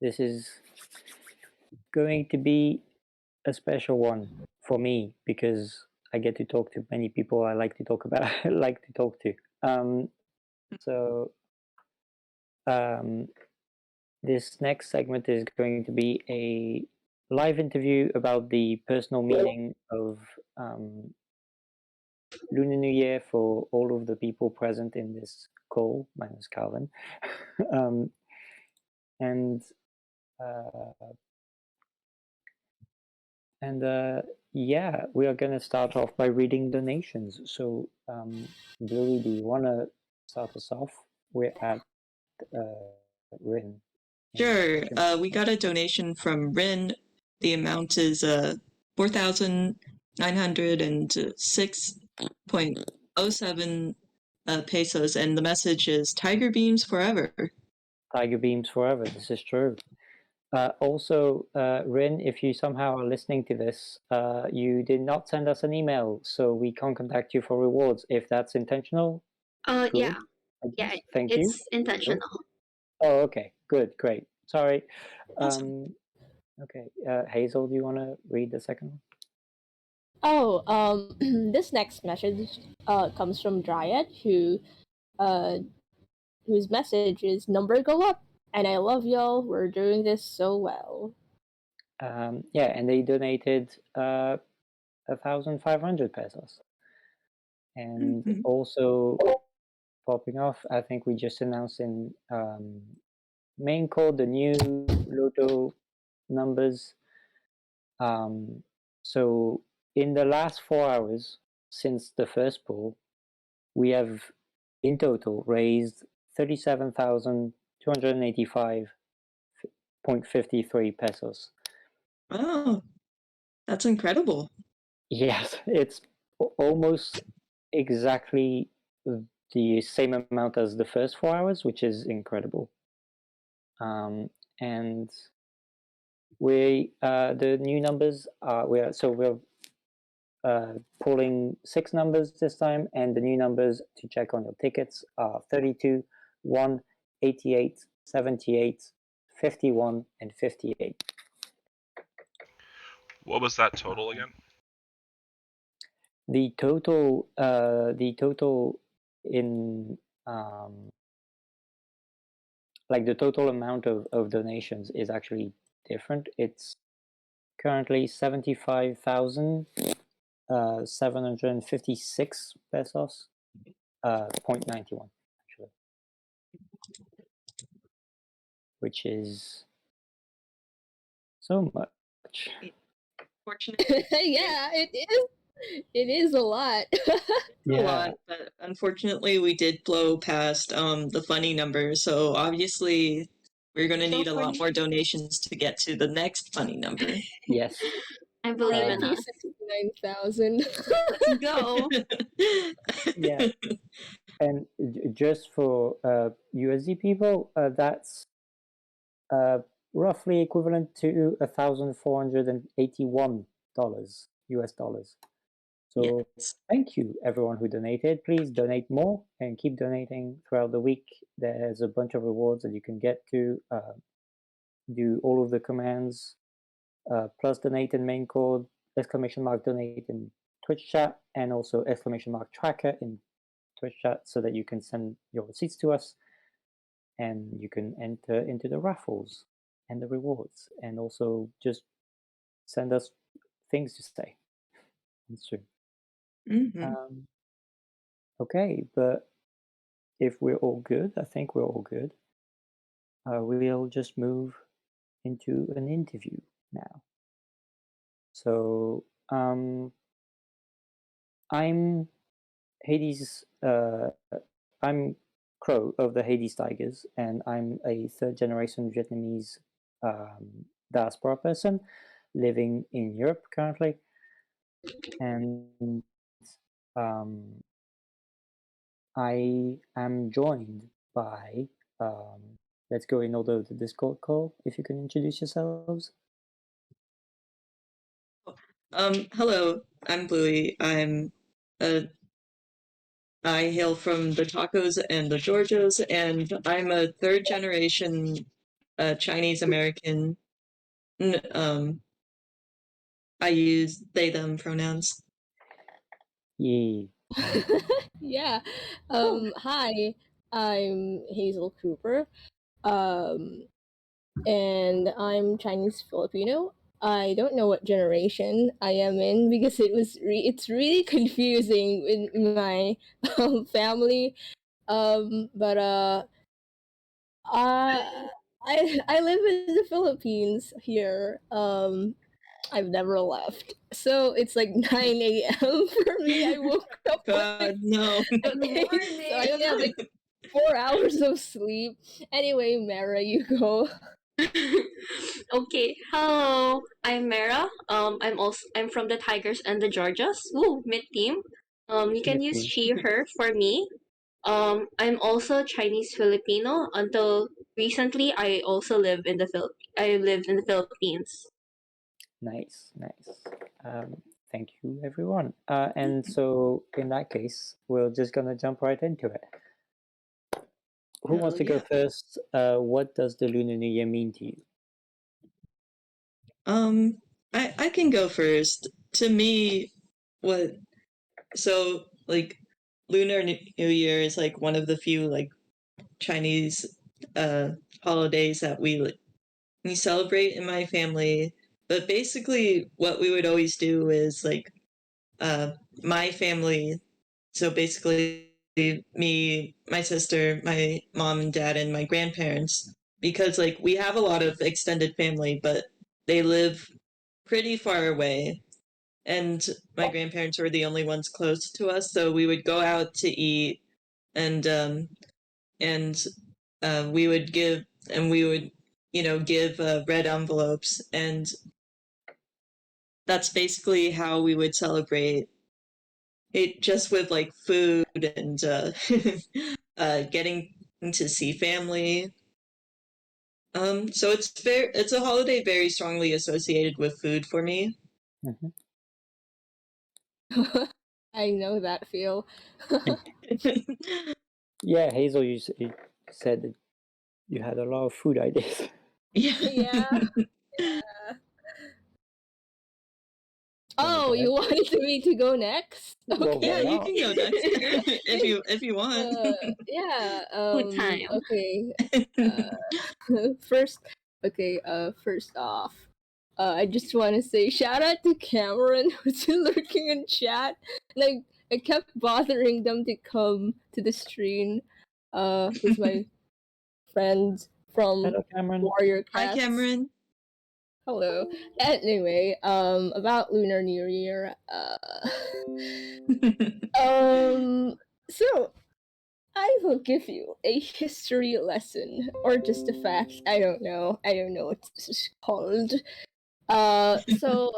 This is going to be a special one for me because I get to talk to many people I like to talk about. like to talk to. So this next segment is going to be a live interview about the personal meaning of Lunar New Year for all of the people present in this call, minus Calvin. And yeah, we are going to start off by reading donations. So, Bluey, do you want to start us off? We're at Rin. Sure. We got a donation from Rin. The amount is 4,906.07 pesos, and the message is Tiger Beams Forever. Tiger Beams Forever. This is true. Also, Rin, if you somehow are listening to this, you did not send us an email, so we can't contact you for rewards. If that's intentional, good, Yeah. Yeah, thank you. It's intentional. Oh, okay. Good, great. Sorry. Awesome. Okay. Hazel, do you want to read the second one? Oh, this next message comes from Dryad, whose message is number go up, and I love y'all. We're doing this so well. Yeah, and they donated 1,500 pesos. And also popping off, I think we just announced in main code the new Lotto numbers. So in the last 4 hours since the first poll, we have in total raised 37,285.53 pesos. Oh, that's incredible. Yes, it's almost exactly the same amount as the first 4 hours, which is incredible. And we the new numbers are we're pulling 6 numbers this time, and the new numbers to check on your tickets are 32, 1, 88, 78, 51, and 58. What was that total again? The total in like the total amount of donations is actually different. It's currently 75,756 pesos, 0.91 actually, which is so much. Fortunately, yeah, it is. It is a lot. A lot, but unfortunately, we did blow past the funny number. So obviously, we're going to need a lot more donations to get to the next funny number. Yes. I believe in us. 69,000. Let's go. Yeah. And just for USD people, that's roughly equivalent to $1,481 US dollars. So thank you everyone who donated. Please donate more and keep donating throughout the week. There's a bunch of rewards that you can get to do all of the commands, plus donate in main code, exclamation mark donate in Twitch chat, and also exclamation mark tracker in Twitch chat, so that you can send your receipts to us and you can enter into the raffles and the rewards, and also just send us things to say on stream. Okay, but if we're all good, I think we're all good. We'll just move into an interview now. So I'm Hades. I'm Krow of the Hades Tigers, and I'm a third-generation Vietnamese diaspora person living in Europe currently. And I am joined by, let's go in order of the Discord call. If you can introduce yourselves. Hello, I'm Bluey. I'm I hail from the Tacos and the Georgios, and I'm a third generation Chinese American. I use they them pronouns. Yeah. Yeah. Hi, I'm Hazel Cooper. Um, and I'm Chinese Filipino. I don't know what generation I am in because it's really confusing with my family. But I live in the Philippines here. I've never left. So it's like 9 a.m. for me. I woke up God, no. okay, so I only have like 4 hours of sleep. Anyway, Mara, you go. Okay, hello. I'm Mera. I'm from the Tigers and the Georgias. Woo, mid team. You can use she her for me. I'm also Chinese Filipino. Until recently, I also live in the I lived in the Philippines. Nice. Thank you, everyone. And so, in that case, we're just gonna jump right into it. Who wants to go first? What does the Lunar New Year mean to you? I can go first. To me, Lunar New Year is like one of the few like Chinese holidays that we celebrate in my family. But basically, what we would always do is like my family. So basically, me, my sister, my mom and dad, and my grandparents. Because like we have a lot of extended family, but they live pretty far away, and my grandparents were the only ones close to us. So we would go out to eat, and we would give give red envelopes, and that's basically how we would celebrate it, just with like food and getting to see family. So it's a holiday very strongly associated with food for me. I know that feel. Yeah, Hazel, you said that you had a lot of food ideas. Yeah. Oh, you wanted me to go next? Well, Okay. Yeah, you can go next if you want. Yeah. Good time. Okay. First, okay. First off, I just want to say shout out to Cameron who's lurking in chat. Like I kept bothering them to come to the stream. Who's my friend from Hello, Cameron. Warrior Hi, Cats. Cameron. Hello. Anyway, about Lunar New Year. So I will give you a history lesson or just a fact. I don't know. I don't know what this is called. So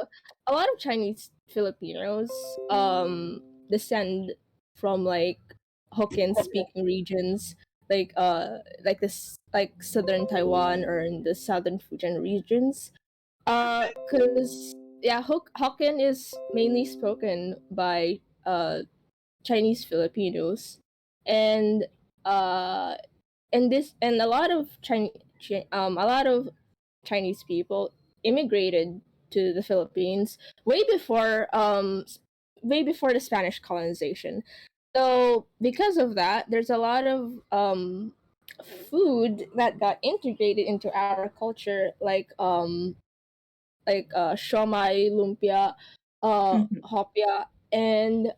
a lot of Chinese Filipinos descend from like Hokkien speaking regions like this like southern Taiwan or in the southern Fujian regions. Cause yeah, Hokkien is mainly spoken by Chinese Filipinos, and uh, and a lot of Chinese people immigrated to the Philippines way before the Spanish colonization. So because of that, there's a lot of food that got integrated into our culture, like shomai, lumpia, hopia, and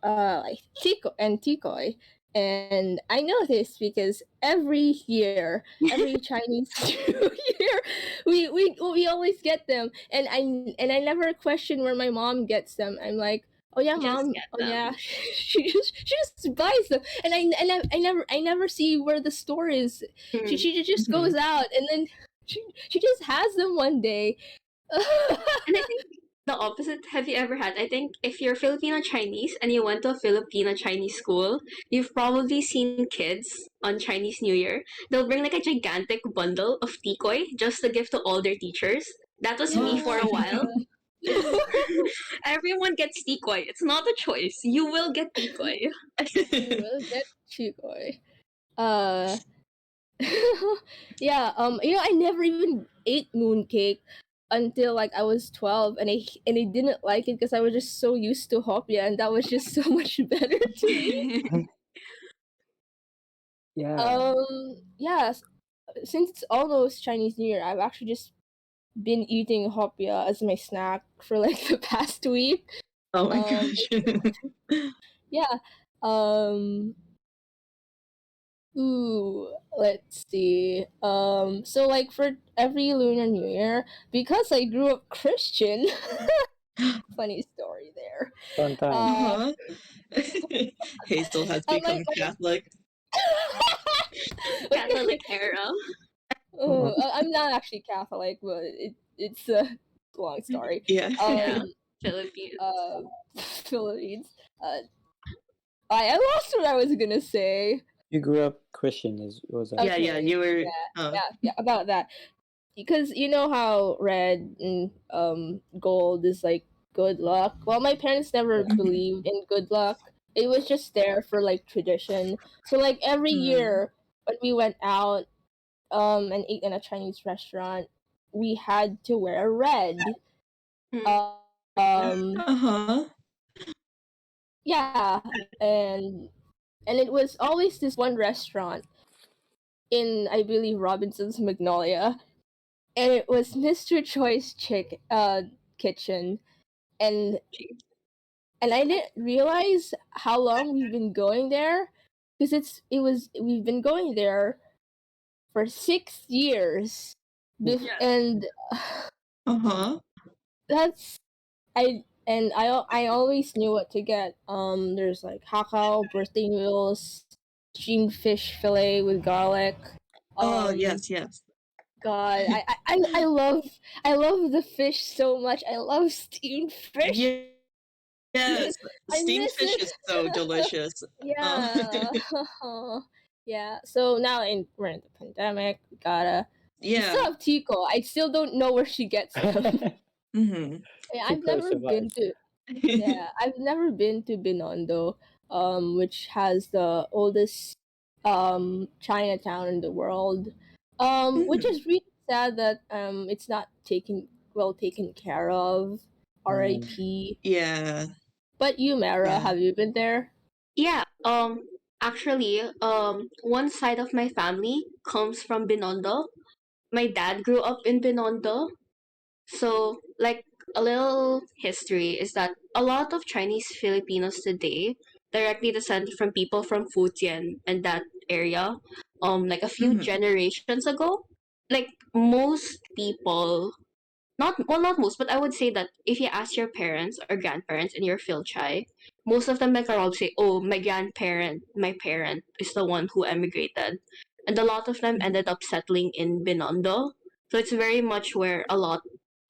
like tikoy. And I know this because every year, every Chinese New Year, we always get them, and I never question where my mom gets them. I'm like, oh yeah, mom. Oh yeah, she just buys them, and I never see where the store is. She just goes out, and then she just has them one day. And I think the opposite have you ever had? I think if you're Filipino Chinese and you went to a Filipino Chinese school, you've probably seen kids on Chinese New Year. They'll bring like a gigantic bundle of tikoy just to give to all their teachers. That was me for a while. Everyone gets decoy. It's not a choice. You will get decoy. You will get Chigoi. Yeah, I never even ate mooncake until like I was 12, and I didn't like it because I was just so used to hopia, and that was just so much better to me. Yeah. Yeah, since it's almost Chinese New Year, I've actually just been eating hopia as my snack for like the past week. Oh my Um, gosh. yeah. Um, Ooh, let's see. So like for every Lunar New Year, because I grew up Christian, funny story there. Fun time. Uh, Hazel has and become Catholic. Catholic era. I'm not actually Catholic, but it's a long story. Yeah. Yeah. Philippines. Philippines. I lost what I was gonna say. You grew up Christian, was that? Yeah, yeah, you were. Yeah, about that. Because you know how red and gold is like good luck. Well, my parents never believed in good luck. It was just there for like tradition. So like every year when we went out and ate in a Chinese restaurant, we had to wear red. Uh-huh. Yeah, and it was always this one restaurant in, I believe, Robinson's Magnolia, and it was Mr. Choi's kitchen, and I didn't realize how long we've been going there, because we've been going there for 6 years, and Uh-huh. that's I always knew what to get. There's like hakao, birthday noodles, steamed fish fillet with garlic. Oh yes, yes. God, I love the fish so much. I love steamed fish. Yes, I steamed miss fish it. is so delicious. Yeah. Yeah. So now we're in the pandemic. We still Yeah. have Tico. I still don't know where she gets them. Mm-hmm. Yeah, Tico survived. I've never been to Binondo, which has the oldest Chinatown in the world. Which is really sad that it's not taken care of. R.I.P. Yeah. But you, Mara, Yeah. have you been there? Yeah. Actually, one side of my family comes from Binondo. My dad grew up in Binondo. So, like, a little history is that a lot of Chinese Filipinos today directly descend from people from Fujian and that area. Like a few generations ago, like most people, not most, but I would say that if you ask your parents or grandparents in your Filchai, most of them like around say, "Oh, my grandparent, my parent is the one who emigrated," and a lot of them ended up settling in Binondo. So it's very much where a lot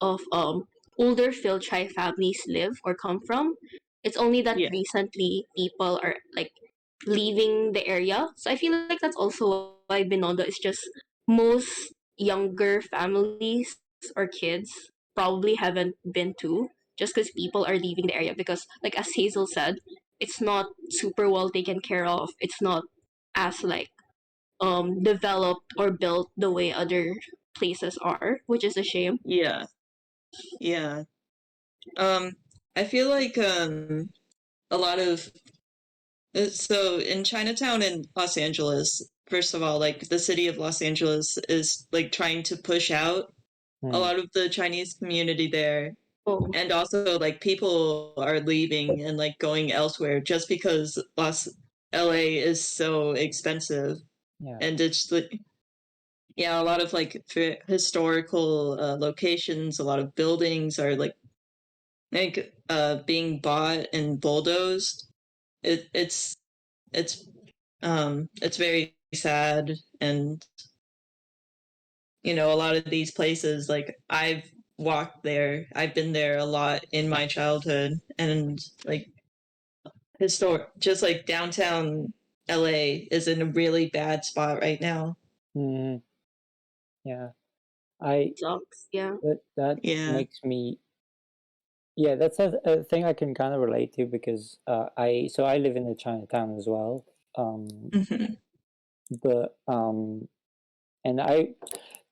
of older Filchai families live or come from. It's only that recently people are like leaving the area. So I feel like that's also why Binondo is just most younger families or kids probably haven't been to just because people are leaving the area because like as Hazel said, it's not super well taken care of. It's not as like developed or built the way other places are, which is a shame. Yeah. Yeah. I feel like a lot of so in Chinatown in Los Angeles, first of all, like the city of Los Angeles is like trying to push out a lot of the Chinese community there. And also like people are leaving and like going elsewhere just because LA is so expensive. Yeah. And it's like a lot of like historical locations, a lot of buildings are like being bought and bulldozed. It's very sad. And a lot of these places, like I've walked there, I've been there a lot in my childhood, and like just like downtown LA is in a really bad spot right now. Yeah. Sucks, yeah. That Yeah. makes me Yeah, that's a thing I can kind of relate to because I live in a Chinatown as well. Mhm. But and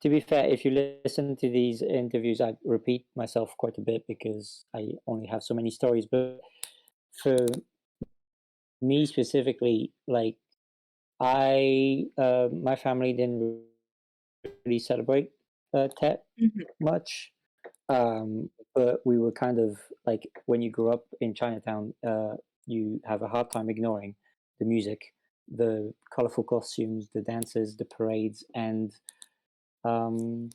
to be fair, if you listen to these interviews, I repeat myself quite a bit because I only have so many stories. But for me specifically, like my family didn't really celebrate Tet Mhm. much. But we were kind of like when you grew up in Chinatown, you have a hard time ignoring the music, the colorful costumes, the dances, the parades, and um,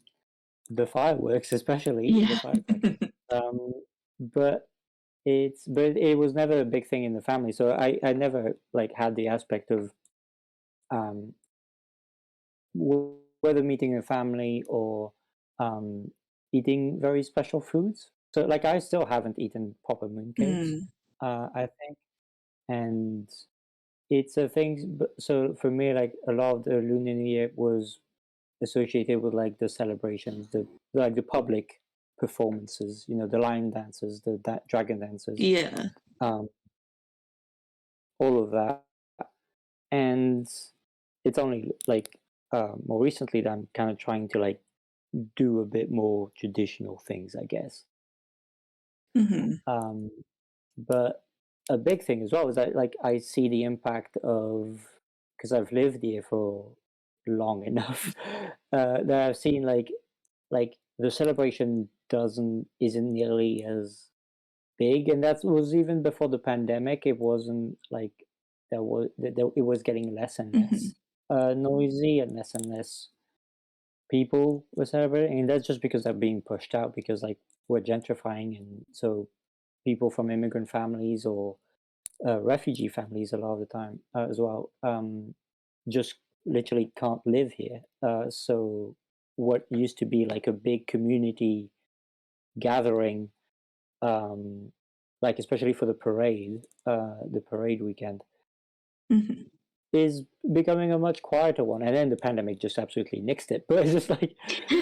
the fireworks, especially the Yeah. fireworks. Um, but but it was never a big thing in the family, so I never like had the aspect of um, whether meeting a family or um, eating very special foods. So, like, I still haven't eaten proper mooncakes, Mm. I think, and it's a thing. So for me, like, a lot of the Lunar New Year was associated with like the celebrations, the public performances. You know, the lion dances, the dragon dances, Yeah. um, all of that, and it's only like more recently that I'm kind of trying to like do a bit more traditional things, I guess. Mhm. Um, but a big thing as well is that like I see the impact of because I've lived here for long enough that I've seen like the celebration isn't nearly as big, and that was even before the pandemic. It wasn't like it was getting less and Mhm. less noisy and less people were celebrating, and that's just because they're being pushed out because like we're gentrifying, and so people from immigrant families or refugee families a lot of the time as well just literally can't live here. So what used to be like a big community gathering, um, like especially for the parade weekend, Mhm. is becoming a much quieter one. And then the pandemic just absolutely nixed it. But it's just like,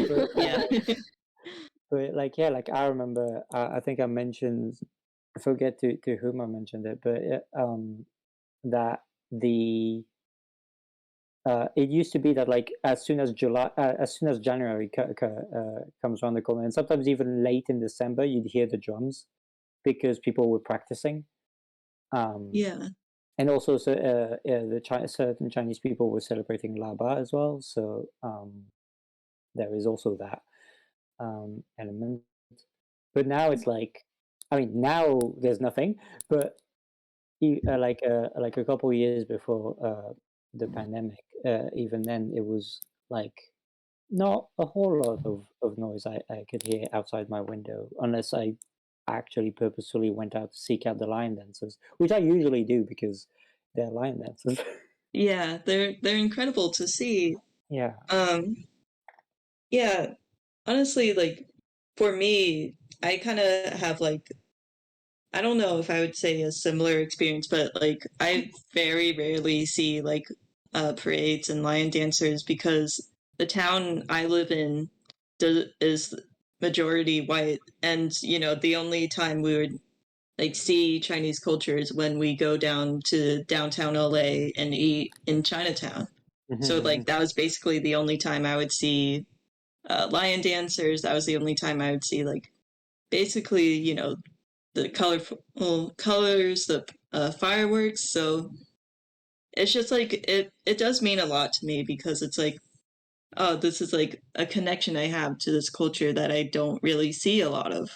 but Yeah. but like yeah, like I remember, I think I mentioned, I forget to whom I mentioned it, but that the it used to be that like as soon as January comes around the corner, and sometimes even late in December, you'd hear the drums because people were practicing. Um, Yeah. and also, so certain Chinese people were celebrating Laba as well. So there is also that element. But now it's like, I mean, now there's nothing. But like a couple years before the pandemic, even then it was like not a whole lot of noise I could hear outside my window unless I actually purposefully went out to seek out the lion dancers, which I usually do because they're lion dancers. Yeah, they're incredible to see. Yeah. Um, yeah, honestly, like for me, I kind of have like I don't know if I would say a similar experience, but like I very rarely see like parades and lion dancers because the town I live in is majority white, and you know the only time we would like see Chinese culture is when we go down to downtown LA and eat in Chinatown. So like that was basically the only time I would see lion dancers. That was the only time I would see like basically you know the colorful colors, the fireworks. So it's just like it does mean a lot to me because it's like oh this is like a connection I have to this culture that I don't really see a lot of.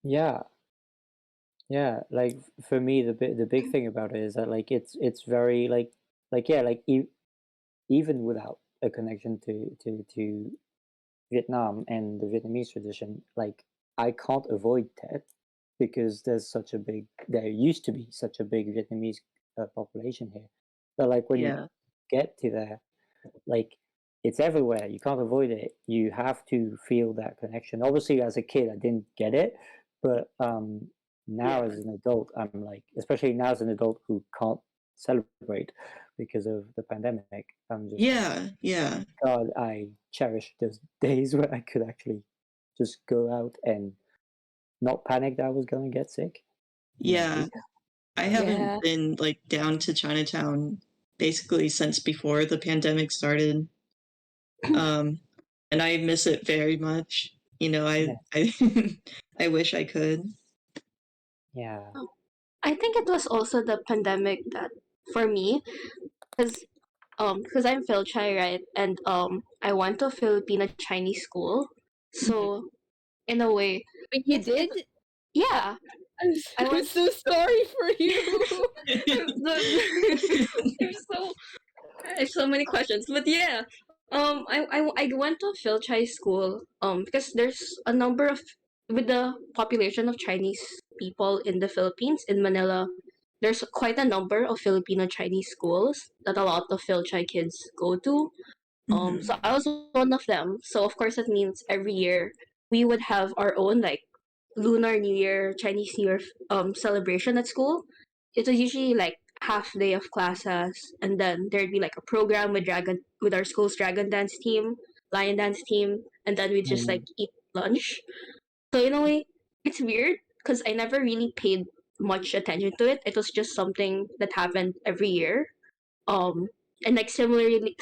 Yeah. Yeah, like for me, the big thing about it is that like it's very like yeah, like even without a connection to Vietnam and the Vietnamese tradition, like I can't avoid Tet because there used to be such a big Vietnamese population here. But like when you Yeah. get to there, like it's everywhere. You can't avoid it. You have to feel that connection. Obviously, as a kid, I didn't get it, but now Yeah. as an adult, I'm like, especially now as an adult who can't celebrate because of the pandemic, I'm just like, Yeah, yeah. God, I cherish those days where I could actually just go out and not panic that I was gonna get sick. Yeah. I haven't Yeah. been like down to Chinatown basically since before the pandemic started. And I miss it very much. You know, I I wish I could. Yeah. I think it was also the pandemic that, for me, because I'm Philchai, right, and I went to Filipino Chinese school, so in a way, Wait, you did? yeah, I'm so sorry for you. there's so there's so many questions, but yeah, I went to Philchai school because there's a number of, with the population of Chinese people in the Philippines, in Manila, there's quite a number of Filipino Chinese schools that a lot of Philchai kids go to. So I was one of them. So of course it means every year we would have our own like Lunar New Year, Chinese New Year celebration at school. It was usually like half day of classes, and then there'd be like a program with our school's dragon dance team, lion dance team, and then we just like eat lunch. So in a way, it's weird because I never really paid much attention to it. It was just something that happened every year. Um, and like similarly,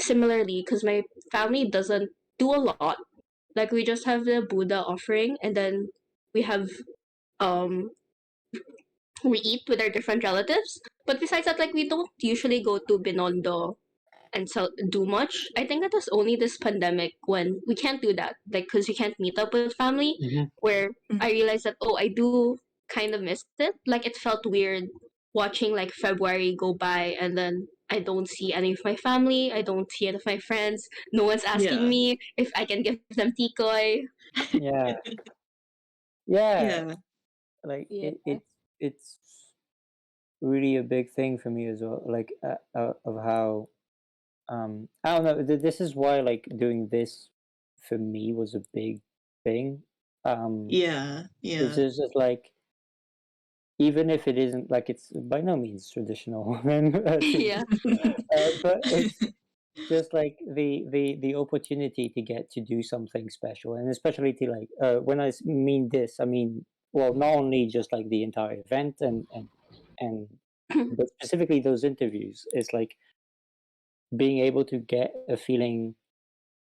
because my family doesn't do a lot. Like we just have the Buddha offering, and then we have um we eat with our different relatives. But besides that, like we don't usually go to Binondo and do much. I think it was only this pandemic when we can't do that, like because we can't meet up with family. Where I realized that I do kind of miss it. Like it felt weird watching like February go by and then I don't see any of my family. I don't see any of my friends. No one's asking me if I can give them tikoy. Yeah. Yeah. Yeah. Like Yeah. it's really a big thing for me as well. Like of how I don't know. This is why like doing this for me was a big thing. Yeah. It's Yeah. just like, even if it isn't like, it's by no means traditional, Yeah. but it's just like the opportunity to get to do something special, and especially to like when mean this, I mean, well, not only just like the entire event and but specifically those interviews. It's like being able to get a feeling,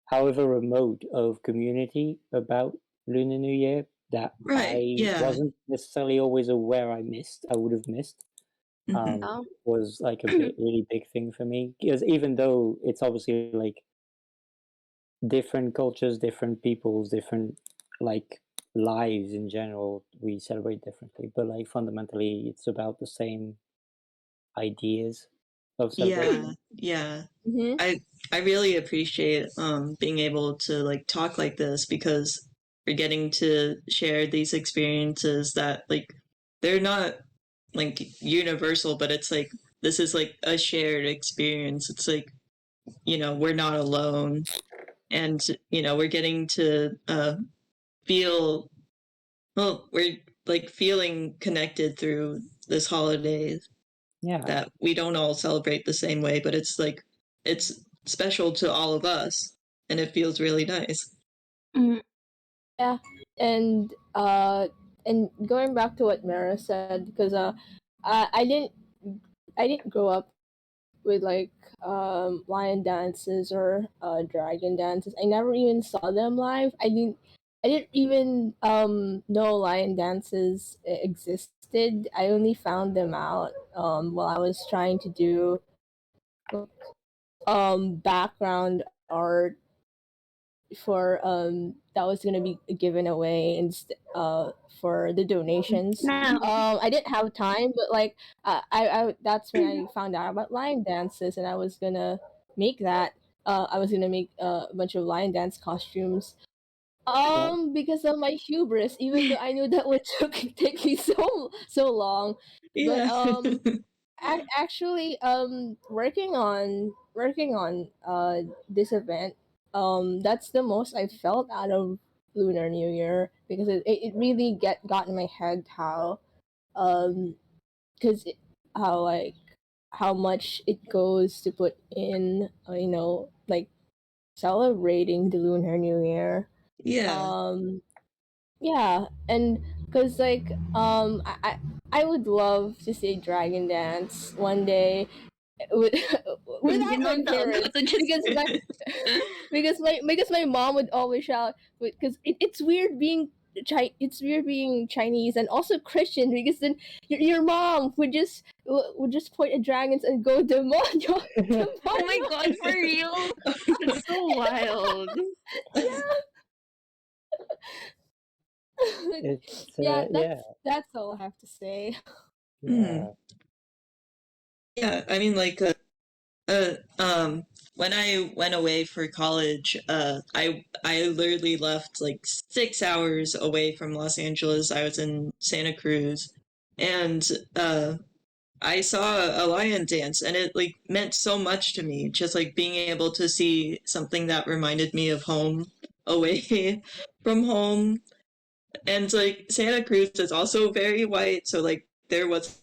however remote, of community about Lunar New Year that Right. I Yeah. wasn't necessarily always aware I would have missed. Oh. Was like a really big thing for me, because even though it's obviously like different cultures, different peoples, different like lives in general, we celebrate differently, but like fundamentally it's about the same ideas of celebration. Yeah. Mm-hmm. I really appreciate being able to like talk like this because we're getting to share these experiences that like they're not like universal, but it's like this is like a shared experience. It's like, you know, we're not alone, and you know, we're getting to feel, well, we're like feeling connected through this holiday Yeah. that we don't all celebrate the same way, but it's like it's special to all of us and it feels really nice. Yeah, and going back to what Mara said, because I didn't grow up with like lion dances or dragon dances. I never even saw them live. I didn't even know lion dances existed. I only found them out while I was trying to do background art for that was gonna be given away for the donations. No. I didn't have time, but like I that's when I found out about lion dances, and I was gonna make that. I was gonna make a bunch of lion dance costumes. Because of my hubris, even though I knew that would take me so long, but Yeah. actually working on this event, that's the most I felt out of Lunar New Year, because it really got in my head how because how like how much it goes to put in, like celebrating the Lunar New Year. Yeah. Yeah, and because like I would love to see dragon dance one day with, without my parents because my mom would always shout because it's weird being it's weird being Chinese and also Christian because then your mom would just point at dragons and go demonyo. Oh my god, for real? That's so wild. It's Yeah, yeah. that's all I have to say. Yeah. Yeah, I mean, like, when I went away for college, I literally left like 6 hours away from Los Angeles. I was in Santa Cruz, and I saw a lion dance, and it like meant so much to me. Just like being able to see something that reminded me of home, away from home, and like Santa Cruz is also very white, so like there wasn't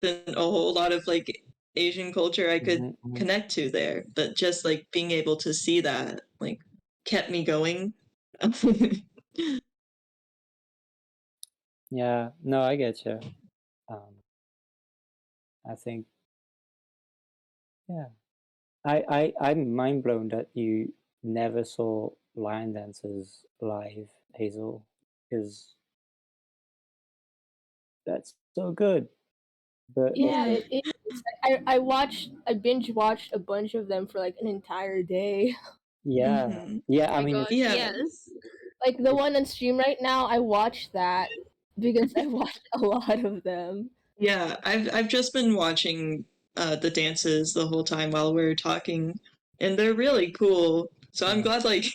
a whole lot of like Asian culture I could connect to there, but just like being able to see that like kept me going. Yeah. No, I get you. I think yeah. I'm mind blown that you never saw lion dancers live, Hazel, because that's so good. But Yeah, it is. I binge watched a bunch of them for like an entire day. yeah, yeah. Oh I my mean, god, it's yes. Like the one on stream right now, I watched that because I watched a lot of them. Yeah, I've just been watching the dances the whole time while we're talking, and they're really cool. So I'm glad like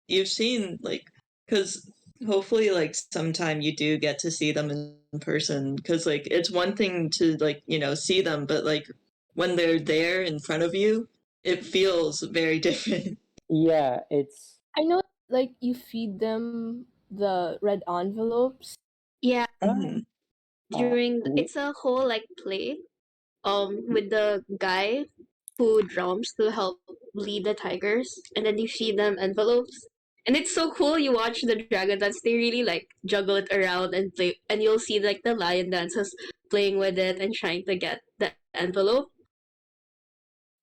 you've seen like because hopefully like sometime you do get to see them in person because like it's one thing to like see them, but like when they're there in front of you, it feels very different. yeah, it's I know, like you feed them the red envelopes. Yeah. uh, It's a whole like play with the guy who drums to help lead the tigers, and then you feed them envelopes. And it's so cool. You watch the dragon dance; they really like juggle it around and play, and you'll see like the lion dancers playing with it and trying to get the envelope.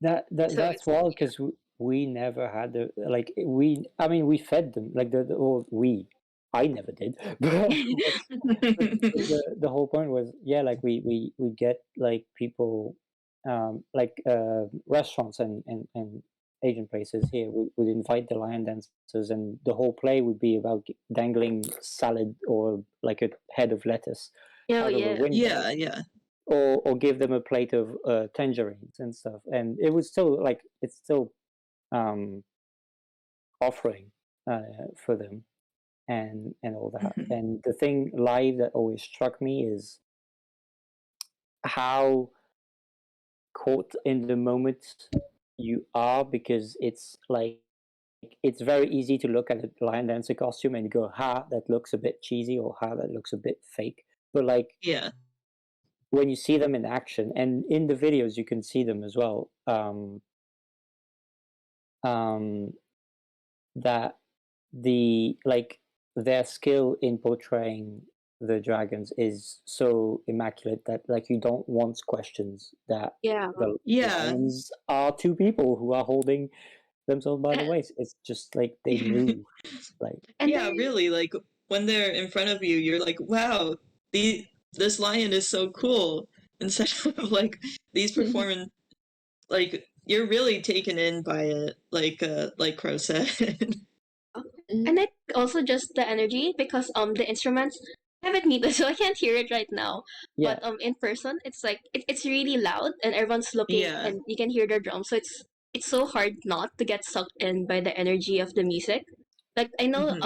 So that's it's wild because we never had the like I mean we fed them like I never did but the whole point was yeah like we get like people like restaurants and Asian places here would invite the lion dancers and the whole play would be about dangling salad or like a head of lettuce oh out of a yeah. window Yeah. or give them a plate of tangerines and stuff and it was still like it's still um offering for them and all that and the thing live that always struck me is how caught in the moment you are because it's like it's very easy to look at a lion dancer costume and go ha that looks a bit cheesy or ha that looks a bit fake but like Yeah. when you see them in action and in the videos you can see them as well um that the like their skill in portraying the dragons is so immaculate that like you don't want questions that Yeah. the Yeah. lions are two people who are holding themselves by the waist. It's just like they move like Yeah, really, like when they're in front of you, you're like, wow, this lion is so cool. Instead of like these performance, like you're really taken in by it, like Crow said. And I think also just the energy because the instruments I haven't muted so I can't hear it right now. yeah But in person it's like it's really loud and everyone's looking Yeah. and you can hear the drums. So it's so hard not to get sucked in by the energy of the music. Like I know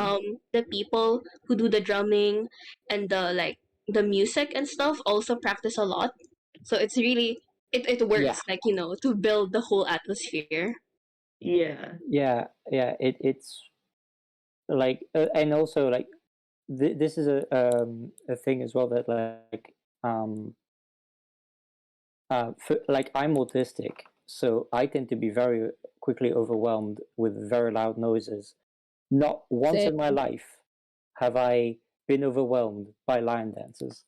the people who do the drumming and the music and stuff also practice a lot. So it's really it yeah works like, to build the whole atmosphere. Yeah. yeah it's like and also like this is a thing as well that like um like I'm autistic, so I tend to be very quickly overwhelmed with very loud noises. Not once Same. in my life have I been overwhelmed by lion dances.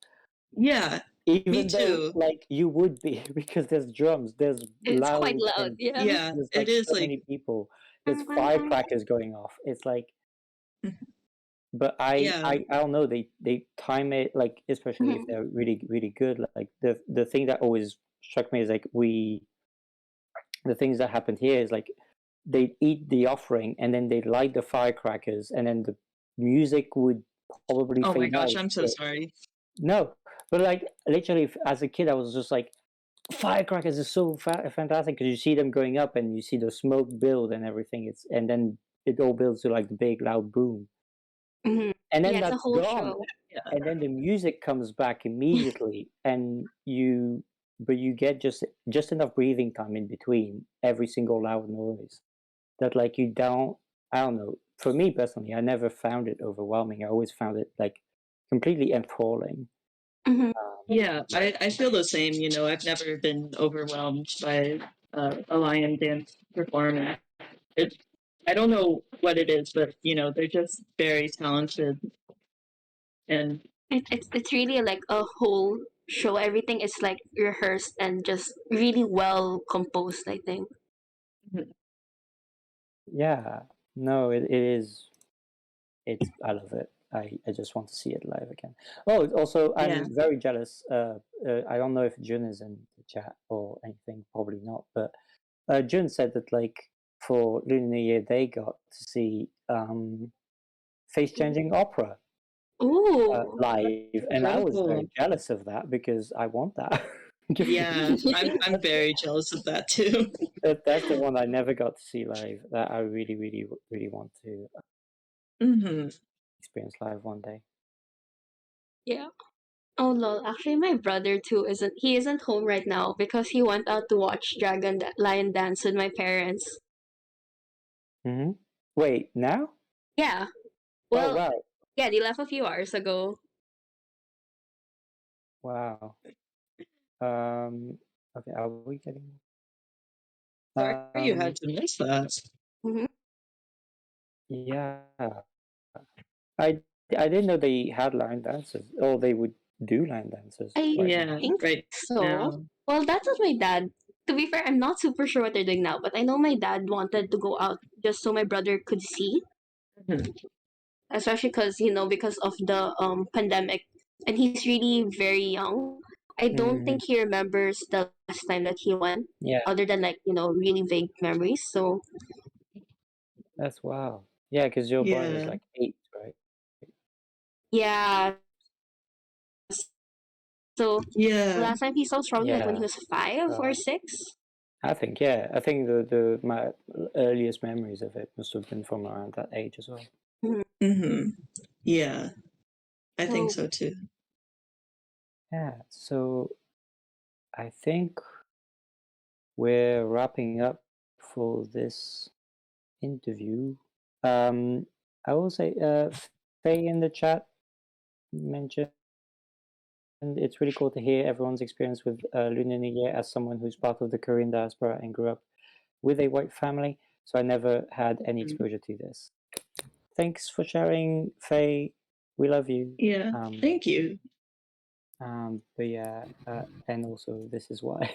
Yeah, Even me though, too. like, you would be because there's drums, there's It's quite loud, loud, and yeah. Yeah, there's it like is so like many people. There's firecrackers going off. It's like, but yeah. I don't know. They time it like, especially if they're really good. Like the thing that always struck me is like the things that happened here is like they eat the offering and then they light the firecrackers and then the music would probably Oh my fade gosh, out. I'm so sorry. No, but like literally, as a kid, I was just like, firecrackers is so fantastic because you see them going up and you see the smoke build and everything. And then it all builds to like the big loud boom, Mhm. and then Yeah, it's a that's whole gone, show. and then the music comes back immediately, and but you get just enough breathing time in between every single loud noise that like you don't. I don't know. For me personally, I never found it overwhelming. I always found it like completely enthralling. Yeah, I feel the same. You know, I've never been overwhelmed by a lion dance performance. It, I don't know what it is, but you know, they're just very talented. And It's really like a whole show. Everything is like rehearsed and just really well composed, I think. Yeah, no, it is. I love it. I just want to see it live again. Oh, also, yeah, I'm very jealous. I don't know if Jun is in the chat or anything. Probably not. But Jun said that like for Lunar New Year they got to see face changing opera Ooh. live, and I was incredible. very jealous of that because I want that. Yeah, I'm very jealous of that too. That's the one I never got to see live. That I really want to hmm experience live one day. Yeah. Oh lol. Actually, my brother too isn't home right now because he went out to watch Lion Dance with my parents. Mm-hmm. Wait, now? Yeah. Oh Well, wow, yeah, they left a few hours ago. wow. Okay, are we getting? Sorry you had to miss that. Mm-hmm. Yeah, I I didn't know they had line dancers, or they would do line dancers I right Yeah, now. think right so. now. Well, that's what my dad. To be fair, I'm not super sure what they're doing now, but I know my dad wanted to go out just so my brother could see, especially because of the pandemic, and he's really very young. I don't Mm-hmm. think he remembers the last time that he went, Yeah, other than like really vague memories. So that's wow. Yeah, because your brother's Yeah, like 8, right? yeah, so the yeah. last time he saw was probably like when he Yeah. was 5 or 6. I think yeah. I think the my earliest memories of it must have been from around that age as well. hmm Yeah, I think So so too. Yeah. So I think we're wrapping up for this interview. I will say, Faye in the chat mentioned it's really cool to hear everyone's experience with Lunar New Year as someone who's part of the Korean diaspora and grew up with a white family. So I never had any exposure to this. Thanks for sharing, Faye. We love you. Yeah, thank you. But yeah, and also this is why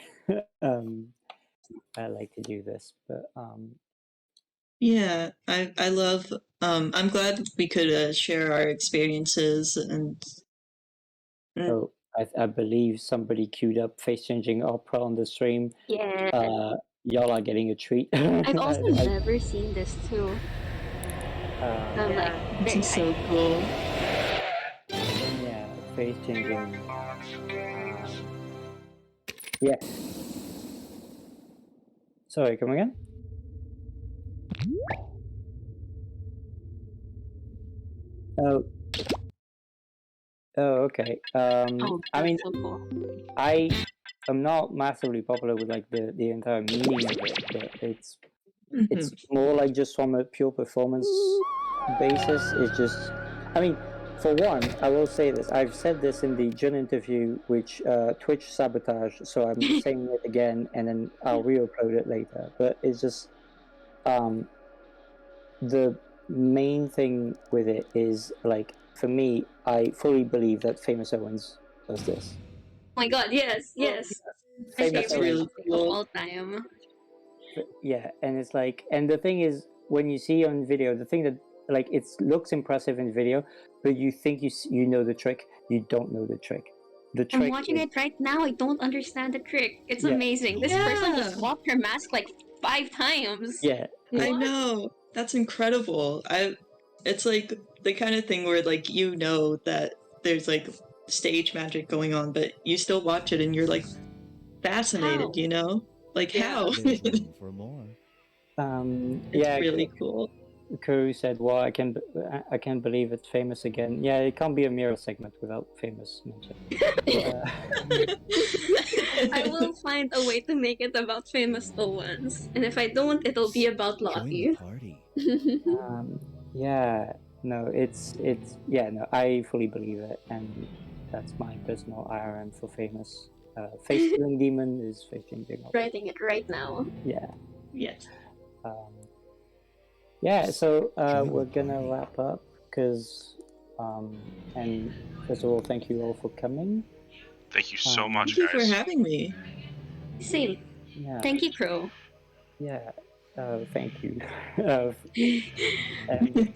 I like to do this. But Yeah, I love. I'm glad we could share our experiences and. oh, I believe somebody queued up face changing opera on the stream. yeah, Y'all are getting a treat. I've also I, never seen this too. So I'm like Yeah, very this is so hyped. cool. yeah, face changing. Yeah. Sorry, come again? Oh. Oh, okay. Oh, I mean, that's so cool. I am not massively popular with like the entire meaning of it, but it's more like just from a pure performance basis. It's just, I mean, for one, I will say this. I've said this in the Jun interview, which Twitch sabotaged, so I'm saying it again, and then I'll re-upload it later. But it's just the main thing with it is like for me, I fully believe that Famous Owens does this. Oh my god, yes, yes. My Famous favorite Owens. topic of all time. Yeah, and it's like, and the thing is, when you see on video, the thing that like it looks impressive in video, but you think you know the trick, you don't know the trick. The trick. I'm watching it right now. I don't understand the trick. It's Yeah. amazing. This person just swapped her mask like 5 times. Yeah. I know. That's incredible. It's like the kind of thing where like you know that there's like stage magic going on, but you still watch it and you're like fascinated, you know? Like how? There's room for more. It's Yeah, really cool. Curu said, "Well, I can't believe it's Famous again." Yeah, it can't be a Mera segment without Famous mentioned. I will find a way to make it about Famous Owens. And if I don't, it'll be about Lottie. Yeah, no, it's yeah, no, I fully believe it, and that's my personal IRM for Famous. Face Stealing Demon is Face Stealing Demon. Writing it right now. Yeah. Yes. Yeah, so we're gonna wrap up because, and first of all, thank you all for coming. Thank you so much, Thank you guys. for having me. Same. Yeah. Thank you, Krow. Yeah, thank you. And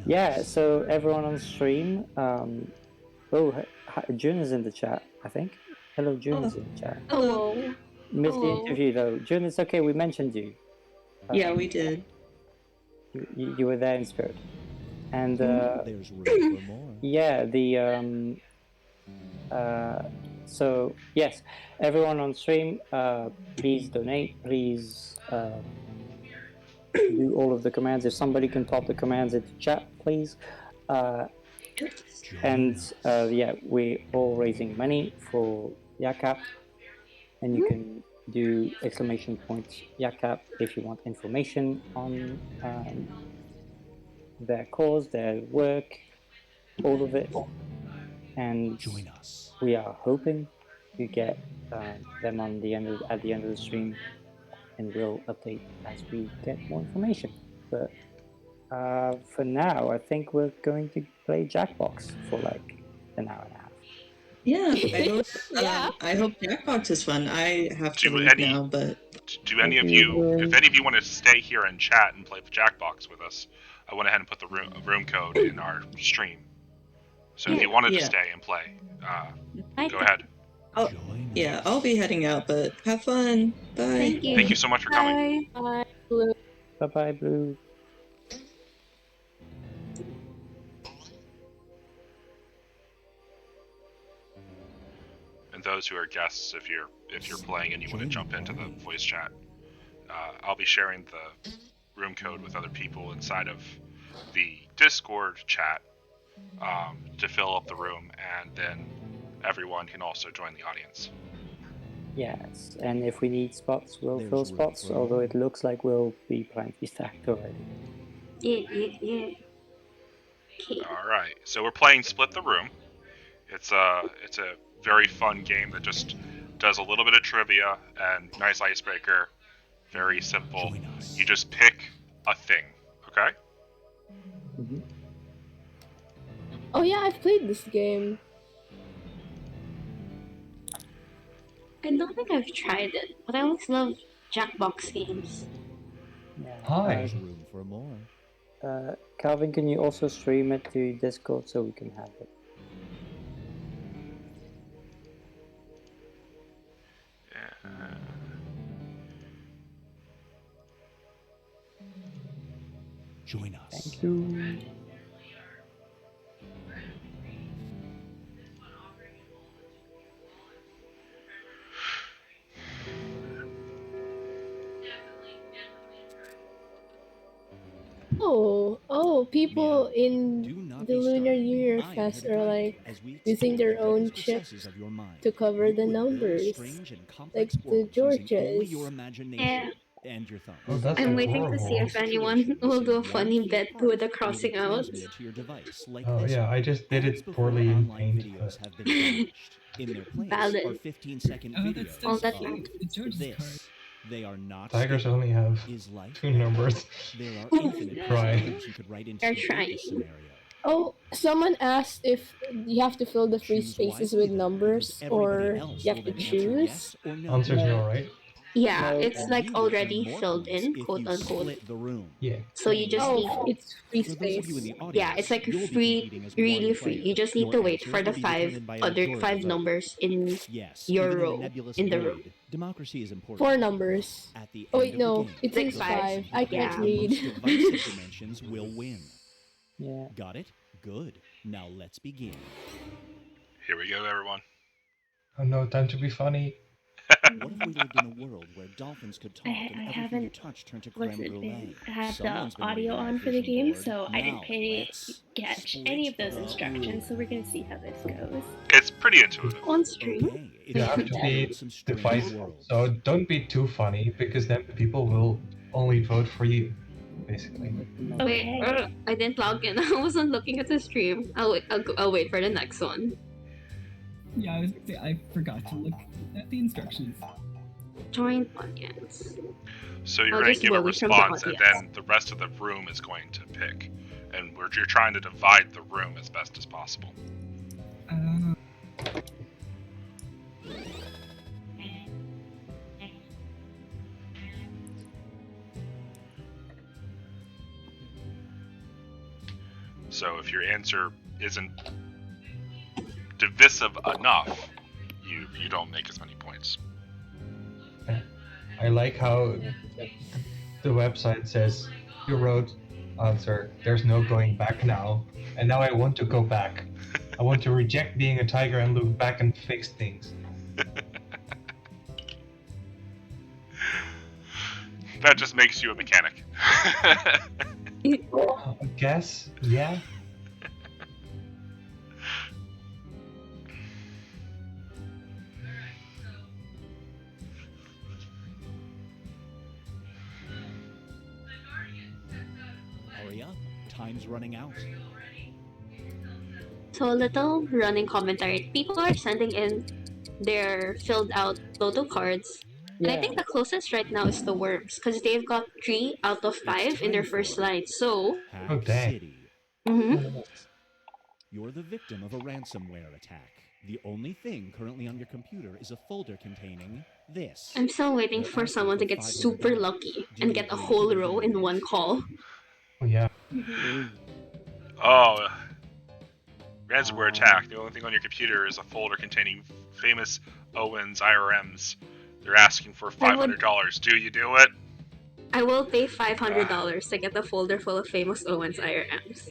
yeah, so everyone on stream, June is in the chat, I think. Hello, June is in the chat. Hello. Missed the Hello. interview though. June, it's okay, we mentioned you. Yeah, we did. You were there in spirit. And there's room for more. yeah, so yes, everyone on stream, please donate, please do all of the commands. If somebody can pop the commands into chat, please. And yeah, we're all raising money for YACAP, and you can do !YACAP if you want information on their cause, their work, all of it. And we are hoping to get them on the end at the end of the stream, and we'll update as we get more information. But for now, I think we're going to play Jackbox for like an hour and a half. Yeah, I hope Jackbox is fun. I have to leave now, but Do any of you, if any of you want to stay here and chat and play Jackbox with us, I went ahead and put the room code in our stream. So if you wanted to stay and play, go ahead. I'll be heading out, but have fun. Bye. Thank you so much for coming. Bye, Blue. Bye-bye, Blue. And those who are guests, if you're playing and you want to jump into the voice chat, I'll be sharing the room code with other people inside of the Discord chat to fill up the room, and then everyone can also join the audience. Yes, and if we need spots, we'll fill spots, although it looks like we'll be planning to be stacked already. Yeah. All right, so we're playing Split the Room. It's a very fun game that just does a little bit of trivia and nice icebreaker. Very simple. You just pick a thing, okay? Mm-hmm. Oh yeah, I've played this game. I don't think I've tried it, but I always love Jackbox games. Yeah. Hi. There's room for more. Calvin, can you also stream it to Discord so we can have it? Join us. Thank you. Oh, people in the Lunar New Year Fest are like using their own chip to cover the numbers, like the Georges. Yeah. And your thumbs. Oh, that's I'm waiting to see if anyone will do a funny bet with the crossing out. Oh yeah, I just did it poorly in Paint, but... In their place Valid. are 15-second videos All that of matters. this. They are not Tigers only have is life 2 numbers. There are Ooh. infinite Try. possibilities you could write into They're the trying. scenario. Oh, someone asked if you have to fill the free spaces with numbers or you have to choose. Answer's no, right? Yeah, No. it's like already filled in, quote unquote. Yeah. So you just need. It's free For those of you in space. the audience, Yeah, it's like you'll be free, competing as really one free. player. You just need to Your wait answers for the will be five determined by a majority five vote. numbers in Yes, your even in a row nebulous in the room. void, democracy is important. 4 numbers. At the Oh end wait, of the no, game, it Like says five, 5. I can't yeah. the read. most divisive dimensions will win. Yeah. Got it? Good. Now let's begin. Here we go, everyone. Oh no, time to be funny. What if we lived in a world where dolphins could talk and everything you haven't touch turned to creme brulee? have Someone's the been reading audio my on for the vision game, board. so I Now didn't catch any of those instructions. So we're gonna see how this goes. It's pretty intuitive. On stream. Okay, You have to be divisive, so don't be too funny, because then people will only vote for you, basically. Wait, I didn't log in. I wasn't looking at the stream. I'll wait for the next one. Yeah, I was gonna say I forgot to look at the instructions. Join audience. So you're I'll going to just give a vote from the response, and audience. then the rest of the room is going to pick. And you're trying to divide the room as best as possible. So if your answer isn't divisive enough, you don't make as many points. I like how the website says, you wrote answer, there's no going back now, and now I want to go back. I want to reject being a tiger and look back and fix things. That just makes you a mechanic. I guess, yeah. Hurry up. Time's running out. So a little running commentary. People are sending in their filled out Toto cards. And I think the closest right now is the worms, because they've got 3 out of 5 in their first slide. So. Hack City. Mm-hmm. You're the victim of a ransomware attack. The only thing currently on your computer is a folder containing this. I'm still waiting for someone to get super lucky and get a whole row in one call. Oh, yeah. Oh, ransomware attack. The only thing on your computer is a folder containing famous Owens IRMs. They're asking for $500. Do you do it? I will pay $500 to get a folder full of famous Owens IRMs.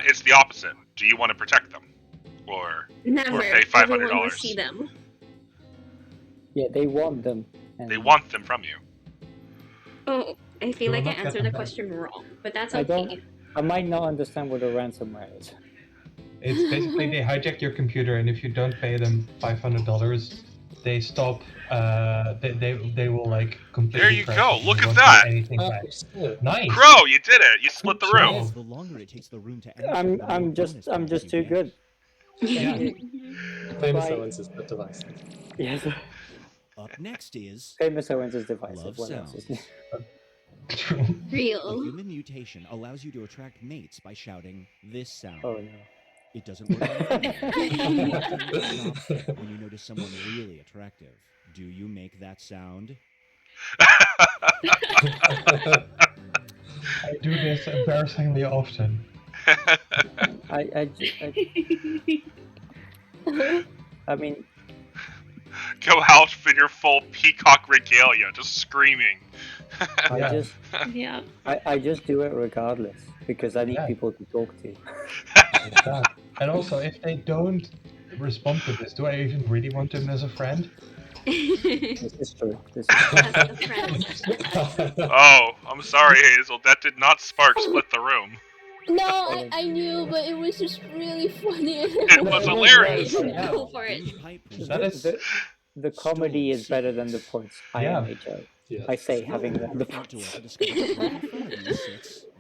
It's the opposite. Do you want to protect them? Or Never. pay Everyone will $500? see them. Yeah, they want them. They want them from you. Oh, I feel You like will I not get answered them the back. question wrong, but that's I okay. don't. I might not understand what a ransomware is. It's basically they hijack your computer, and if you don't pay them $500, they stop. They will like completely. There you crash go. it and Look you at won't that. get anything back. Nice. Crow, you did it. You split the Good room. job. The longer it takes the room to answer, I'm just too good. Famous Owens is the device. Yes. Up next is Famous Owens is divisive. Love What else sounds. is Real. A human mutation allows you to attract mates by shouting this sound. Oh no. It doesn't work on everyone. When you notice someone really attractive, do you make that sound? I do this embarrassingly often. I mean, Go out in your full peacock regalia, just screaming. I just do it regardless because I need people to talk to. And also, if they don't respond to this, do I even really want them as a friend? This is true. Oh, I'm sorry, Hazel. That did not spark split the room. No, I knew, but it was just really funny. It was hilarious. Go for it. The comedy is better than the points. I am a joke. I say having won the points.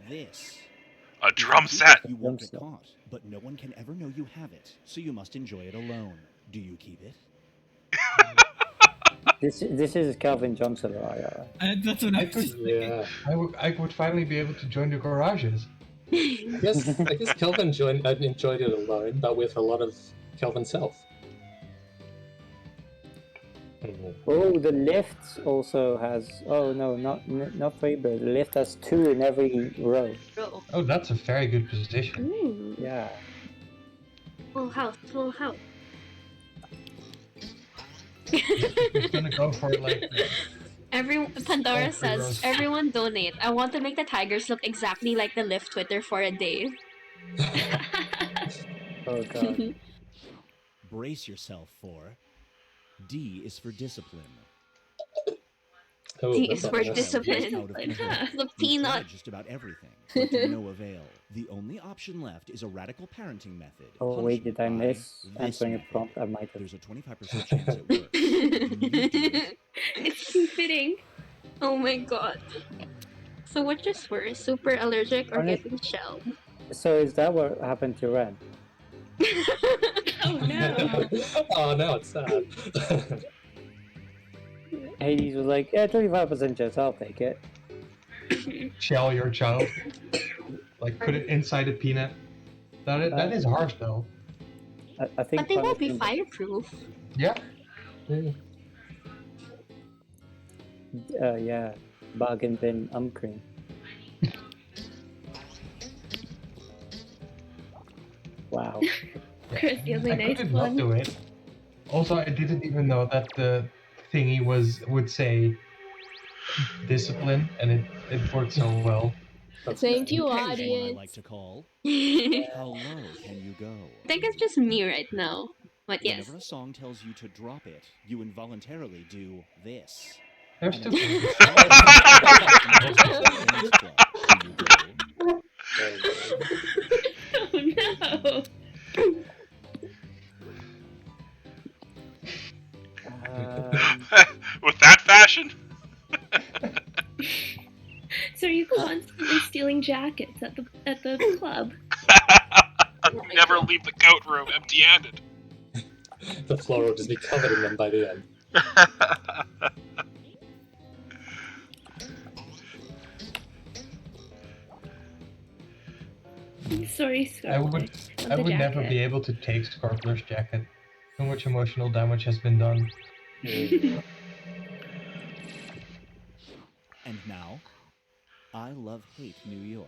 This. A drum set. You won't get caught, but no one can ever know you have it, so you must enjoy it alone. Do you keep it? This is Calvin Johnson. That's what I was I would finally be able to join the garages. I guess Kelvin enjoyed it alone, but with a lot of Kelvin self. Oh, the lift also has. Oh no, not Faber. The lift has 2 in every row. Oh, that's a very good position. Ooh. Yeah. Full house, full house. It's gonna go for like. Pandora Oh, says, Ross. everyone donate. I want to make the tigers look exactly like the lift Twitter for a day. Oh god. Brace yourself for D is for discipline. Oh, D that's is not for nice. discipline. Out of control. The You've peanut. tried just about everything, but to no avail. The only option left is a radical parenting method. Oh wait, did I miss answering a prompt? I might have. There's a 25% chance it works. Do you do it? It's too fitting. Oh my god. So which is worse, super allergic or Honest- getting shelled? So is that what happened to Red? Oh no. Oh, now it's sad. Hades was like, yeah, 25% chance, I'll take it. Shell your child. Like put it inside a peanut. That is harsh though. I think. But they won't be punishment- fireproof. Yeah. Yeah. Bargain bin cream. Wow. Chris, the only I nice couldn't one. not do it. Also, I didn't even know that the thingy would say discipline, and it worked so well. Same to you, Here's one I audience. like to call I How Low Can You Go? think it's just me right now. But yes. Whenever a song tells you to drop it, you involuntarily do this. There's And two. it's- Oh no. With that fashion? So are you constantly stealing jackets at the club? Never leave the coat room empty-handed. The floor will just be covered in them by the end. Sorry, I would never be able to take Scorpler's jacket. So much emotional damage has been done. And now, I Love Hate New York.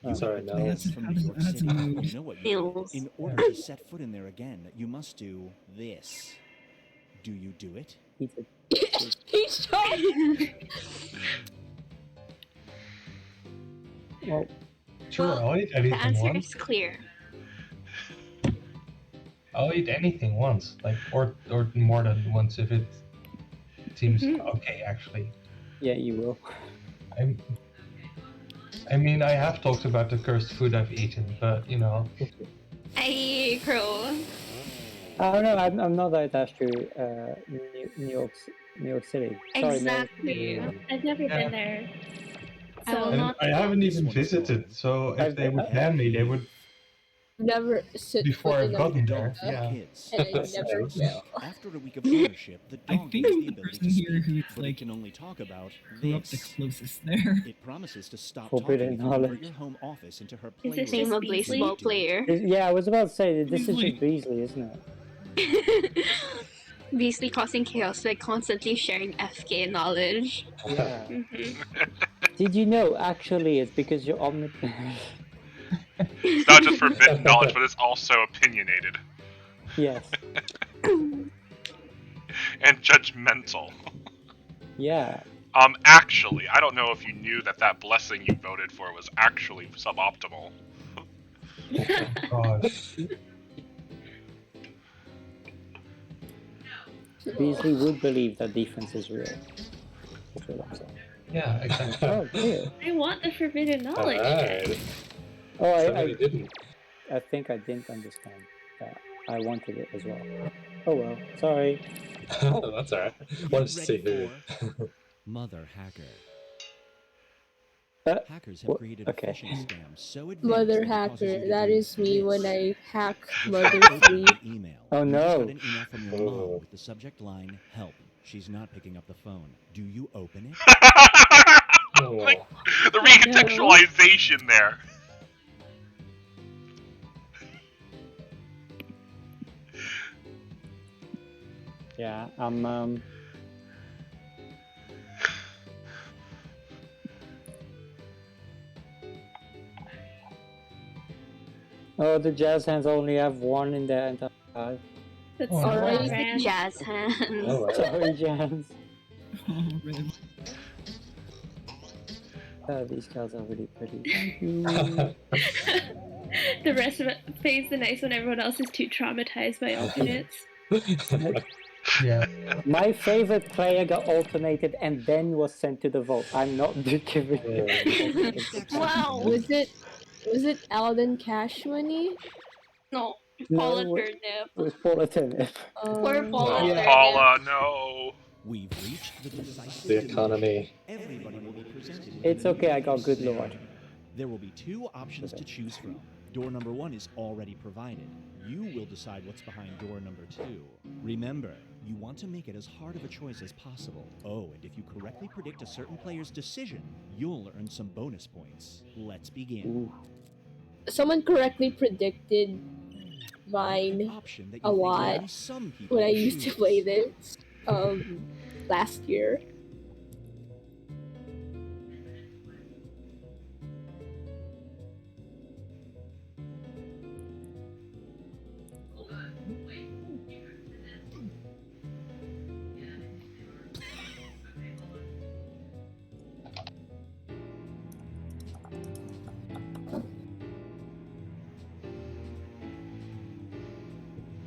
I'm sorry, no. From New York That's a City. mood. You know what you do. In order to set foot in there again, you must do this. Do you do it? He's trying. Well, sure, I'll eat The anything answer once. is clear. I'll eat anything once, like or more than once if it seems okay. Actually, yeah, you will. I mean, I have talked about the cursed food I've eaten, but you know. Hey, Krow. I don't know. I'm not that attached to New York City. Sorry, Exactly. I've never been there. I will And not. I haven't even visited, so if they would ban me, they would. Never sit Before foot I've in gotten America, there, yeah. and I never will. After a week of ownership, the I dog think has I'm the the ability person to here speak, who's but like it can only talk about grew up the this. closest there. It promises to stop Forbidden talking if you convert knowledge. your home office into her Is this Name just a Beasley? baseball player. Yeah, I was about to say that this is Beasley. just Beasley, isn't it? Beasley causing chaos by constantly sharing FK knowledge. Yeah. Mhm. Did you know? Actually, it's because you're omnipresent. It's not just forbidden knowledge, but it's also opinionated. Yes. And judgmental. Yeah. Actually, I don't know if you knew that blessing you voted for was actually suboptimal. Beasley would believe that defense is real. That's what I'm saying. Yeah, exactly. Oh, clear. I want the forbidden knowledge. Alright. Oh, Somebody didn't. I think I didn't understand that. I wanted it as well. Oh well, sorry. That's alright. Wanted to see who. Mother Hacker. Uh, Hackers have created a phishing scam so advanced Mother that it causes you hacker, to that do is me this. when I hack Just Mother open 3. the email. Oh, You no. just got an email from your mom with the subject line, help. She's not picking up the phone. Do you open it? Like, the recontextualization there. Yeah, Oh, the jazz hands only have one in their entire life. That's Oh, so no. random. Jazz hands. Oh, sorry, jazz. Oh, really? These cards are really pretty. Thank you. The rest of it plays the nice when everyone else is too traumatized by alternates. Yeah. My favorite player got alternated and then was sent to the vault. I'm not giving it. Wow. Was it Alden Cash money? No, No, Paula it Turnip. was Paula Turnip. Poor Paula Oh, Turnip. Paula, no. We've reached the decisive The economy. Everybody will be presented with It's a okay, I got unique good lord. scenario. There will be two options to choose from. Door number 1 is already provided. You will decide what's behind door number 2. Remember, you want to make it as hard of a choice as possible. Oh, and if you correctly predict a certain player's decision, you'll earn some bonus points. Let's begin. Someone correctly predicted mine a lot when I used to play this last year.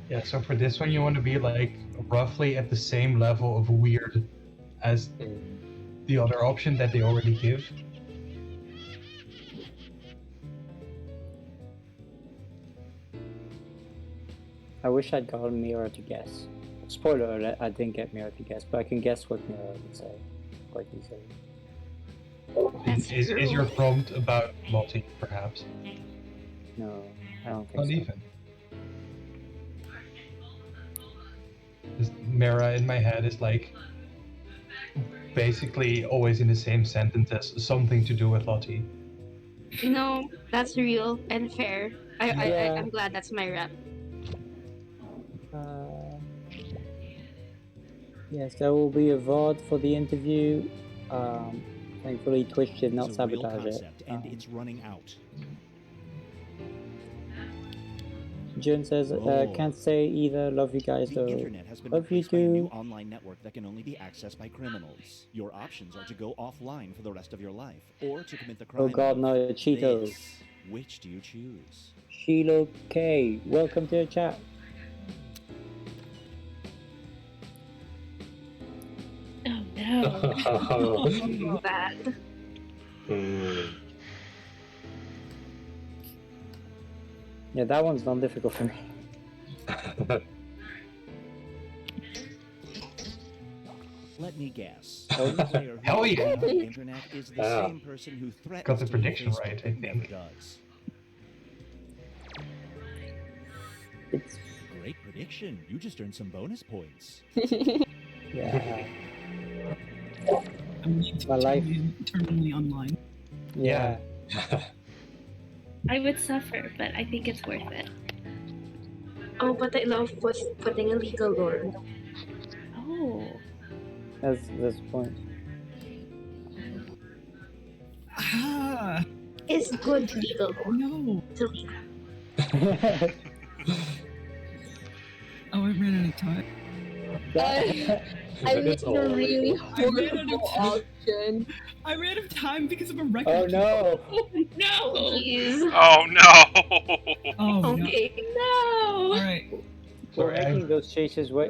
Yeah, so for this one, you want to be like roughly at the same level of weird as the other option that they already give. I wish I'd gotten Mera to guess. Spoiler alert, I didn't get Mera to guess, but I can guess what Mera would say quite easily. Is your prompt about Lottie, perhaps? No, I don't think Not so. even. This Mera in my head is like basically always in the same sentence as something to do with Lottie. No, that's real and fair. I'm glad that's my rep. Yes, there will be a VOD for the interview. Thankfully, Twitch did not It's a real sabotage it. concept, and it's running out. June says, can't say either. Love you guys The though. internet has been Love you replaced by a new too. online network that can only be accessed by criminals. Your options are to go offline for the rest of your life, or to commit the crime. Oh god, no, Cheeto. This. Which do you choose? Sheila K, welcome to the chat. Oh no. Bad. Yeah, that one's not difficult for me. Let me guess. Oh, The player who hell is yeah. on the internet is the same person who threatens Got the to prediction Facebook right, I but never think. does. It's Great prediction. You just earned some bonus points. yeah. My life. Eternally online. Yeah. I would suffer, but I think it's worth it. Oh, but I love putting illegal lore. Oh. That's the point. Ah, It's good legal lore. no. It's illegal. Oh, I ran out of time. I made a really horrible option. I ran out of time because of a record. Oh no! No! Jeez. Oh no! Oh Okay. no! All right. We're making those choices way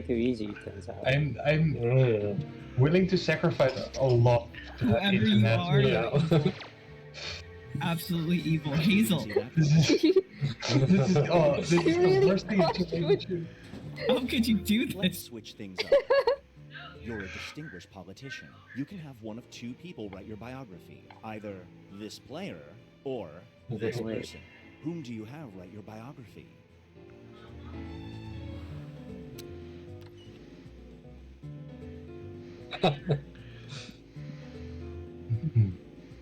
too easy. It turns out. I'm willing to sacrifice a lot to have Whoever you internet. are, Yeah. absolutely evil. Hazel. This is the worst thing to do. How could you do this? Let's switch things up. You're a distinguished politician. You can have one of two people write your biography. Either this player or this person. Whom do you have write your biography?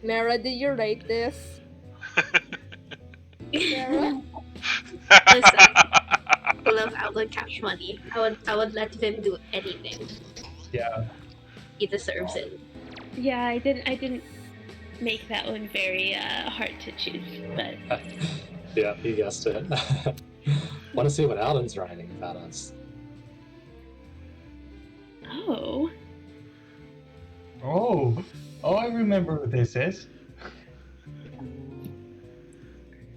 Mera, did you rate this? Mera? Listen, full of outlet cash money. I would let him do anything. Yeah. He deserves it. Yeah, I didn't make that one very hard to choose, but Yeah, he guessed it. Want to see what Alden's writing about us? oh, Oh, I remember what this is.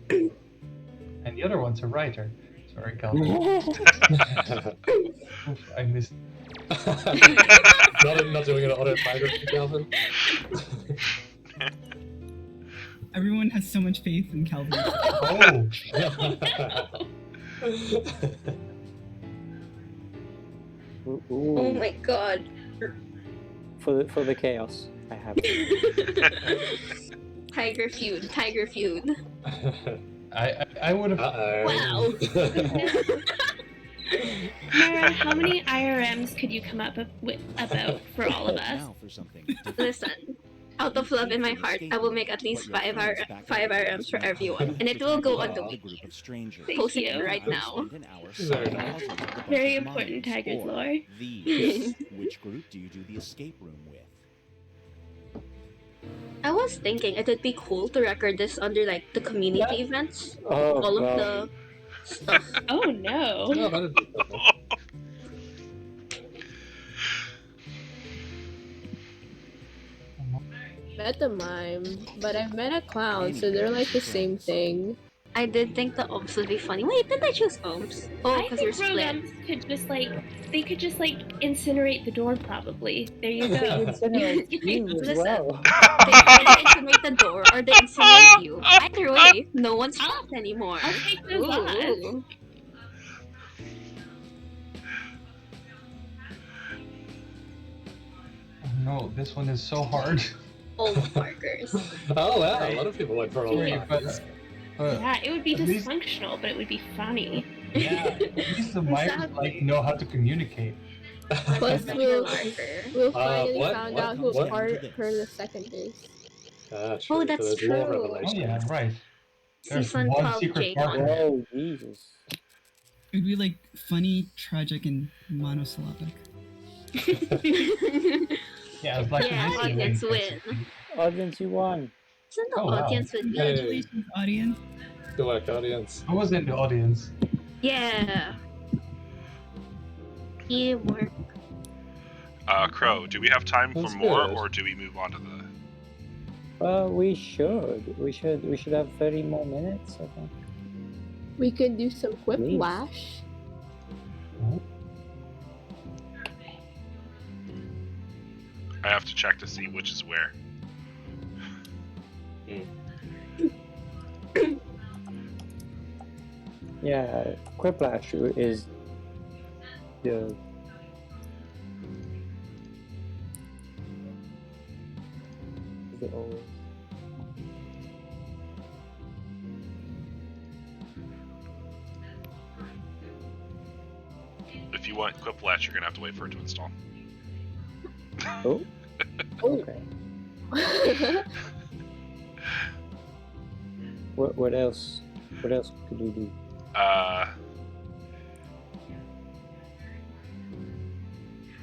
And the other one's a writer. Sorry, Calvin. Oof, I missed. not doing an autobiography, Calvin. Everyone has so much faith in Calvin. Oh. Oh my god. For the chaos, I have. Tiger feud. I would have. Wow. Mara, how many IRMs could you come up with about for all of us? Listen, out of love in my heart, I will make at least 5 IRMs for everyone, and it will go on the week. Posting it right now. Very important Tiger's lore. These. Which group do you do the escape room with? I was thinking it would be cool to record this under like the community events. All of the stuff. Oh no. No, that'd be perfect. Met a mime, but I've met a clown, so they're like the same thing. I did think the Omps would be funny. Wait, did I choose Omps? Oh, because you're split. Grown-ups could just incinerate the door probably. There you go. Incinerate you as Listen, well. they either incinerate the door or they incinerate you. Either way, no one's trapped anymore. I'll take those odds. No, this one is so hard. Old markers. Oh wow, a lot of people went for old markers. Yeah, it would be at least- dysfunctional, but it would be funny. Yeah, at least the mimes like know how to communicate. Plus, we'll finally what? found What? out who What? part her the second is. True, Oh, that's so there's more true. revelations. Oh yeah, right. There's Season one 12 secret Jade partner. Oh Jesus. It would be like funny, tragic, and monosyllabic. Yeah, it's like Yeah, Elysium audience basically. win. Audience, you won. Isn't the Oh, wow. audience with me? Congratulations, audience. Good work, audience. I was in the audience. Yeah. Teamwork. Krow, do we have time for That's more, good. or do we move on to the? We should have 30 more minutes, I think. We could do some Quiplash. I have to check to see which is where. Yeah, Quiplash is the is it always? If you want Quiplash, you're gonna have to wait for it to install. Oh. Okay. What else? What else could we do?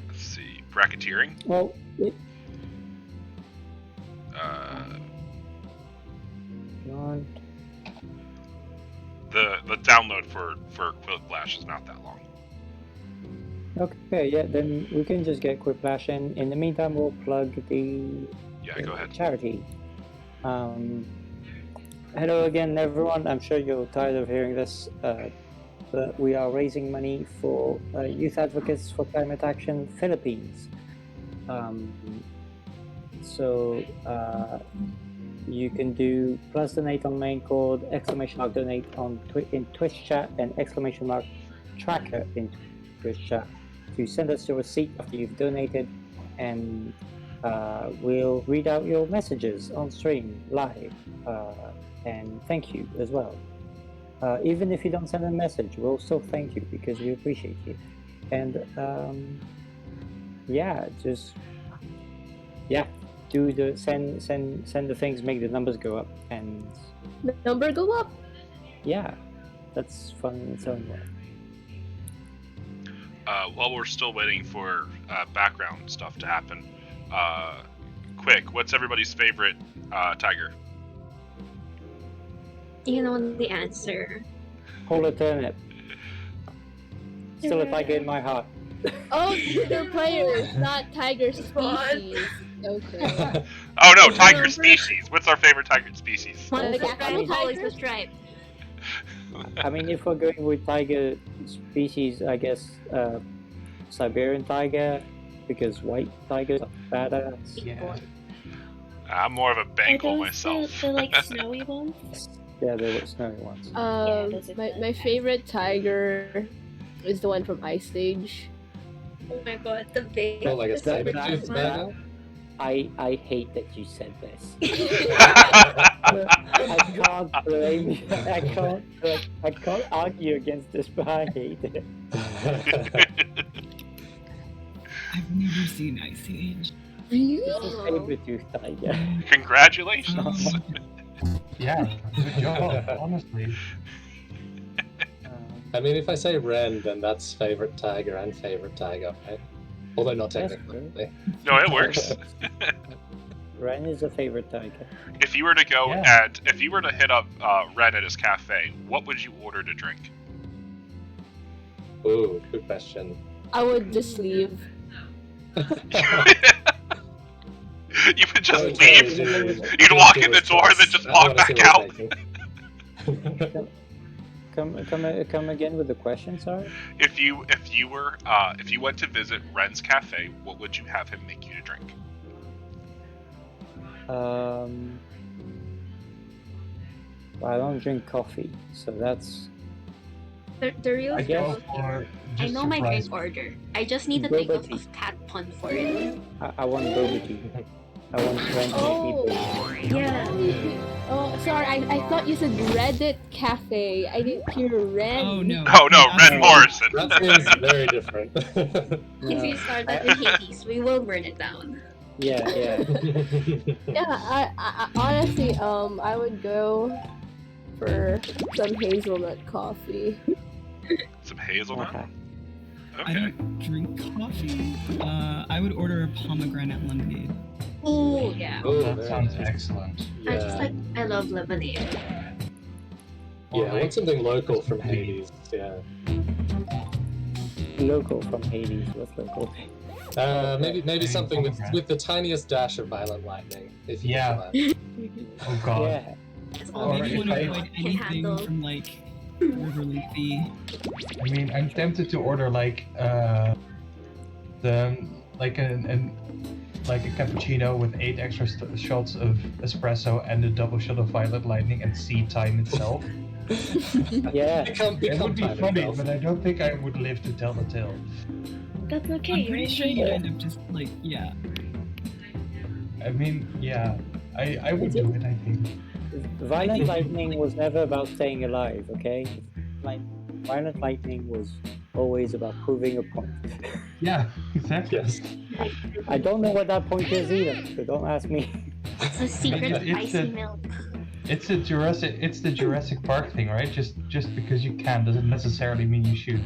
Let's see, bracketeering. Well, Not... The download for Quiplash is not that long. Okay, yeah, then we can just get Quiplash, and in the meantime, we'll plug the Go ahead. charity. Hello again, everyone. I'm sure you're tired of hearing this, but we are raising money for Youth Advocates for Climate Action Philippines. So you can do plus donate on main code, ! donate on in Twitch chat, and ! tracker in Twitch chat to send us your receipt after you've donated, and we'll read out your messages on stream live, and thank you as well. Even if you don't send a message, we'll still thank you because we appreciate you. And yeah, do the send the things, make the numbers go up, and The number go up. yeah, that's fun in its own way. While we're still waiting for background stuff to happen, quick, what's everybody's favorite tiger? You know the answer. Polar turnip. Still a tiger in my heart. Oh, they're players, not tiger species. Okay. Oh no, tiger species. What's our favorite tiger species? Always the stripe. I mean, if we're going with tiger species, I guess Siberian tiger, because white tigers are badass. Yeah. I'm more of a Bengal myself. The like snowy ones? Yeah, they were snowy ones. My favorite tiger is the one from Ice Age. Oh my god, the big. Oh, like a saber-toothed tiger? I hate that you said this. I can't blame you. I can't argue against this, but I hate it. I've never seen Ice Age. This is saber-toothed tiger. Congratulations. Yeah, good job, honestly. I mean, if I say Ren, then that's favorite tiger and favorite tiger, right? Although not technically. No, it works. Ren is a favorite tiger. If you were to go if you were to hit up Ren at his cafe, what would you order to drink? Ooh, good question. I would just leave. You would just leave. You'd walk in the door and then just walk back out. Come again with the question, sorry? If you went to visit Ren's cafe, what would you have him make you to drink? Well, I don't drink coffee, so that's. The real I guess I know my drink order. I just need to think of cat pun for it. I want boba tea. I want Ren to Yeah. Oh, sorry. I thought you said Reddit Cafe. I didn't hear Ren. Oh no. Oh no, Ren Morrison. That seems very different. If you start that in Hades, we will burn it down. Yeah. Yeah, I honestly, I would go for some hazelnut coffee. Some hazelnut? I don't drink coffee. I would order a pomegranate lemonade. Oh yeah. Oh, that sounds excellent. I love lemonade. Yeah, I want something local from Hades. Yeah. Local from Hades. What's local? Maybe something with the tiniest dash of violent lightning. If you Oh god. Yeah. Or maybe want to avoid anything from like river leafy. I mean, I'm tempted to order like like a cappuccino with 8 extra shots of espresso and a double shot of violet lightning and seed time itself. Yeah. It would be funny, but I don't think I would live to tell the tale. That's okay. I'm pretty sure you'd end up just like, yeah. I mean, yeah, I would do it, I think. Violent lightning was never about staying alive, okay? Like, violent lightning was always about proving a point. Yeah, exactly. Yes. I don't know what that point is either, so don't ask me. It's a secret It's icy a- milk. It's the Jurassic Park thing, right? Just because you can doesn't necessarily mean you should.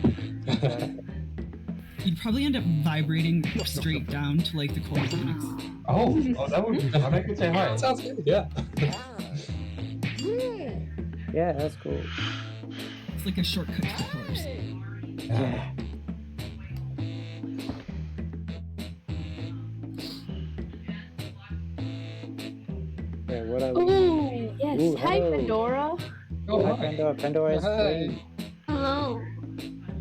You'd probably end up vibrating straight down to like the cornflakes. Oh, that would be fun. I could say hi. Sounds good. Yeah. Yeah, that's cool. It's like a shortcut to the colors. Yeah. Yeah, what are we? Ooh, yes. Ooh, Hi, hello. Pandora. Hi, Pandora. Pandora is stream. Hello.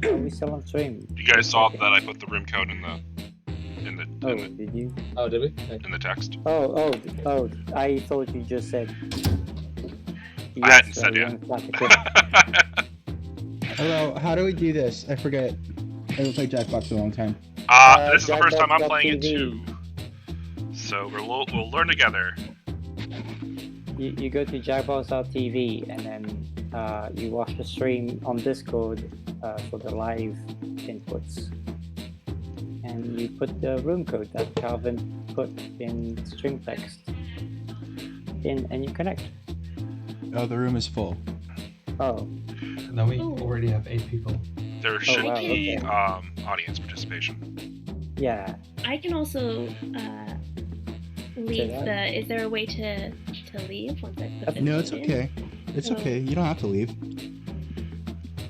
Are we still on stream? You guys saw that I put the room code in the Oh, did you? Oh, did we? in the text. Oh, I thought you just said. I hadn't said yet. Hello, how do we do this? I forget. I haven't played Jackbox in a long time. This is the first time I'm playing it Jackbox.tv. too. So we'll learn together. You go to Jackbox.tv and then you watch the stream on Discord for the live inputs. And you put the room code that Calvin put in stream text in, and you connect. Oh, the room is full. Oh. No, we already have 8 people. There should wow, be okay. audience participation. Yeah. I can also leave that? the. Is there a way to leave once I put No, this it's in? okay. It's Oh. okay. You don't have to leave.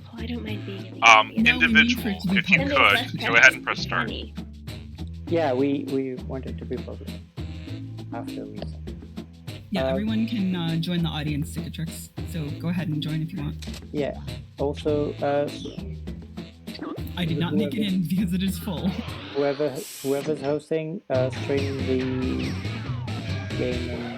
Oh, I don't mind being in the Individual, if you could, go ahead and press start. Yeah, we want it to be public after we. Yeah, everyone can join the audience Cicatrix, so go ahead and join if you want. Yeah. Also, I did not make it in because it is full. whoever's hosting, stream the game and.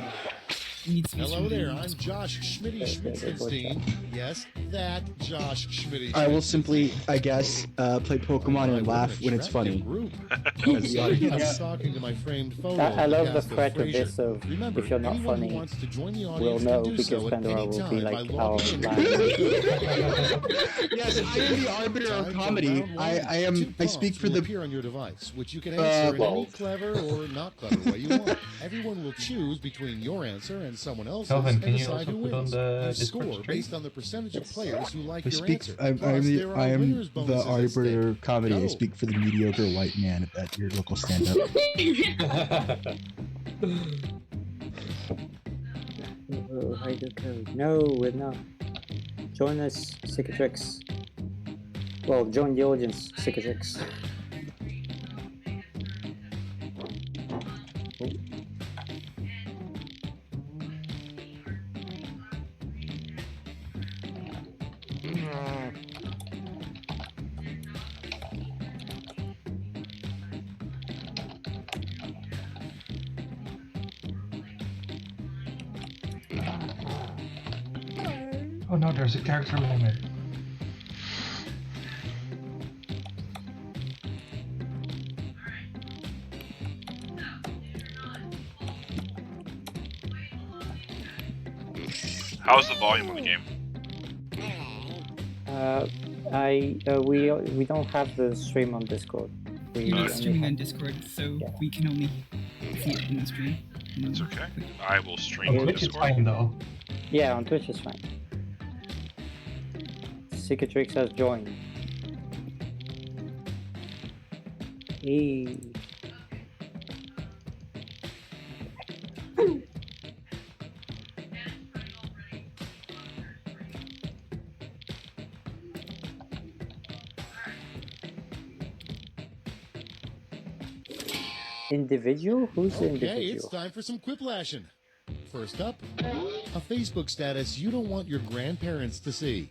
Hello there, I'm Josh Schmitty Schmitzenstein. Yes, that Josh Schmitty. I will simply, I guess, play Pokemon and laugh when it's funny. I'm talking to my framed photo. I love the cast of threat of Frasier. this of Remember, if you're not anyone who funny, wants to join the we'll audience know can do because so at Pandora any will be time by like our logging in. Yes, I am the arbiter of comedy. I speak for the. Appear on your device, which you can answer in any clever or not clever way you want. Everyone will choose between your answer and someone else's Kelvin, can and you decide also who put on wins. the You Discord score stream? based on the percentage of players who like I your speak. answer. I'm Plus, the. there are I am winners' the bonuses at arbiter of comedy. I Go. speak for the mediocre white man at your local stand-up. Oh, hide the code. No, we're not. Join us, Cicatrix. Well, join the audience, Cicatrix. Oh no, there's a character limit. How's the volume of the game? We don't have the stream on Discord. We You're not only streaming have- on Discord, so we can only see it in the stream. It's okay. I will stream On on Twitch it's Discord. fine though. Yeah, on Twitch is fine. Cicatrix has joined. Hey. Individual? Who's the Okay, individual? it's time for some quiplashing. First up, a Facebook status you don't want your grandparents to see.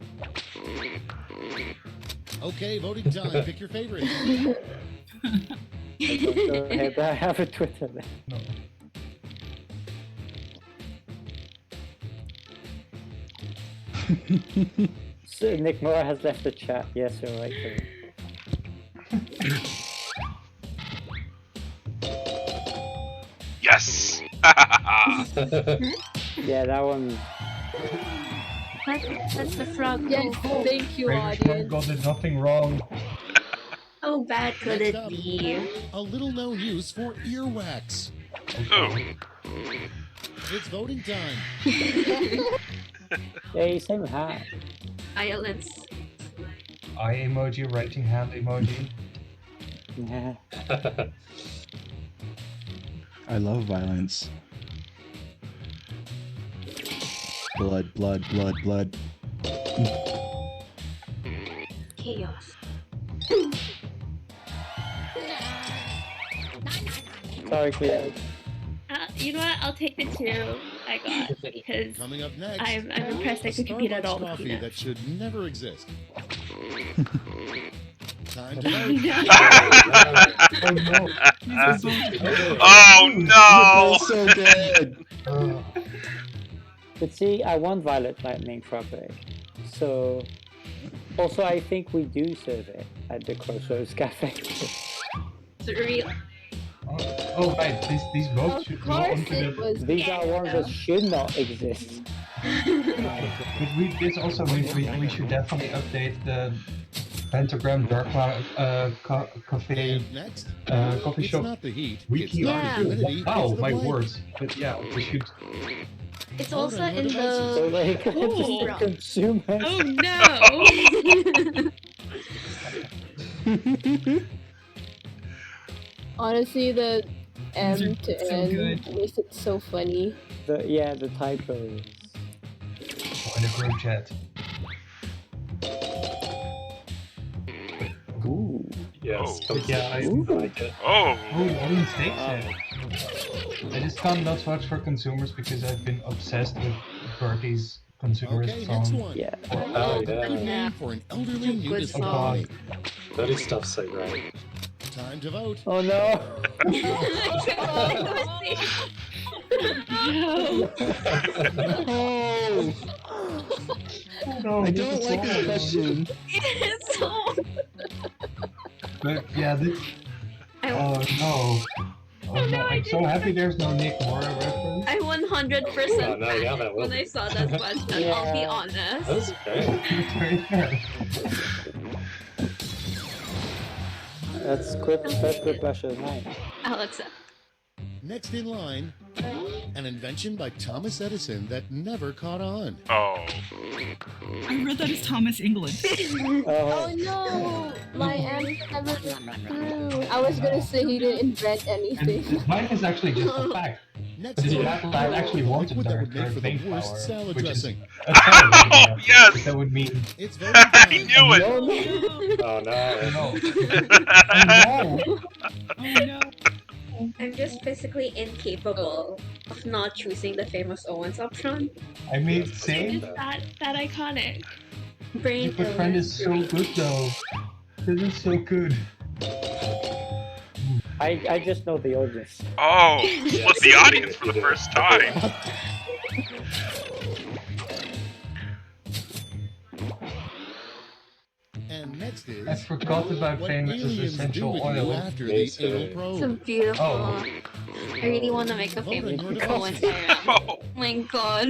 Okay, voting time. Pick your favorite. Go ahead, I have a Twitter then. No. So Nick Mora has left the chat. Yes, you're right. Yes! Yeah, that one. That's the frog. Yes, thank you, British Frog audience. God did nothing wrong. How bad could Next it up, be? a little known use for earwax. Ooh. It's voting time. Hey, same hat. Violence. Eye emoji, writing hand emoji. Yeah. I love violence. Blood, blood, blood, blood. Chaos. Sorry, Cleo. You know what? I'll take the 2 I got because Coming up next, I'm impressed I could compete at all Starbucks with coffee Peanut. that should never exist. Time to Oh no! So good. But see, I want Violet Lightning Frappe. So, also, I think we do serve it at the Crossroads Cafe. Real. Oh right, these both should go onto the. These are ones that should not exist. But this also means we should definitely update the Pentagram Dark Cafe Next, coffee it's shop. not the heat, Wiki it's not Yeah. humidity, Wow, it's the my blank. words. But yeah, we should. It's Vote also on your in devices. So the. like, just Ooh. the consumers. Oh no! Honestly, the M These are to so N good. makes it so funny. The typos. Join the group chat. Ooh. Yes. Oh. Yeah, I like it. Oh. Oh, what a mistake, I just can't not watch for consumers because I've been obsessed with Bertie's consumers Okay, song. next one. Yeah. Oh yeah. Good name for an elderly Good nudist song. colony. Dirty stuff so great. Time to vote. Oh no. No! No, I don't like this question. It's so. But yeah, this. Oh no. Oh no, I'm so happy there's no Nick Mora reference. I 100% Oh, no, yeah, that when will I be. saw that question. I'll be honest. That's great. That's Quiplash of the night. I'll accept. Next in line, an invention by Thomas Edison that never caught on. Oh. I read that as Thomas England. Oh no! My answer never went through. I was gonna say he didn't invent anything. Mine is actually just a fact. Next But in Jackbox line, actually wanted liquid that their would make for the think worst power, salad which is dressing. a terrible idea. Yes! That would mean. It's voting I time. knew it! Oh no. No. Oh no. I'm just physically incapable of not choosing the famous Owens option. I mean, same. That iconic. Brain But friend is so good though. This is so good. I just know the audience. Oh, split the audience for the first time. And next is I forgot about what famous aliens do essential with oil. you after the anal probe. So beautiful. Oh. I really want to make a Vote on famous your Owens devices. diagram. Oh my god.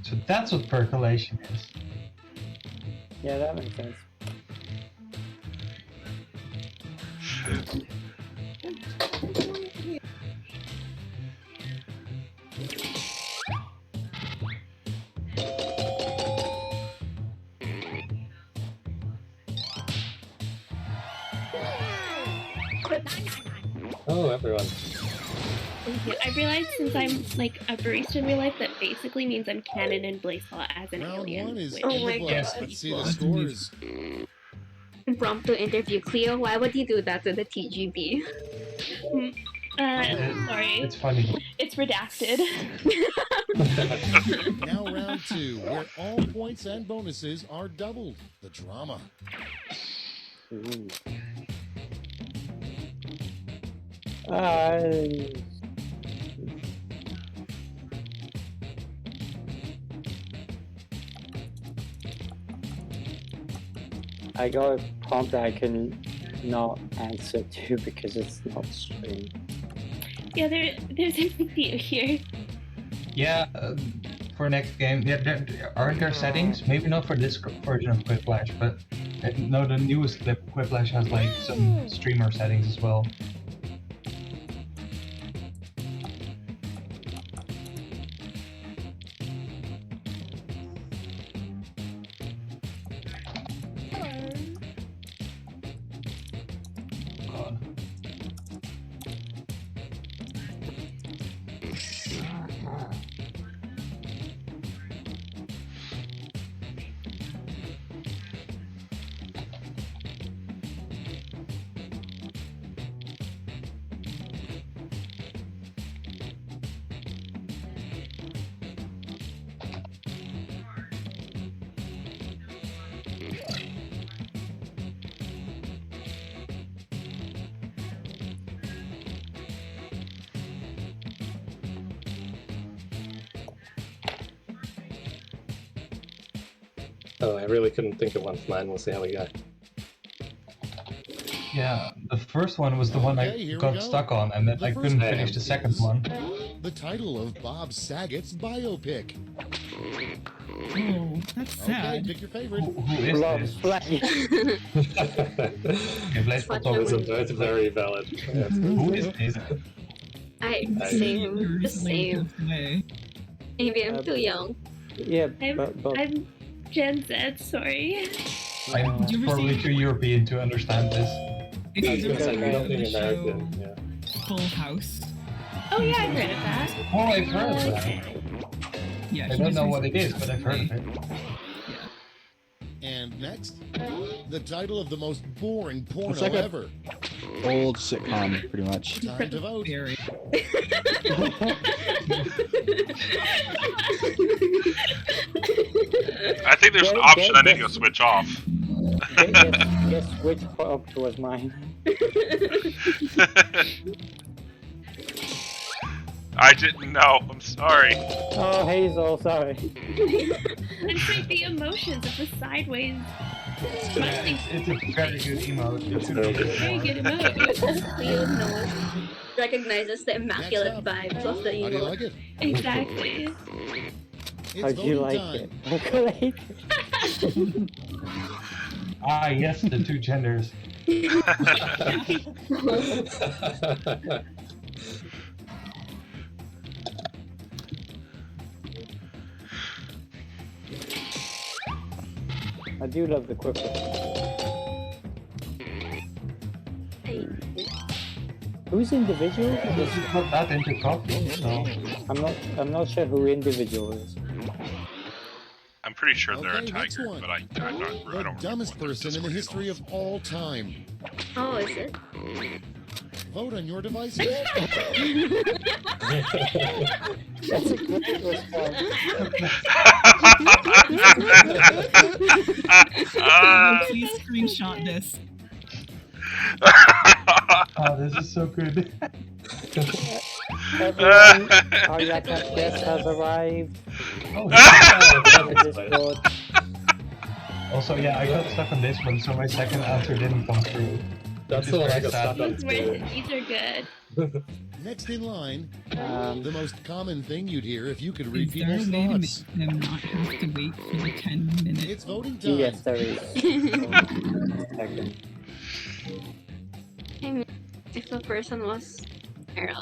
So that's what percolation is. Yeah, that makes sense. Oh, everyone. Thank you. I realized since I'm like a barista in real life that basically means I'm canon in blaseball as an Round alien. one is which- Oh my in the books. Let's see the scores. Impromptu interview. Cleo, why would you do that to the TGB? Sorry. It's funny. It's redacted. Now round two, where all points and bonuses are doubled. The drama. Ooh. I got a prompt that I can not answer to because it's not streamed. Yeah, there's a video here. Yeah, for next game, yeah, aren't there settings? Maybe not for this version of Quiplash, but no, the newest Quiplash has like some streamer settings as well. God. Oh, I really couldn't think of one for mine. We'll see how we go. Yeah, the first one was the one Okay, I here we got go. stuck on, and then The I first couldn't round finish the second is one. The title of Bob Saget's biopic. Oh, that's sad. Okay, pick your favorite. Who is this? Okay, blaseball talk. It's a very valid answer. Who is this? Same. Maybe I'm too young. Yeah, I'm Gen Z, sorry. I'm probably too European to understand this. If I was you've gonna say, ever you don't heard of think the American, show yeah. Full House. Oh yeah, I've heard of that. Oh, I've heard of that. Yeah, I don't know what it is, but I've heard of it. And next, the title of the most boring porno It's like a ever. old sitcom, pretty much. Time to vote. I think there's an option I need to go switch off. Guess which prompt was mine. I didn't know. I'm sorry. Oh, Hazel, sorry. It's like the emotions of the sideways. It's a very good emote. It's a Very good emote. Leo knows, recognizes the immaculate vibes of the How do you emote. like it? Exactly. How'd you like time. it? Ah, yes, the two genders. I do love the Quiplash. Who's individual? It's not that into coffee, so... I'm not sure who individual is. I'm pretty sure they're a Okay, next tiger, one. but I The don't dumbest person in the history of all time. Oh, is it? Vote on your devices. That's a great response. Please screenshot this. Oh, this is so good. Everyone, our YACAP guest has arrived. Oh, Discord. Also, yeah, I got stuck on this one, so my second answer didn't come through. That's the one I got stuck on. These are good. Next in line, Um, the most common thing you'd hear if you could read Is there a people's way to thoughts. make them not have to wait for the 10 minutes? It's voting time. Yes, there is. Second. I mean, if the person was Mera.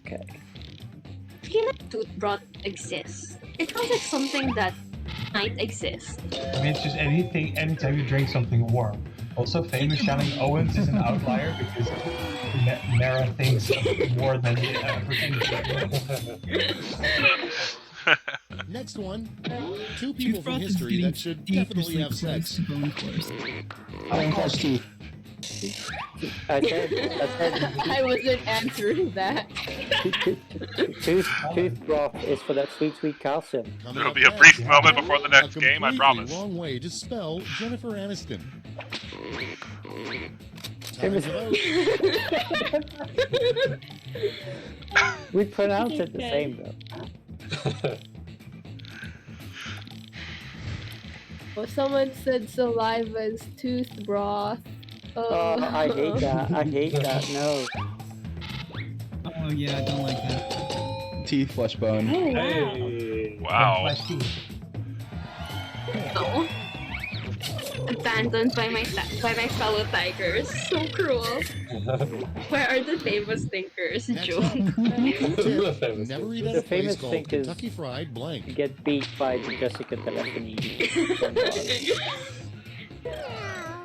Okay. I feel like toothbrush exists. It sounds like something that might exist. I mean, it's just anytime you drink something warm. Also, famous Shannon Owens is an outlier because Mera thinks more than everything. Next one, two people from history that should definitely have sex. Brush teeth. I said I wasn't answering that. tooth broth is for that sweet calcium. There'll be a brief moment before the next game, I promise. Wrong way to spell Jennifer Aniston. We pronounce it the same though. Well, someone said saliva's tooth broth. Oh, I hate that. I hate that. No. Oh yeah, I don't like that. Teeth, flesh bone. Oh Wow. No. Abandoned by my fellow tigers. So cruel. Where are the famous thinkers, Joe? Never eat at The a place famous called thing is Kentucky Fried Blank. get beat by Jessica Telephony.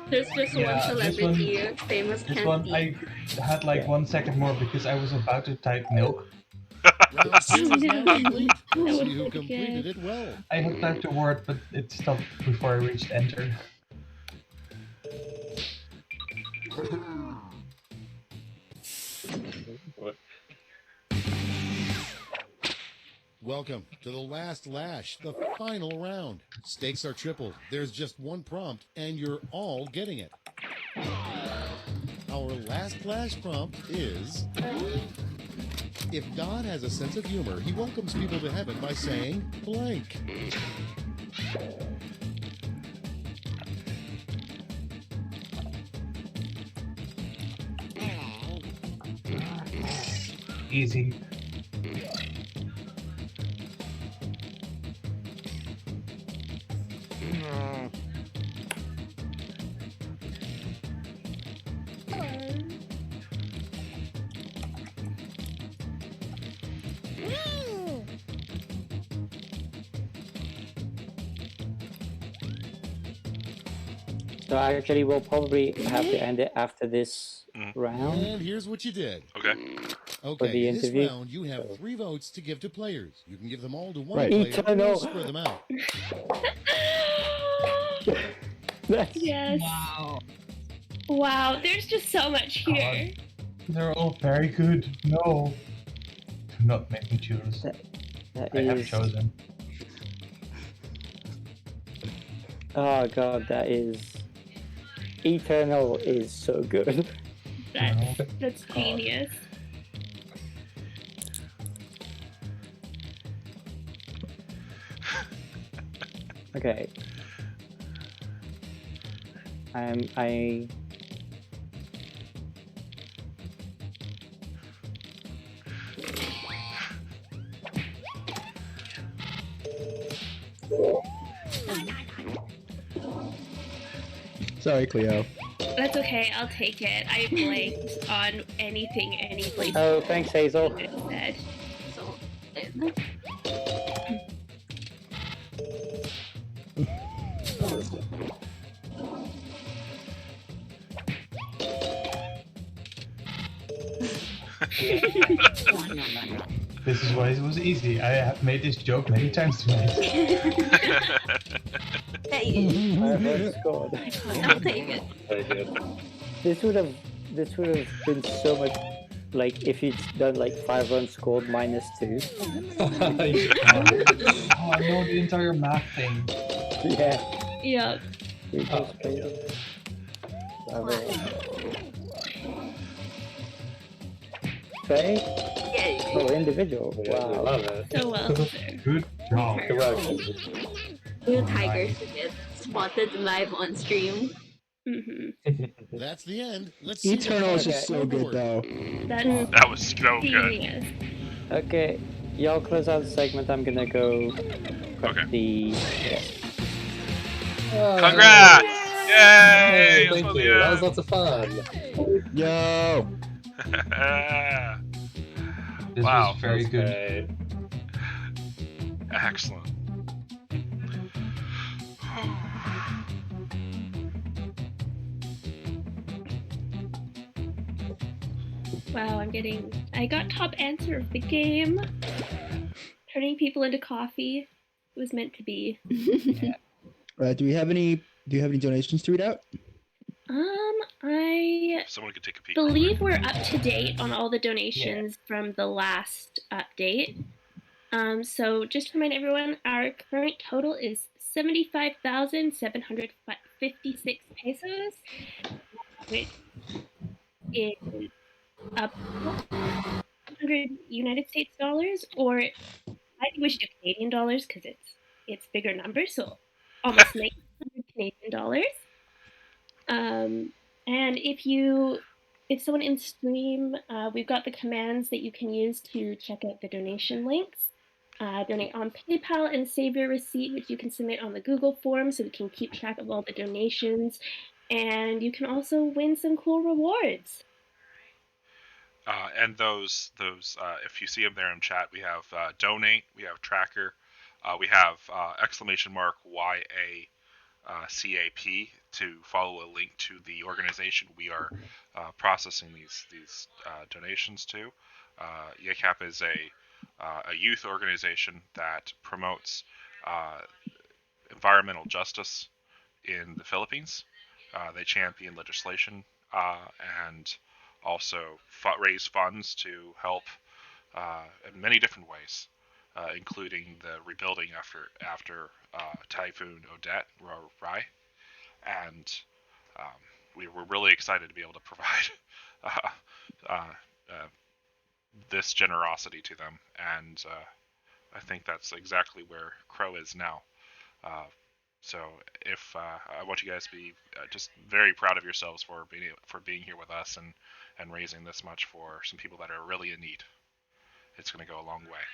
There's just one Yeah, celebrity, famous This one, candy. I had like 1 second more because I was about to type milk. Round two is now complete. That See would who be completed good. it well. I had typed a word, but it stopped before I reached enter. Welcome to the last lash, the final round. Stakes are triple. There's just one prompt, and you're all getting it. Our last flash prompt is: if God has a sense of humor, he welcomes people to heaven by saying blank. Easy. So actually, we'll probably have to end it after this round. And here's what you did. Okay. For the Okay, this interview. round you have 3 votes to give to players. You can give them all to one Right. player Eternal. or spread them out. Yes. Wow. Wow, there's just so much here. They're all very good. No. Do not make me choose. That I have is- chosen. Oh god, that is... Eternal is so good. That's genius. Okay. I... Sorry, Cleo. That's okay, I'll take it. I blanked on anything any place. Oh, thanks, Hazel. Said. This is why it was easy. I have made this joke many times tonight. That's good. I'll take it. Very good. This would have been so much like if you'd done like 5 runs scored -2. Oh, no, the entire math thing. Yeah. Yeah. We just played it. Trey? Yeah. Oh, individual. Yeah, I Wow. love it. So well deserved. Good job. Good work. New tigers to get spotted live on stream. That's the end. Let's see Eternal is the just so final good, board. though. That was so good. Genius. Okay, y'all close out the segment. I'm gonna go prep the... Congrats! Yay! Thank you. That was lots of fun. Yo! This Wow. was very good. Okay. Excellent. Wow, I got top answer of the game. Turning people into coffee. It was meant to be. Do you have any donations to read out? I Someone could take a peek. believe we're up to date on all the donations from the last update. So just to remind everyone, our current total is 75,756 pesos, which is up 100 United States dollars, or I think we should do Canadian dollars because it's bigger numbers, so almost 900 Canadian dollars. And if someone in stream, we've got the commands that you can use to check out the donation links. Donate on PayPal and save your receipt, which you can submit on the Google form so we can keep track of all the donations. And you can also win some cool rewards. And those if you see them there in chat, we have donate, we have tracker, we have exclamation mark YACAP to follow a link to the organization we are processing these donations to. YACAP is a youth organization that promotes environmental justice in the Philippines. They champion legislation and also raise funds to help in many different ways, including the rebuilding after Typhoon Odette, Rai, and we were really excited to be able to provide this generosity to them, and I think that's exactly where Krow is now. So if I want you guys to be just very proud of yourselves for being here with us and raising this much for some people that are really in need. It's going to go a long way.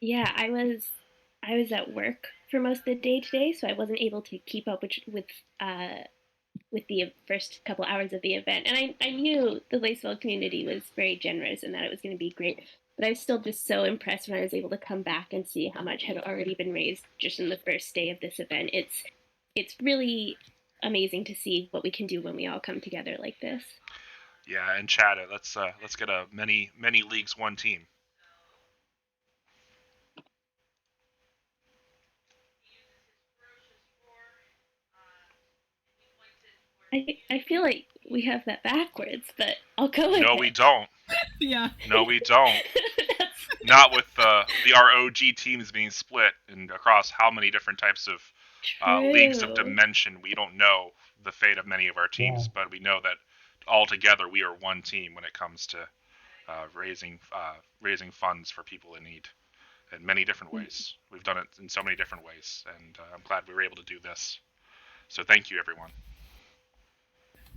Yeah, I was at work for most of the day today, so I wasn't able to keep up with the first couple hours of the event. And I knew the Lacewell community was very generous and that it was going to be great But I was still just so impressed when I was able to come back and see how much had already been raised just in the first day of this event. It's really amazing to see what we can do when we all come together like this. Yeah, and chat it. Let's get a many leagues one team. I feel like we have that backwards, but I'll go with No, it. we don't. Yeah. No, we don't. Not with the ROG teams being split and across how many different types of leagues of True. dimension. We don't know the fate of many of our teams, but we know that all together we are one team when it comes to raising funds for people in need in many different ways. We've done it in so many different ways, and I'm glad we were able to do this. So thank you, everyone.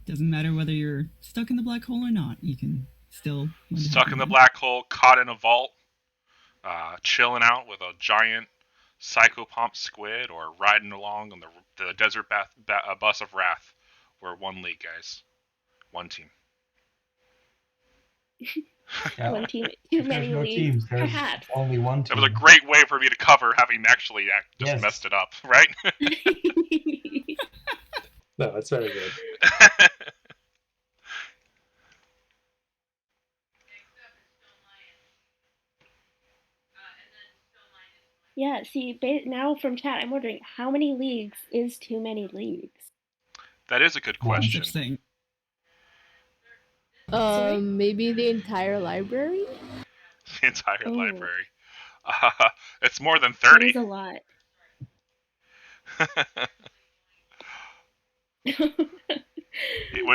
Doesn't matter whether you're stuck in the black hole or not. You can still Stuck in the black hole, caught in a vault, chilling out with a giant psychopomp squid, or riding along on the desert bus of wrath. We're one league, guys. One team. Yeah. One team, too If many there's no leagues, teams, there's perhaps. only one That team. was a great way for me to cover having actually just messed it up, right? No, that's very good. Yeah, see, now from chat, I'm wondering how many leagues is too many leagues? That is a good question. Thing. Maybe the entire library? The entire Oh. library. It's more than That 30. is a lot.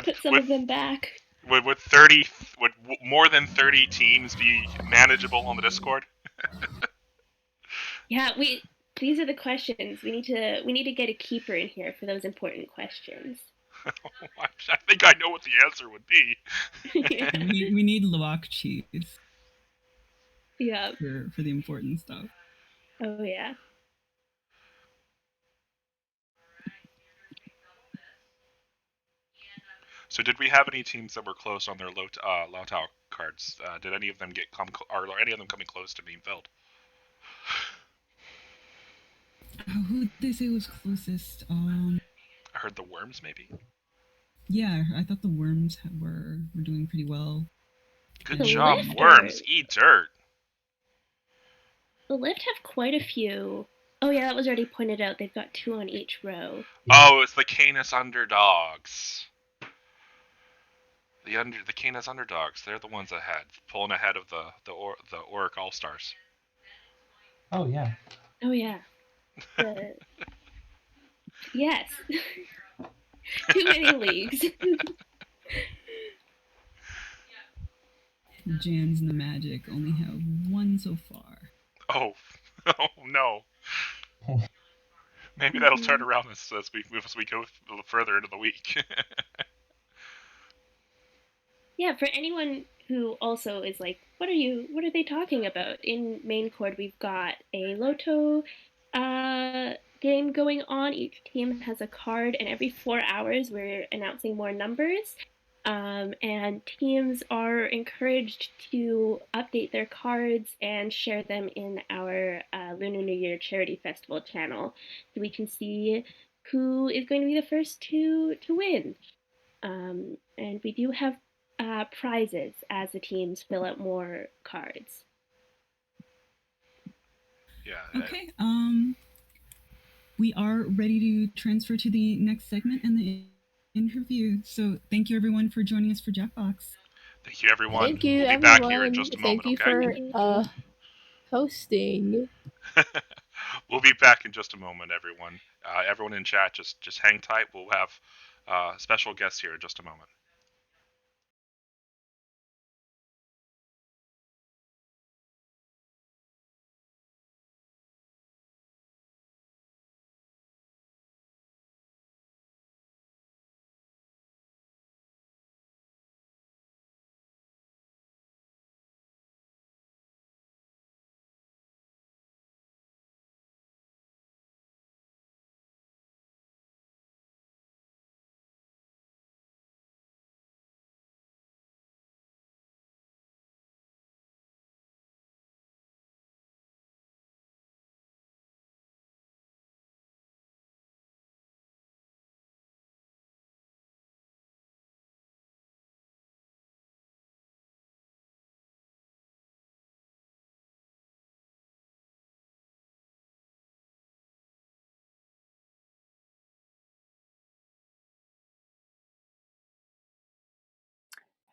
Put some of them back. Would more than 30 teams be manageable on the Discord? Yeah, these are the questions. We need to get a keeper in here for those important questions. I think I know what the answer would be. we need Luwak cheese. Yeah. For the important stuff. Oh yeah. So did we have any teams that were close on their Lautau cards? Did any of them are any of them coming close to being filled? Who did they say was closest? I heard the Worms, maybe. Yeah, I thought the Worms were doing pretty well. Good job, Worms. Eat dirt. The Lift have quite a few. Oh yeah, that was already pointed out. They've got 2 on each row. Oh, it's the Canis Underdogs. The Canis Underdogs. They're the ones ahead, pulling ahead of the Oric All Stars. Oh yeah. Oh yeah. Yes. Too many leagues. Jans and the Magic only have one so far. Oh, oh no. Maybe that'll turn around as we go further into the week. Yeah, for anyone who also is like, what are they talking about? In main chord, we've got a Loto game going on. Each team has a card, and every 4 hours we're announcing more numbers. And teams are encouraged to update their cards and share them in our Lunar New Year Charity Festival channel, so we can see who is going to be the first to win. And we do have prizes as the teams fill out more cards. Yeah. Okay. We are ready to transfer to the next segment and the interview. So thank you everyone for joining us for Jackbox. Thank you everyone. Thank you, we'll be everyone. back here in just a moment. Thank you for hosting. We'll be back in just a moment, everyone. Everyone in chat, just hang tight. We'll have special guests here in just a moment.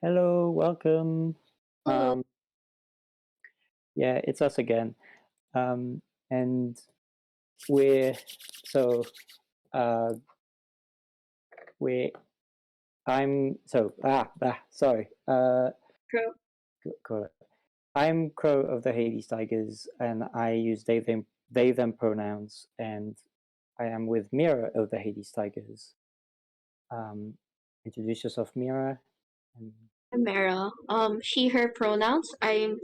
Hello, welcome. Hello. Yeah, it's us again. And we're so uh we're sorry. Krow. Correct. I'm Crow of the Hades Tigers, and I use they them pronouns, and I am with Mera of the Hades Tigers. Introduce yourself, Mera. And I'm Mera. She, her pronouns. I'm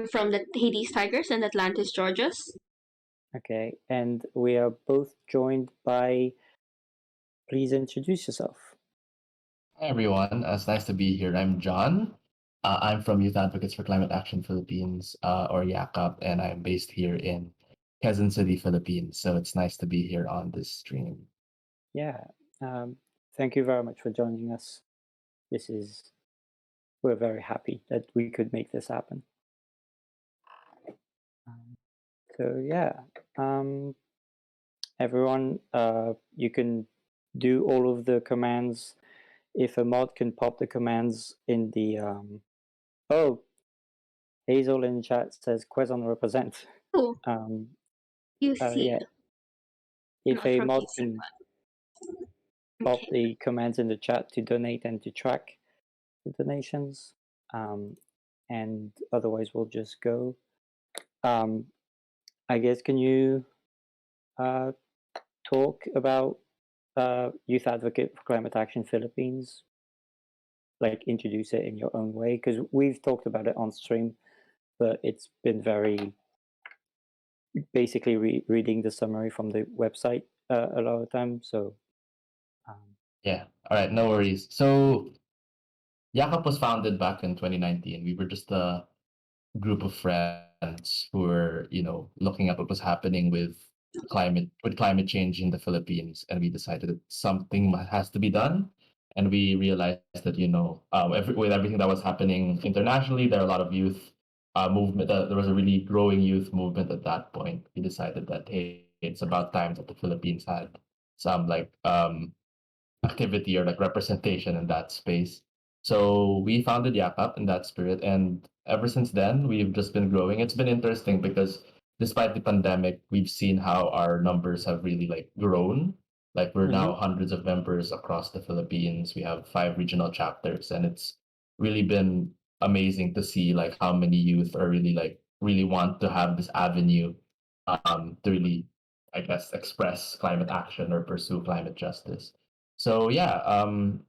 from the Hades Tigers and Atlantis Georgias. okay, and we are both joined by. Please introduce yourself. Hi everyone, it's nice to be here. I'm John. I'm from Youth Advocates for Climate Action Philippines, or YACAP, and I'm based here in Quezon City, Philippines. So it's nice to be here on this stream. Yeah, thank you very much for joining us. We're very happy that we could make this happen. So yeah, everyone, you can do all of the commands. If a mod can pop the commands in the oh, Hazel in chat says Quezon represent. Oh, you see. Yeah. If Not a from mod PC, can but pop the commands in the chat to donate and to track the donations, and otherwise we'll just go. I guess, can you talk about Youth Advocate for Climate Action Philippines? Like, introduce it in your own way, because we've talked about it on stream, but it's been very basically reading the summary from the website a lot of times. So Yeah, all right, no worries. So YACAP was founded back in 2019. We were just a group of friends who were, looking at what was happening with climate change in the Philippines, and we decided that something has to be done. And we realized that, with everything that was happening internationally, there are a lot of youth movement. There was a really growing youth movement at that point. We decided that, hey, it's about time that the Philippines had some activity or representation in that space. So we founded YACAP in that spirit, and ever since then we've just been growing. It's been interesting because despite the pandemic, we've seen how our numbers have really grown. Like, we're now hundreds of members across the Philippines. We have 5 regional chapters, and it's really been amazing to see how many youth are really want to have this avenue to really, I guess, express climate action or pursue climate justice. So yeah,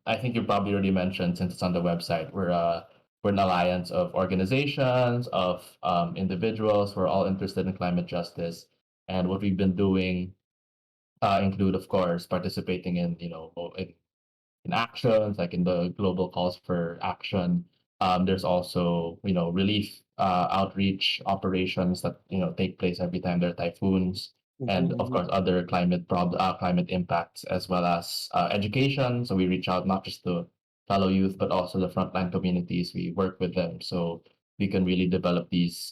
I think you probably already mentioned, since it's on the website, we're an alliance of organizations, of individuals who are all interested in climate justice. And what we've been doing include, of course, participating in in actions, like in the global calls for action. There's also, relief outreach operations that take place every time there are typhoons, and of course other climate impacts, as well as education. So we reach out not just to fellow youth, but also the frontline communities. We work with them so we can really develop these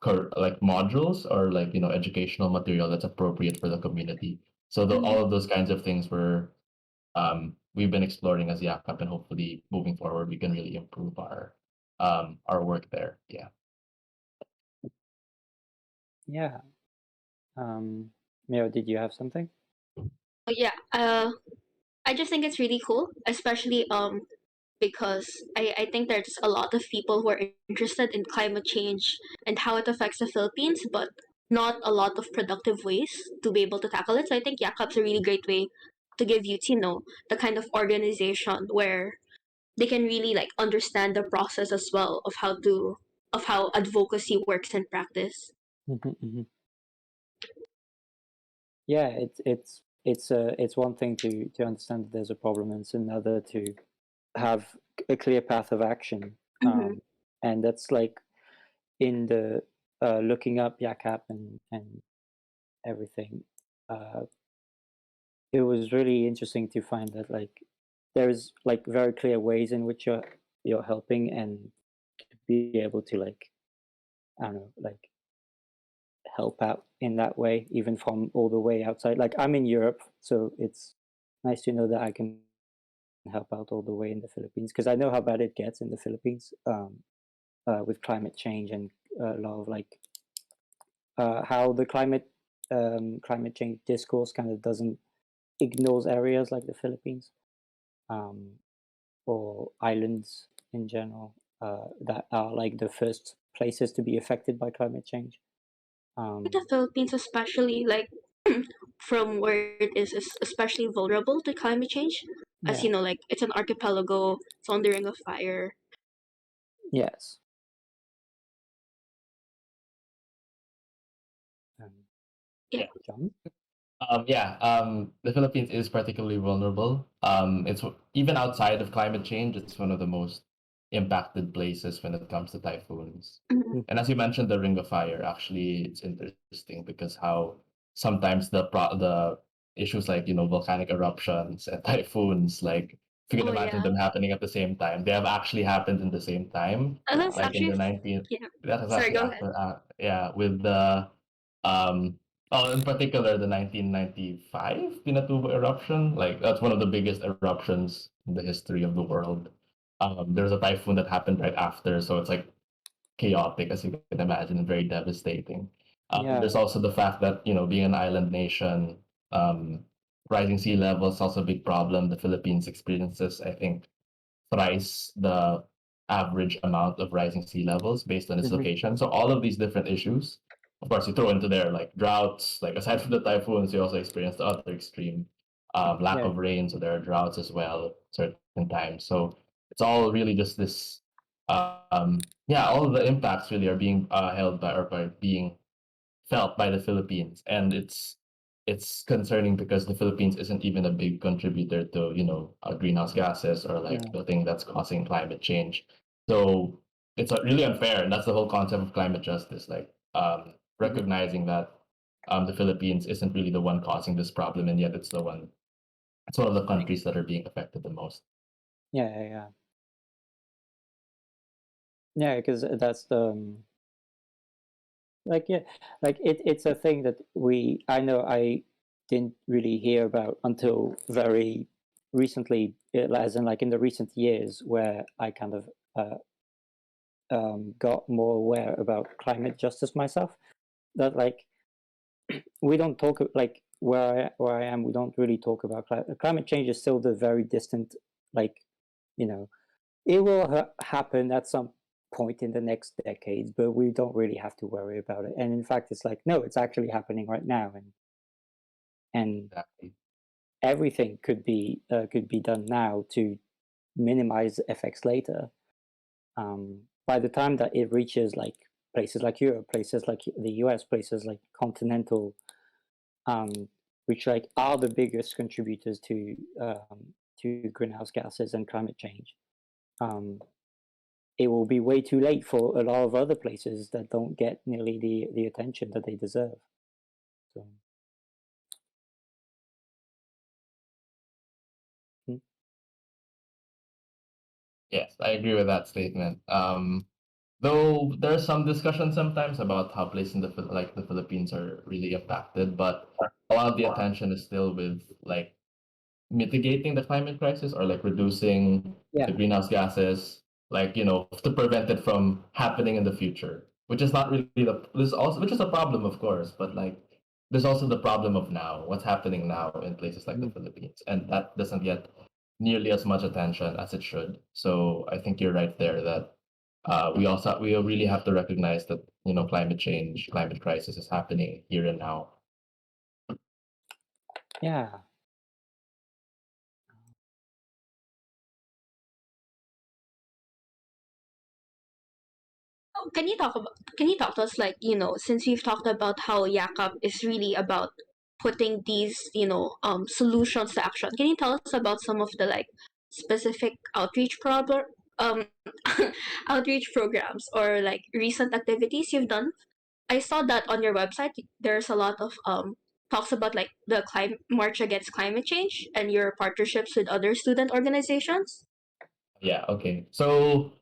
modules, or educational material that's appropriate for the community. So all of those kinds of things we've been exploring as YACAP, and hopefully moving forward we can really improve our work there. Yeah. yeah. Mira, did you have something? Oh, yeah. I just think it's really cool, especially because I think there's a lot of people who are interested in climate change and how it affects the Philippines, but not a lot of productive ways to be able to tackle it. So I think YACAP's a really great way to give youth, the kind of organization where they can really understand the process as well of how advocacy works in practice. Yeah, it's one thing to understand that there's a problem, and it's another to have a clear path of action. And that's in the looking up YACAP and everything. It was really interesting to find that there's very clear ways in which you're helping, and to be able to I don't know, help out in that way, even from all the way outside. I'm in Europe, so it's nice to know that I can help out all the way in the Philippines, because I know how bad it gets in the Philippines with climate change and a lot of like how the climate change discourse kind of doesn't ignores areas like the Philippines or islands in general that are like the first places to be affected by climate change. The Philippines, especially like from where it is especially vulnerable to climate change, as Yeah. you know, like it's an archipelago, it's on the Ring of Fire. Yes. Yeah. John? The Philippines is particularly vulnerable. It's even outside of climate change, it's one of the most impacted places when it comes to typhoons. Mhm. And as you mentioned, the Ring of Fire, actually, it's interesting because how sometimes the issues like volcanic eruptions and typhoons, like if you can Oh imagine yeah. them happening at the same time, they have actually happened in the same time. That's Like in actually the 19th, yeah. that has Sorry, actually go ahead. happened. With the um in particular, the 1995 Pinatubo eruption, like that's one of the biggest eruptions in the history of the world. There was a typhoon that happened right after, so it's like chaotic, as you can imagine, and very devastating. Yeah. There's also the fact that, being an island nation, rising sea levels is also a big problem. The Philippines experiences, I think, thrice the average amount of rising sea levels based on its location. So all of these different issues, of course, you throw into there like droughts. Like aside from the typhoons, you also experience the other extreme lack Yeah. of rain. So there are droughts as well certain times. So it's all really just this. All of the impacts really are being held by or by being felt by the Philippines, and it's concerning because the Philippines isn't even a big contributor to greenhouse gases or like Yeah. the thing that's causing climate change. So it's really unfair, and that's the whole concept of climate justice, like recognizing that the Philippines isn't really the one causing this problem, and yet it's one of the countries that are being affected the most. Yeah. Yeah, because that's the like it's a thing that I know I didn't really hear about until very recently, as in like in the recent years where I kind of got more aware about climate justice myself. That like we don't talk like where I am, we don't really talk about climate change. Is still the very distant, like you know, it will happen at some point in the next decades, but we don't really have to worry about it. And in fact, it's like no, it's actually happening right now, and Exactly. everything could be done now to minimize effects later. By the time that it reaches like places like Europe, places like the US, places like continental, which like are the biggest contributors to greenhouse gases and climate change, it will be way too late for a lot of other places that don't get nearly the attention that they deserve. So. Yes, I agree with that statement. Though there's some discussion sometimes about how places in the Philippines are really impacted, but a lot of the attention is still with like mitigating the climate crisis or like reducing the greenhouse gases, like to prevent it from happening in the future. Which is not really which is a problem, of course, but like there's also the problem of now, what's happening now in places like the Philippines, and that doesn't get nearly as much attention as it should. So I think you're right there that we really have to recognize that climate change, climate crisis is happening here and now. Yeah. Oh, can you talk to us, like, since we've talked about how YACAP is really about putting these, solutions to action, can you tell us about some of the like specific um outreach programs or like recent activities you've done? I saw that on your website there's a lot of talks about like the climate march against climate change and your partnerships with other student organizations. Yeah, okay. So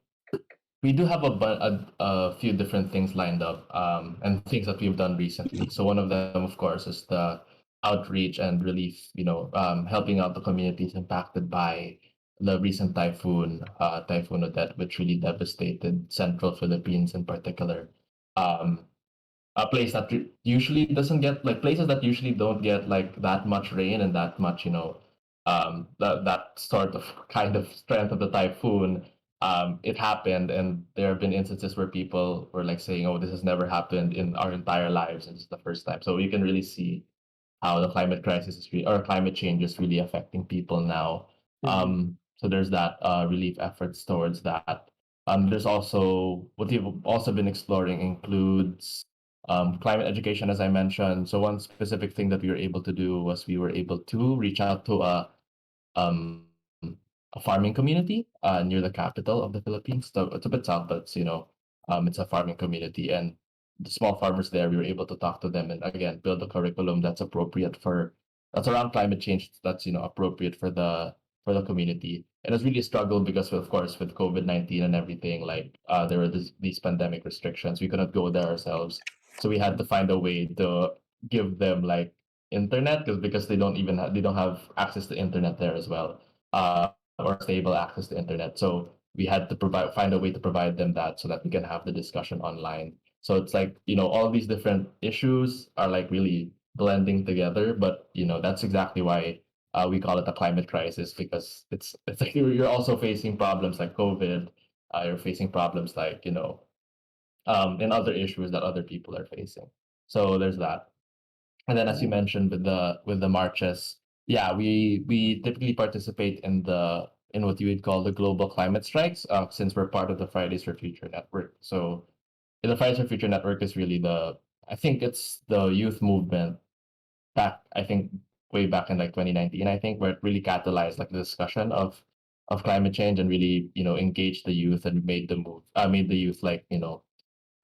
we do have a few different things lined up, and things that we've done recently. So one of them, of course, is the outreach and relief, helping out the communities impacted by the recent Typhoon Odette, which really devastated central Philippines in particular. Um, a place that usually doesn't get like places that usually don't get like that much rain and that much that sort of kind of strength of the typhoon. It happened, and there have been instances where people were like saying, oh, this has never happened in our entire lives, and this is the first time. So you can really see how the climate crisis is or climate change is really affecting people now. So there's that relief efforts towards that. There's also what we've also been exploring includes climate education, as I mentioned. So one specific thing that we were able to do was we were able to reach out to um, a farming community near the capital of the Philippines. So it's a bit south, but it's a farming community, and the small farmers there, we were able to talk to them and again build a curriculum that's around climate change. That's appropriate for the community. And it's really a struggle because, of course, with COVID-19 and everything, like there were these pandemic restrictions. We couldn't go there ourselves, so we had to find a way to give them like internet because they don't have access to internet there as well, or stable access to internet. So we had to find a way to provide them that so that we can have the discussion online. So it's like all these different issues are like really blending together, but that's exactly why we call it a climate crisis, because it's like you're also facing problems like COVID, you're facing problems like and other issues that other people are facing. So there's that. And then, as you mentioned, with the marches, yeah, we typically participate in what you would call the global climate strikes, since we're part of the Fridays for Future network. So the Fridays for Future network is really I think it's the youth movement back, I think way back in like 2019, I think, where it really catalyzed like the discussion of climate change and really engaged the youth and made the youth like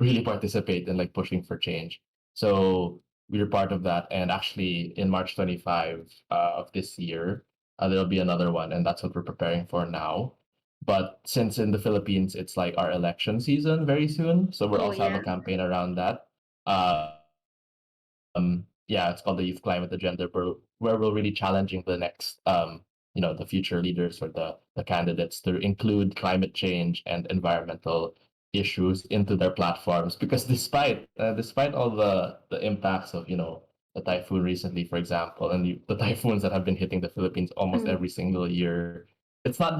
really participate in like pushing for change. So we were part of that, and actually in March 25 of this year, there'll be another one, and that's what we're preparing for now. But since in the Philippines it's like our election season very soon, so we're Oh also have yeah. a campaign around that. Yeah, it's called the Youth Climate Agenda, where we're really challenging the next the future leaders or the candidates to include climate change and environmental issues into their platforms, because despite all the impacts of the typhoon recently, for example, and the typhoons that have been hitting the Philippines almost Mm. every single year, it's not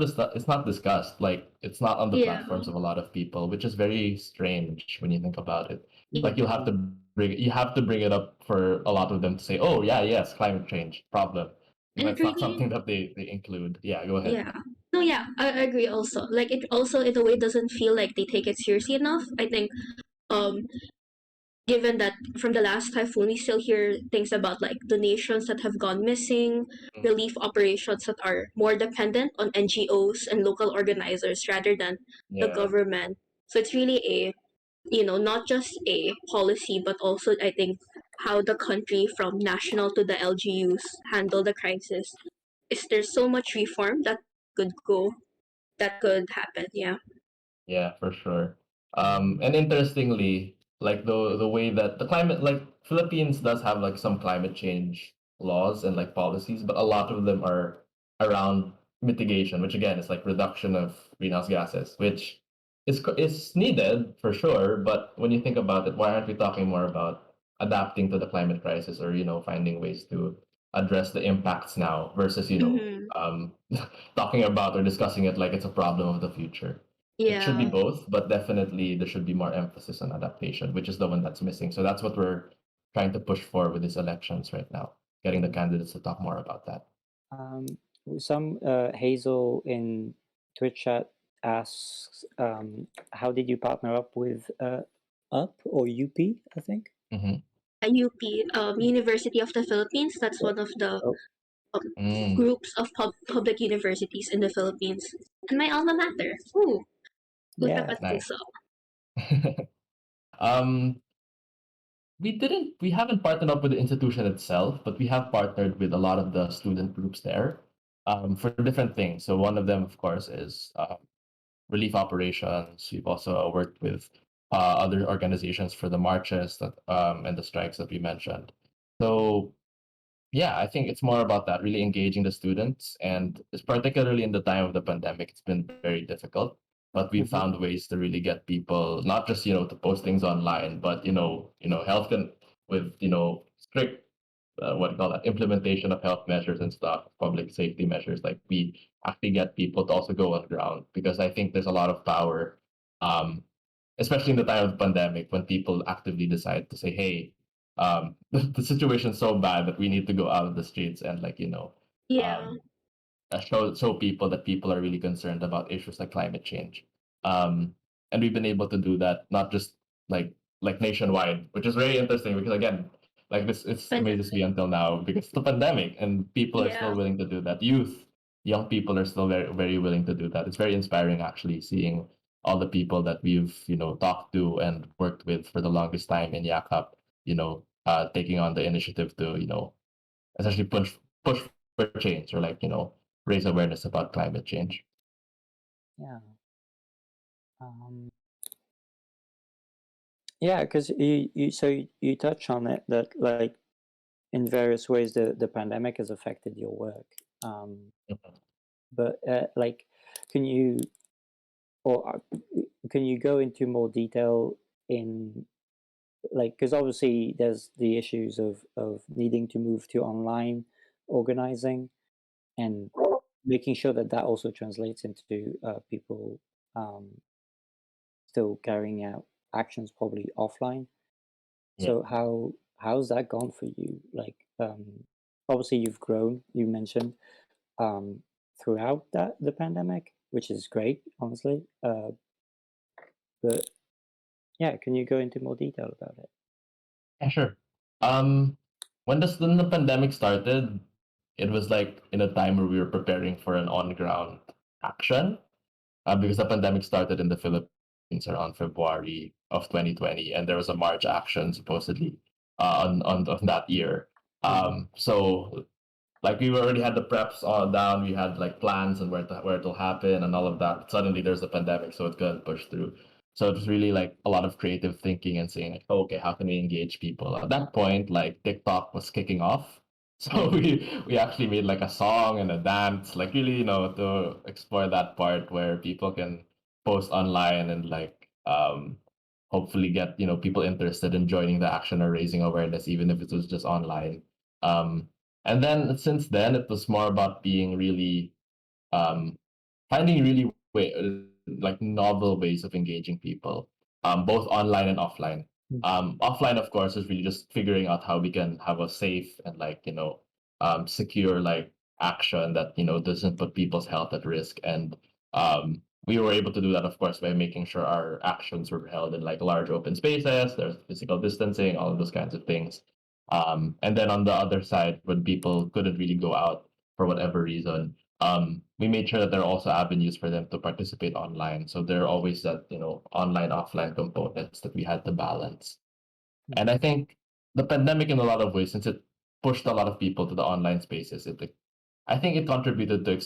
discussed, like it's not on the Yeah. platforms of a lot of people, which is very strange when you think about it. Like Yeah. you have to bring it up for a lot of them to say, oh yeah, yes, climate change problem. And But it it's not really, something that they include. Yeah, go ahead. yeah. No, yeah, I agree also. Like it also in a way doesn't feel like they take it seriously enough. I think um given that from the last typhoon we still hear things about like donations that have gone missing, relief operations that are more dependent on NGOs and local organizers rather than the Yeah. government. So it's really not just a policy, but also I think how the country from national to the LGUs handle the crisis. Is there so much reform could go that could happen? Yeah. Yeah, for sure. And interestingly, like the way that the climate, like Philippines does have like some climate change laws and like policies, but a lot of them are around mitigation, which again is like reduction of greenhouse gases, which is needed for sure. But when you think about it, why aren't we talking more about adapting to the climate crisis, or finding ways to address the impacts now versus Mm-hmm. talking about or discussing it like it's a problem of the future? It should be Yeah. both, but definitely there should be more emphasis on adaptation, which is the one that's missing. So that's what we're trying to push for with these elections right now, getting the candidates to talk more about that. Um, some Hazel in Twitch chat asks, how did you partner up with UP or UP? I think. Mm-hmm. UP, University of the Philippines. That's one of the Oh. groups of public universities in the Philippines. And my alma mater. Ooh, who'd have Yeah. think Nice. so? um, we haven't partnered up with the institution itself, but we have partnered with a lot of the student groups there, for different things. So one of them, of course, is relief operations. We've also worked with other organizations for the marches and the strikes that we mentioned. So yeah, I think it's more about that, really engaging the students. And it's particularly in the time of the pandemic, it's been very difficult. But we found ways to really get people, not just, to post things online, but, health and with, strict, what do you call that, implementation of health measures and stuff, public safety measures. Like we actually get people to also go on ground because I think there's a lot of power, um, especially in the time of the pandemic when people actively decide to say, hey, the situation's so bad that we need to go out of the streets and Yeah. um, show people that people are really concerned about issues like climate change. Um, and we've been able to do that not just like nationwide, which is very interesting because again, like this it's amazes me until now because it's the pandemic and people are still Yeah. willing to do that. Young people are still very very willing to do that. It's very inspiring actually seeing all the people that we've talked to and worked with for the longest time in YACAP, taking on the initiative to essentially push for change or raise awareness about climate change. Yeah. Yeah, because you touch on it that like in various ways the pandemic has affected your work. But like, can you or can you go into more detail in like because obviously there's the issues of needing to move to online organizing and making sure that that also translates into people um, still carrying out actions probably offline. Yeah. So how's that gone for you? Like obviously you've grown, you mentioned um, throughout the pandemic, which is great, honestly. But yeah, can you go into more detail about it? Yeah, sure. When the pandemic started, it was like in a time where we were preparing for an on-ground action, because the pandemic started in the Philippines around February of 2020, and there was a March action supposedly on that year. So like we already had the preps all down, we had like plans and where it'll happen and all of that. Suddenly there's a pandemic, so it couldn't push through. So it was really like a lot of creative thinking and saying like, okay, how can we engage people? At that point, like TikTok was kicking off. So we actually made like a song and a dance, like really, to explore that part where people can post online and hopefully get, people interested in joining the action or raising awareness, even if it was just online. Um, and then since then, it was more about being really um, finding really like novel ways of engaging people, both online and offline. Offline, of course, is really just figuring out how we can have a safe and secure action that doesn't put people's health at risk. And we were able to do that, of course, by making sure our actions were held in like large open spaces. There's physical distancing, all of those kinds of things. And then on the other side, when people couldn't really go out for whatever reason, we made sure that there are also avenues for them to participate online. So there are always that, online, offline components that we had to balance. And I think the pandemic, in a lot of ways, since it pushed a lot of people to the online spaces, I think it contributed to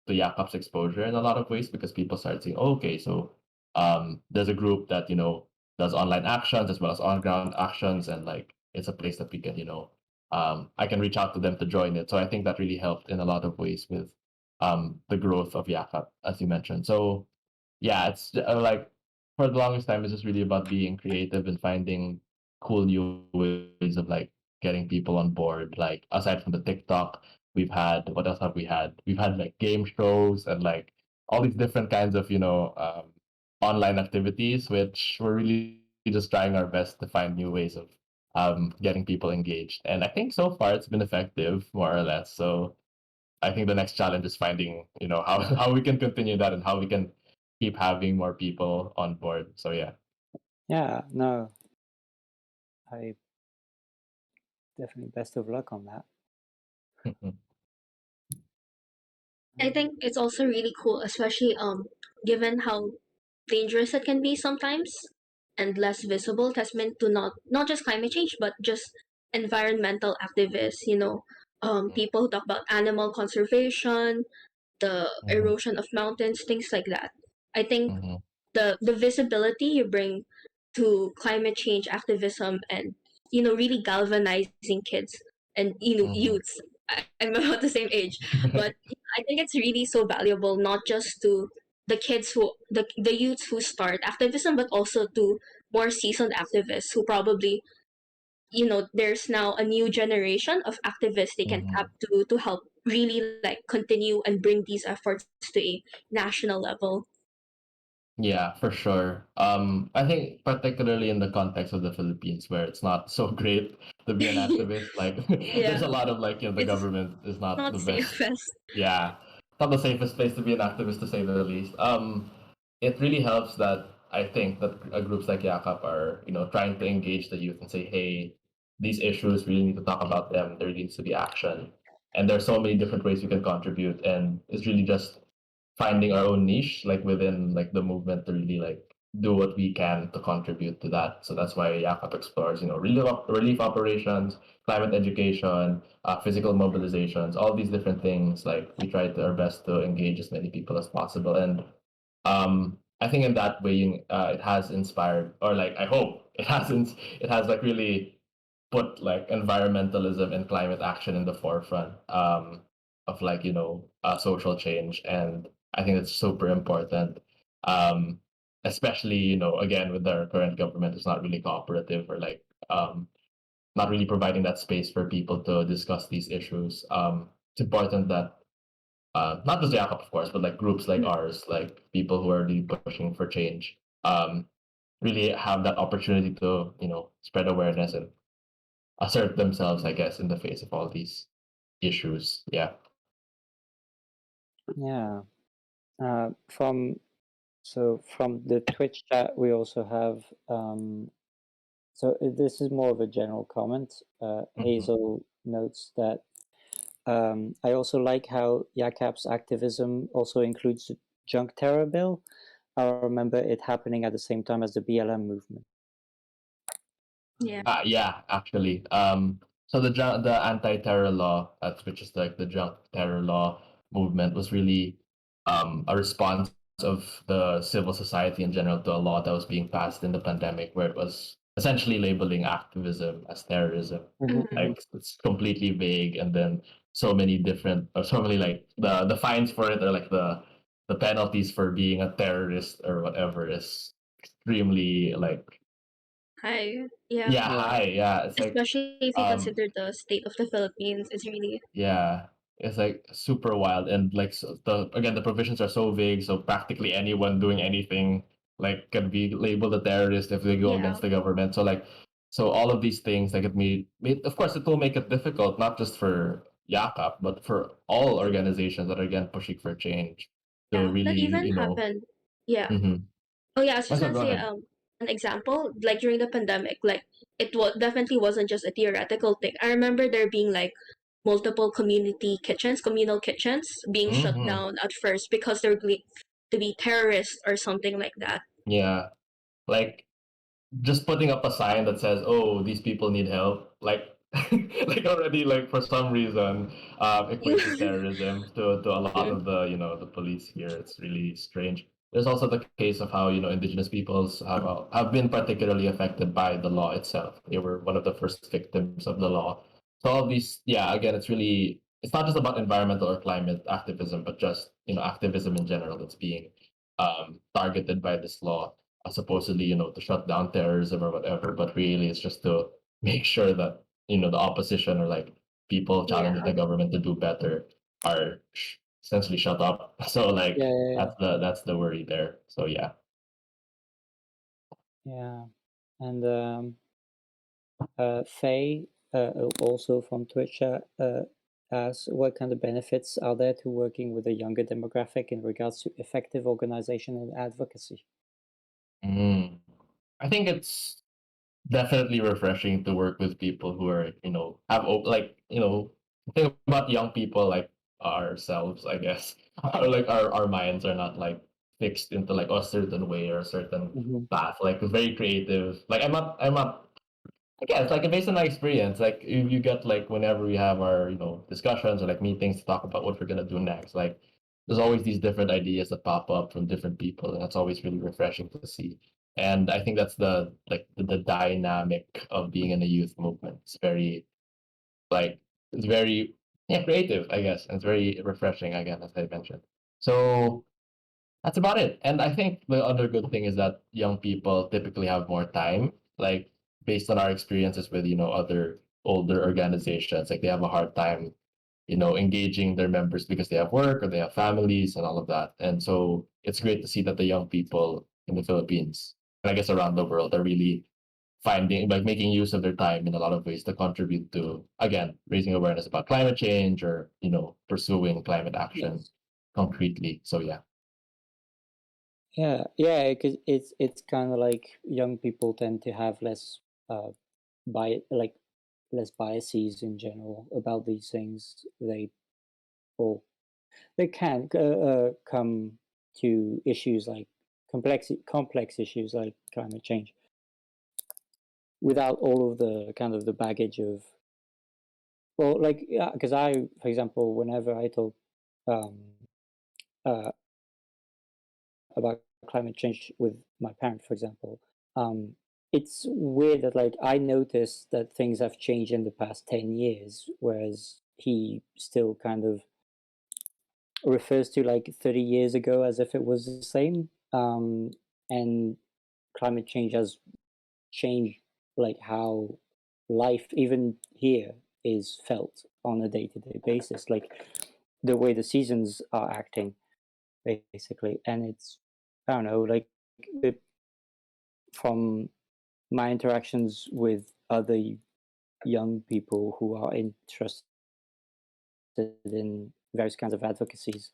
to YACAP's exposure in a lot of ways because people started saying, oh, okay, so there's a group that does online actions as well as on ground actions, and it's a place that we can I can reach out to them to join it. So I think that really helped in a lot of ways with the growth of YACAP, as you mentioned. So yeah, it's for the longest time, it's just really about being creative and finding cool new ways of getting people on board. Like aside from the TikTok, we've had what else have we had? We've had like game shows and all these different kinds of online activities, which we're really just trying our best to find new ways of getting people engaged. And I think so far it's been effective, more or less. So I think the next challenge is finding how how we can continue that and how we can keep having more people on board. So yeah. Yeah, no, I definitely best of luck on that. I think it's also really cool, especially given how dangerous it can be sometimes and less visible testament to not just climate change but just environmental activists, people who talk about animal conservation, the erosion of mountains, things like that. I think the visibility you bring to climate change activism and really galvanizing kids and youths. I'm about the same age, but I think it's really so valuable, not just to the kids the youths who start activism, but also to more seasoned activists who probably, there's now a new generation of activists they can tap to help really like continue and bring these efforts to a national level. Yeah, for sure. I think particularly in the context of the Philippines, where it's not so great to be an activist, like there's Yeah, a lot of like, the it's government is not not the best. safest. Yeah, not the safest place to be an activist, to say the least. It really helps that I think that groups like YACAP are, trying to engage the youth and say, hey, these issues, we really need to talk about them. There needs to be action, and there's so many different ways we can contribute, and it's really just finding our own niche like within like the movement to really like do what we can to contribute to that. So that's why YACAP explores, relief operations, climate education, physical mobilizations, all these different things. Like we try to our best to engage as many people as possible, and I think in that way, it has inspired, or like I hope it has like really put like environmentalism and climate action in the forefront of like social change, and I think it's super important, um, especially again with our current government is not really cooperative or like not really providing that space for people to discuss these issues. It's important that not just YACAP, of course, but like groups like ours, like people who are really pushing for change, really have that opportunity to spread awareness and assert themselves, I guess, in the face of all these issues. Yeah. Yeah. From the Twitch chat, we also have this is more of a general comment. Hazel notes that I also like how YACAP's activism also includes the junk terror bill. I remember it happening at the same time as the BLM movement. Yeah. Yeah, actually. So the anti-terror law, which is like the junk terror law movement, was really a response of the civil society in general to a law that was being passed in the pandemic, where it was essentially labeling activism as terrorism. Like it's completely vague, and then so many different, or so many like the fines for it, or like the penalties for being a terrorist or whatever is extremely like Hi. Yeah. high. Yeah, it's like Especially if you um consider the state of the Philippines is really. yeah, it's like super wild, and like the provisions are so vague, so practically anyone doing anything like can be labeled a terrorist if they go Yeah. against the government. So all of these things like of course it will make it difficult not just for YACAP but for all organizations that are again pushing for change to Yeah, that really even happened. Yeah. mm-hmm. Oh yeah, I was Oh, just so gonna go say ahead. an example like during the pandemic, like it was definitely wasn't just a theoretical thing. I remember there being like multiple communal kitchens being shut Mm-hmm. down at first because they're believed to be terrorists or something like that. Yeah, like just putting up a sign that says, "Oh, these people need help," like like already like for some reason equates to terrorism to a lot of the the police here. It's really strange. There's also the case of how indigenous peoples have been particularly affected by the law itself. They were one of the first victims of the law. So all these, yeah, again, it's not just about environmental or climate activism, but just activism in general that's being targeted by this law, supposedly to shut down terrorism or whatever, but really it's just to make sure that the opposition or like people challenging Yeah. the government to do better are essentially shut up. So like Yeah. that's the worry there. So yeah. Yeah. And Faye, also from Twitch, asks what kind of benefits are there to working with a younger demographic in regards to effective organization and advocacy? Mm. I think it's definitely refreshing to work with people who are like think about young people like ourselves, I guess. Or like our minds are not like fixed into like a certain way or a certain path, like very creative. Like I'm not I guess like based on my experience, like if you get like whenever we have our discussions or like meetings to talk about what we're gonna do next, like there's always these different ideas that pop up from different people, and that's always really refreshing to see. And I think that's the dynamic of being in a youth movement. It's very like it's very creative, I guess, and it's very refreshing again, as I mentioned. So that's about it. And I think the other good thing is that young people typically have more time, like based on our experiences with, other older organizations, like they have a hard time, engaging their members because they have work or they have families and all of that. And so it's great to see that the young people in the Philippines, and I guess around the world, are really finding, like making use of their time in a lot of ways to contribute to, again, raising awareness about climate change or, pursuing climate action concretely. So yeah. Yeah, because it's kind of like young people tend to have less less biases in general about these things. They can come to issues like complex issues like climate change without all of the kind of the baggage of, well, like, yeah, because for example, whenever I talk um, uh, about climate change with my parent, for example, um, it's weird that like I noticed that things have changed in the past 10 years, whereas he still kind of refers to like 30 years ago as if it was the same. And climate change has changed like how life, even here, is felt on a day-to-day basis, like the way the seasons are acting, basically. And it's, I don't know, like from my interactions with other young people who are interested in various kinds of advocacies,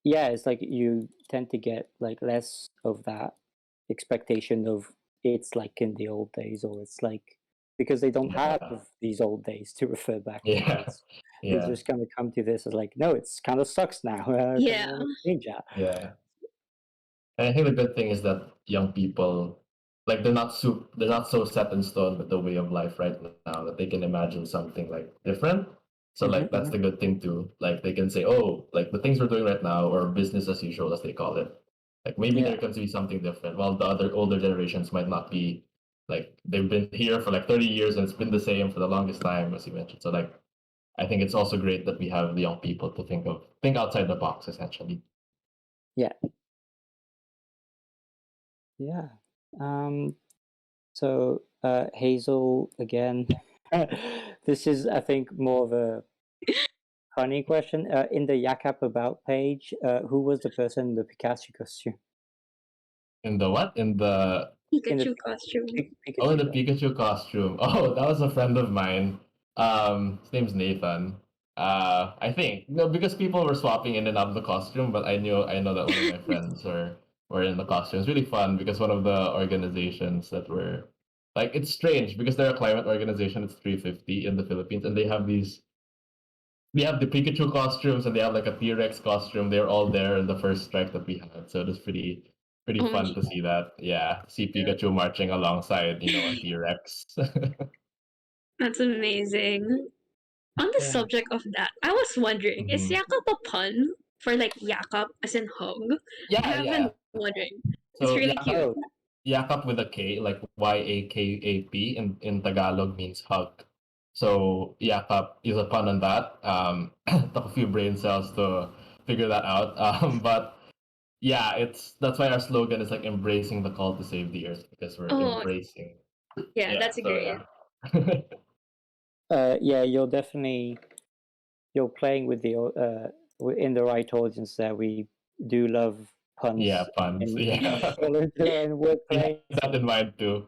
yeah, it's like you tend to get like less of that expectation of it's like in the old days, or it's like, because they don't have these old days to refer back to. Yeah. They Yeah. just kind of come to this as like, no, it's kind of sucks now. Yeah. Change that. Yeah. And I think the good thing is that young people, like they're not so set in stone with the way of life right now that they can imagine something like different. So like that's the good thing too. Like they can say, oh, like the things we're doing right now, or business as usual, as they call it. Like maybe there can be something different. While the other older generations might not be, like they've been here for like 30 years and it's been the same for the longest time, as you mentioned. So like I think it's also great that we have the young people to think outside the box, essentially. Yeah. Yeah. So Hazel, again, this is, I think, more of a funny question. In the YACAP about page, who was the person in the Pikachu costume? In the what? In the Pikachu costume. Pikachu. Oh, the Pikachu costume. Oh, that was a friend of mine. His name's Nathan. I think no, because people were swapping in and out of the costume, but I know that one of my friends were in the costume. It's really fun because one of the organizations that were, like, it's strange because they're a climate organization. It's 350 in the Philippines, and they have the Pikachu costumes and they have like a T-Rex costume. They're all there in the first strike that we had, so it was pretty Oh my fun to see that. Yeah, see Pikachu marching alongside, a T-Rex. That's amazing. On the subject of that, I was wondering, is Mhm. yakap a pun for like yakap as in hug? I Yeah, have yeah. been wondering. It's So really cute. yakap with a K, like YAKAP in Tagalog means hug. So yakap is a pun on that. Took a few brain cells to figure that out. But yeah, that's why our slogan is like embracing the call to save the earth because we're Oh, embracing. yeah, Yeah, that's so great. yeah. Yeah, you're playing with in the right audience there. We do love Yeah, puns puns. in Yeah. and We had wordplay. that in mind too.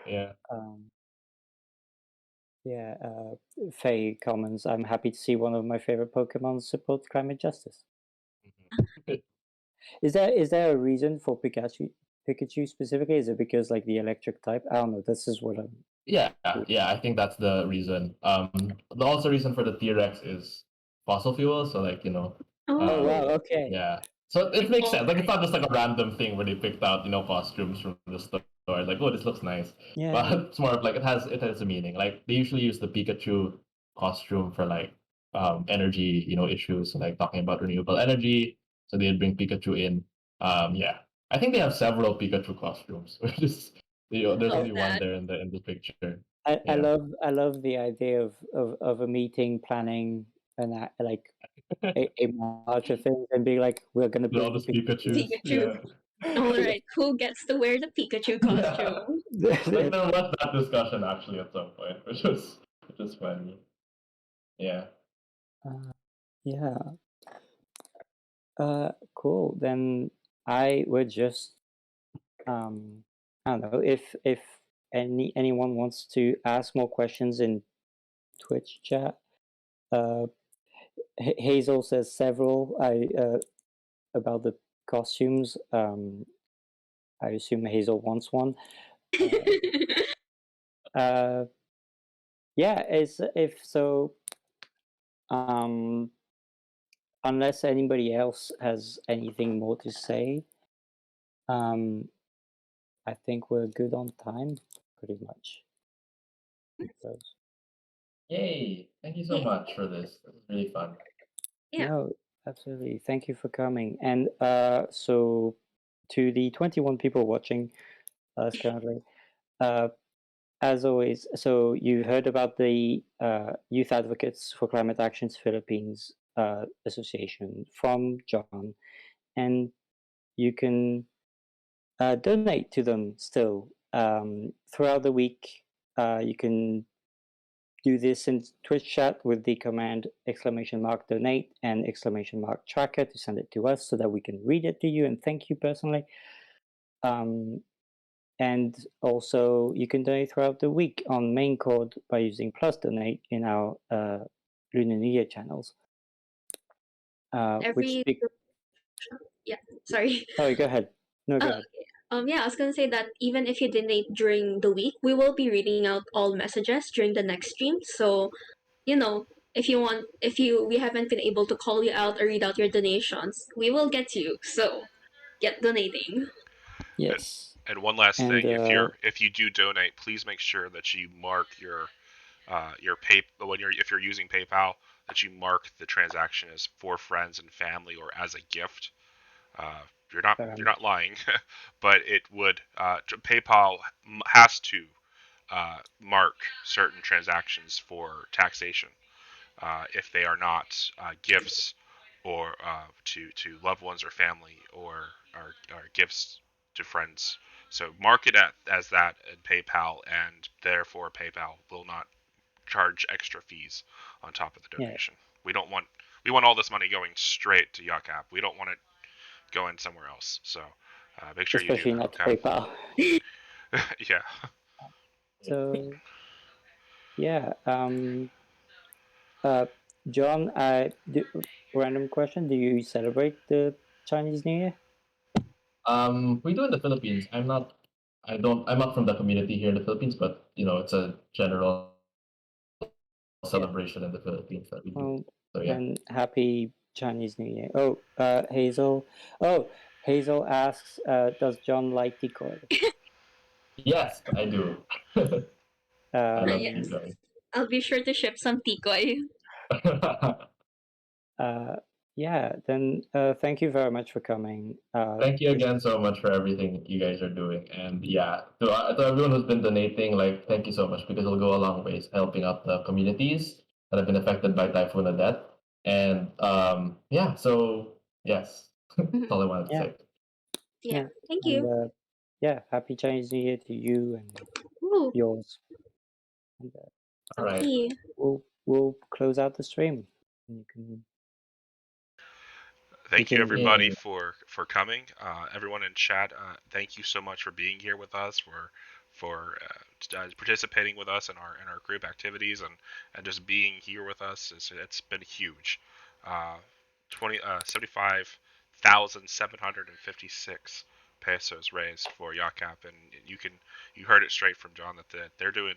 Yeah. Um, yeah, Faye comments, I'm happy to see one of my favorite Pokemon support climate justice. Is there a reason for Pikachu specifically? Is it because like the electric type? I don't know. This is what I'm. Yeah, yeah, I think that's the reason. The also reason for the T-Rex is fossil fuel, so like, Oh Oh, wow. Okay. yeah. So it like makes all sense. Like it's not just like a random thing where they picked out, costumes from the store. Like, oh, this looks nice. Yeah. But it's more of like it has a meaning. Like they usually use the Pikachu costume for like energy, issues, so, like talking about renewable energy. So they'd bring Pikachu in. Yeah. I think they have several Pikachu costumes, which is there's love only one that. there in the picture. I love the idea of a meeting planning and like a march of things and being like, we're gonna All bring the those Pikachus. Pikachu. Alright, who gets to wear the Pikachu costume? Like there was that discussion actually at some point, which was funny. Yeah. Yeah. Cool. Then I would just I don't know if anyone wants to ask more questions in Twitch chat. Uh, Hazel says several. About the costumes. I assume Hazel wants one. Yeah. If so. Unless anybody else has anything more to say, I think we're good on time, pretty much. Yay! Thank you so much for this. This is really fun. Yeah. No, absolutely. Thank you for coming. And so to the 21 people watching us currently, as always, so you heard about the Youth Advocates for Climate Action's Philippines Association from John, and you can donate to them still throughout the week. You can do this in Twitch chat with the command !donate and !tracker to send it to us so that we can read it to you and thank you personally. And also, you can donate throughout the week on main chord by using plus donate in our Lunar New Year channels. Every yeah, sorry. Sorry, go ahead. No, go Oh, ahead. okay. Yeah, I was gonna say that even if you donate during the week, we will be reading out all messages during the next stream. So, if you want, we haven't been able to call you out or read out your donations, we will get to you. So, get donating. Yes. And one last And, thing, if you do donate, please make sure that you mark your if you're using PayPal, that you mark the transaction as for friends and family or as a gift. You're not lying, but it would PayPal has to mark certain transactions for taxation if they are not gifts or to loved ones or family or gifts to friends. So mark it as that in PayPal, and therefore PayPal will not charge extra fees on top of the donation. We want all this money going straight to YACAP. We don't want it going somewhere else. So make sure especially you do that. not Okay? PayPal. Yeah. So, yeah. John, random question: do you celebrate the Chinese New Year? We do in the Philippines. I'm not from the community here in the Philippines, but it's a general celebration in the Philippines that we do. Well, So yeah. then happy Chinese New Year. Oh, Hazel. Oh, Hazel asks, does John like decoy? Yes, I do. I love Yes. decoy. I'll be sure to ship some tikoy. Yeah, then thank you very much for coming. Thank you again so much for everything you guys are doing, and yeah, to everyone who's been donating, like thank you so much because it'll go a long ways helping out the communities that have been affected by Typhoon Odette. And yeah, so yes, that's all I wanted to Yeah. say. Yeah. Thank And, you. yeah, happy Chinese New Year to you and Ooh. yours. And, All right. Okay. we'll close out the stream. And you can. Thank you can everybody for coming. Everyone in chat, thank you so much for being here with us, for participating with us in our group activities and just being here with us. It's been huge. 75,756 pesos raised for YACAP, and you heard it straight from John that they're doing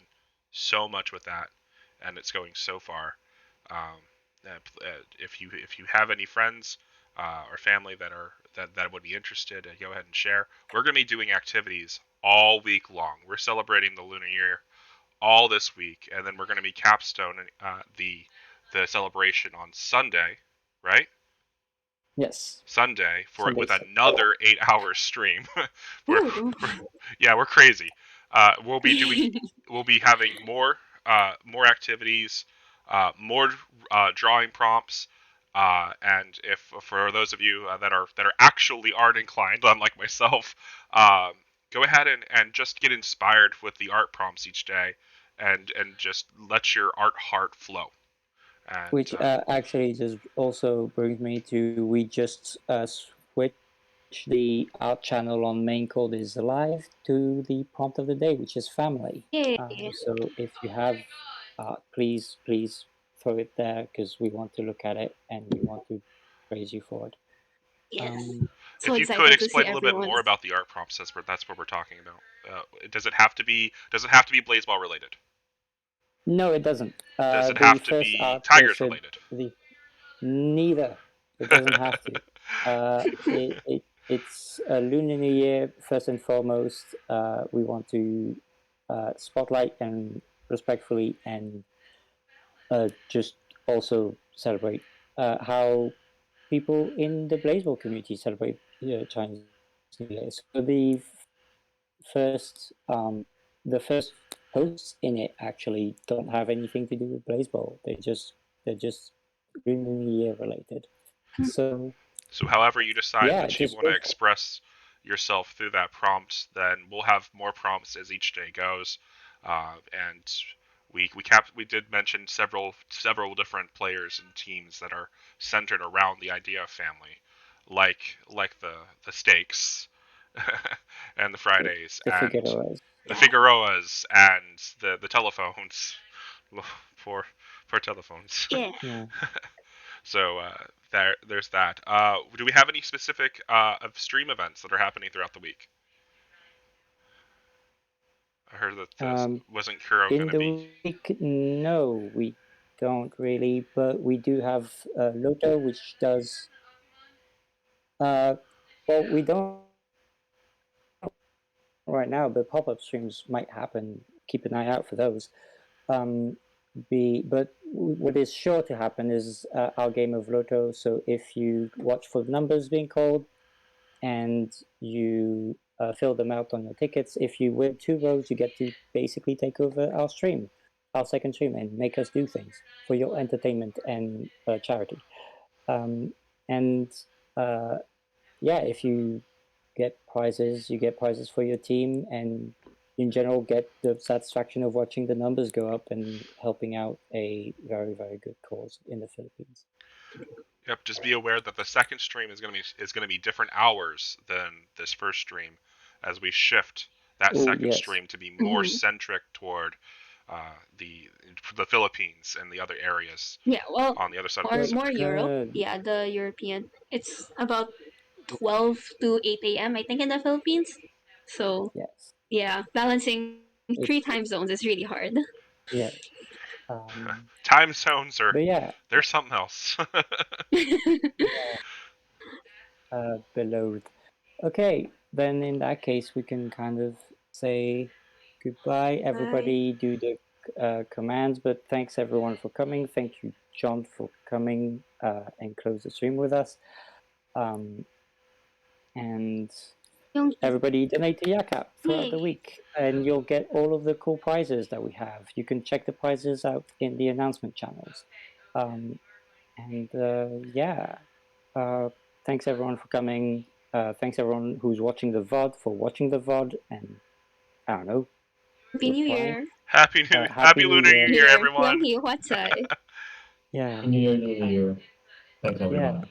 so much with that, and it's going so far. If you have any friends or family that would be interested, go ahead and share. We're going to be doing activities all week long. We're celebrating the Lunar Year all this week, and then we're going to be capstoning the celebration on Sunday, right? Yes. Sunday Sunday, with another 8-hour stream. We're crazy. We'll be doing. We'll be having more activities, more drawing prompts. And if for those of you that are actually art inclined, unlike myself, go ahead and just get inspired with the art prompts each day, and just let your art heart flow. And, Which actually just also brings me to, we just switched the art channel on main code is alive to the prompt of the day, which is family. Yay. So if you have art, please throw it there, because we want to look at it and we want to praise you for it. Yes. If you could explain a little bit more about the art prompts, that's what we're talking about. Does it have to be blaseball related? No, it doesn't. Does it The have to first be art Tigers should related? Neither. It doesn't have to. It's a Lunar New Year. First and foremost, we want to spotlight and respectfully and just also celebrate how people in the blaseball community celebrate Chinese New Year. So first the first posts in it actually don't have anything to do with baseball. They're just Lunar New Year related. So however you decide yeah, that you just want to express yourself through that prompt, then we'll have more prompts as each day goes. And we did mention several different players and teams that are centered around the idea of family, like the steaks and the Fridays the and Figueroas. the Figueroas and the telephones for telephones. Yeah. Yeah. So there's that. Do we have any specific of stream events that are happening throughout the week? I heard that wasn't Krow In going to the be. week, no, we don't really, but we do have Loto, which does. Well, we don't right now, but pop-up streams might happen. Keep an eye out for those. But what is sure to happen is our game of Loto. So if you watch for numbers being called and you fill them out on your tickets, if you win 2 rows, you get to basically take over our stream, our second stream, and make us do things for your entertainment and charity. And yeah, if you get prizes, you get prizes for your team, and in general get the satisfaction of watching the numbers go up and helping out a very, very good cause in the Philippines. Yep. Just be aware that the second stream is going to be different hours than this first stream, as we shift that second stream to be more centric toward the Philippines and the other areas. Yeah, well, on the other side of or the more Pacific. Europe. Yeah, the European. It's about 12 to 8 a.m. I think in the Philippines. So yes, yeah, balancing 3 time zones is really hard. Yeah. Time zones are. But yeah. There's something else. Below. Okay, then in that case, we can kind of say goodbye. Everybody do the commands, but thanks everyone for coming. Thank you, John, for coming and close the stream with us. And everybody donate to YACAP throughout the week, and you'll get all of the cool prizes that we have. You can check the prizes out in the announcement channels. Yeah, thanks everyone for coming. Thanks everyone who's watching the VOD for watching the VOD, and I don't know. Happy New Year. Happy Lunar New Year, everyone. Yeah. New Year, New Year. Thanks, everyone. Yeah.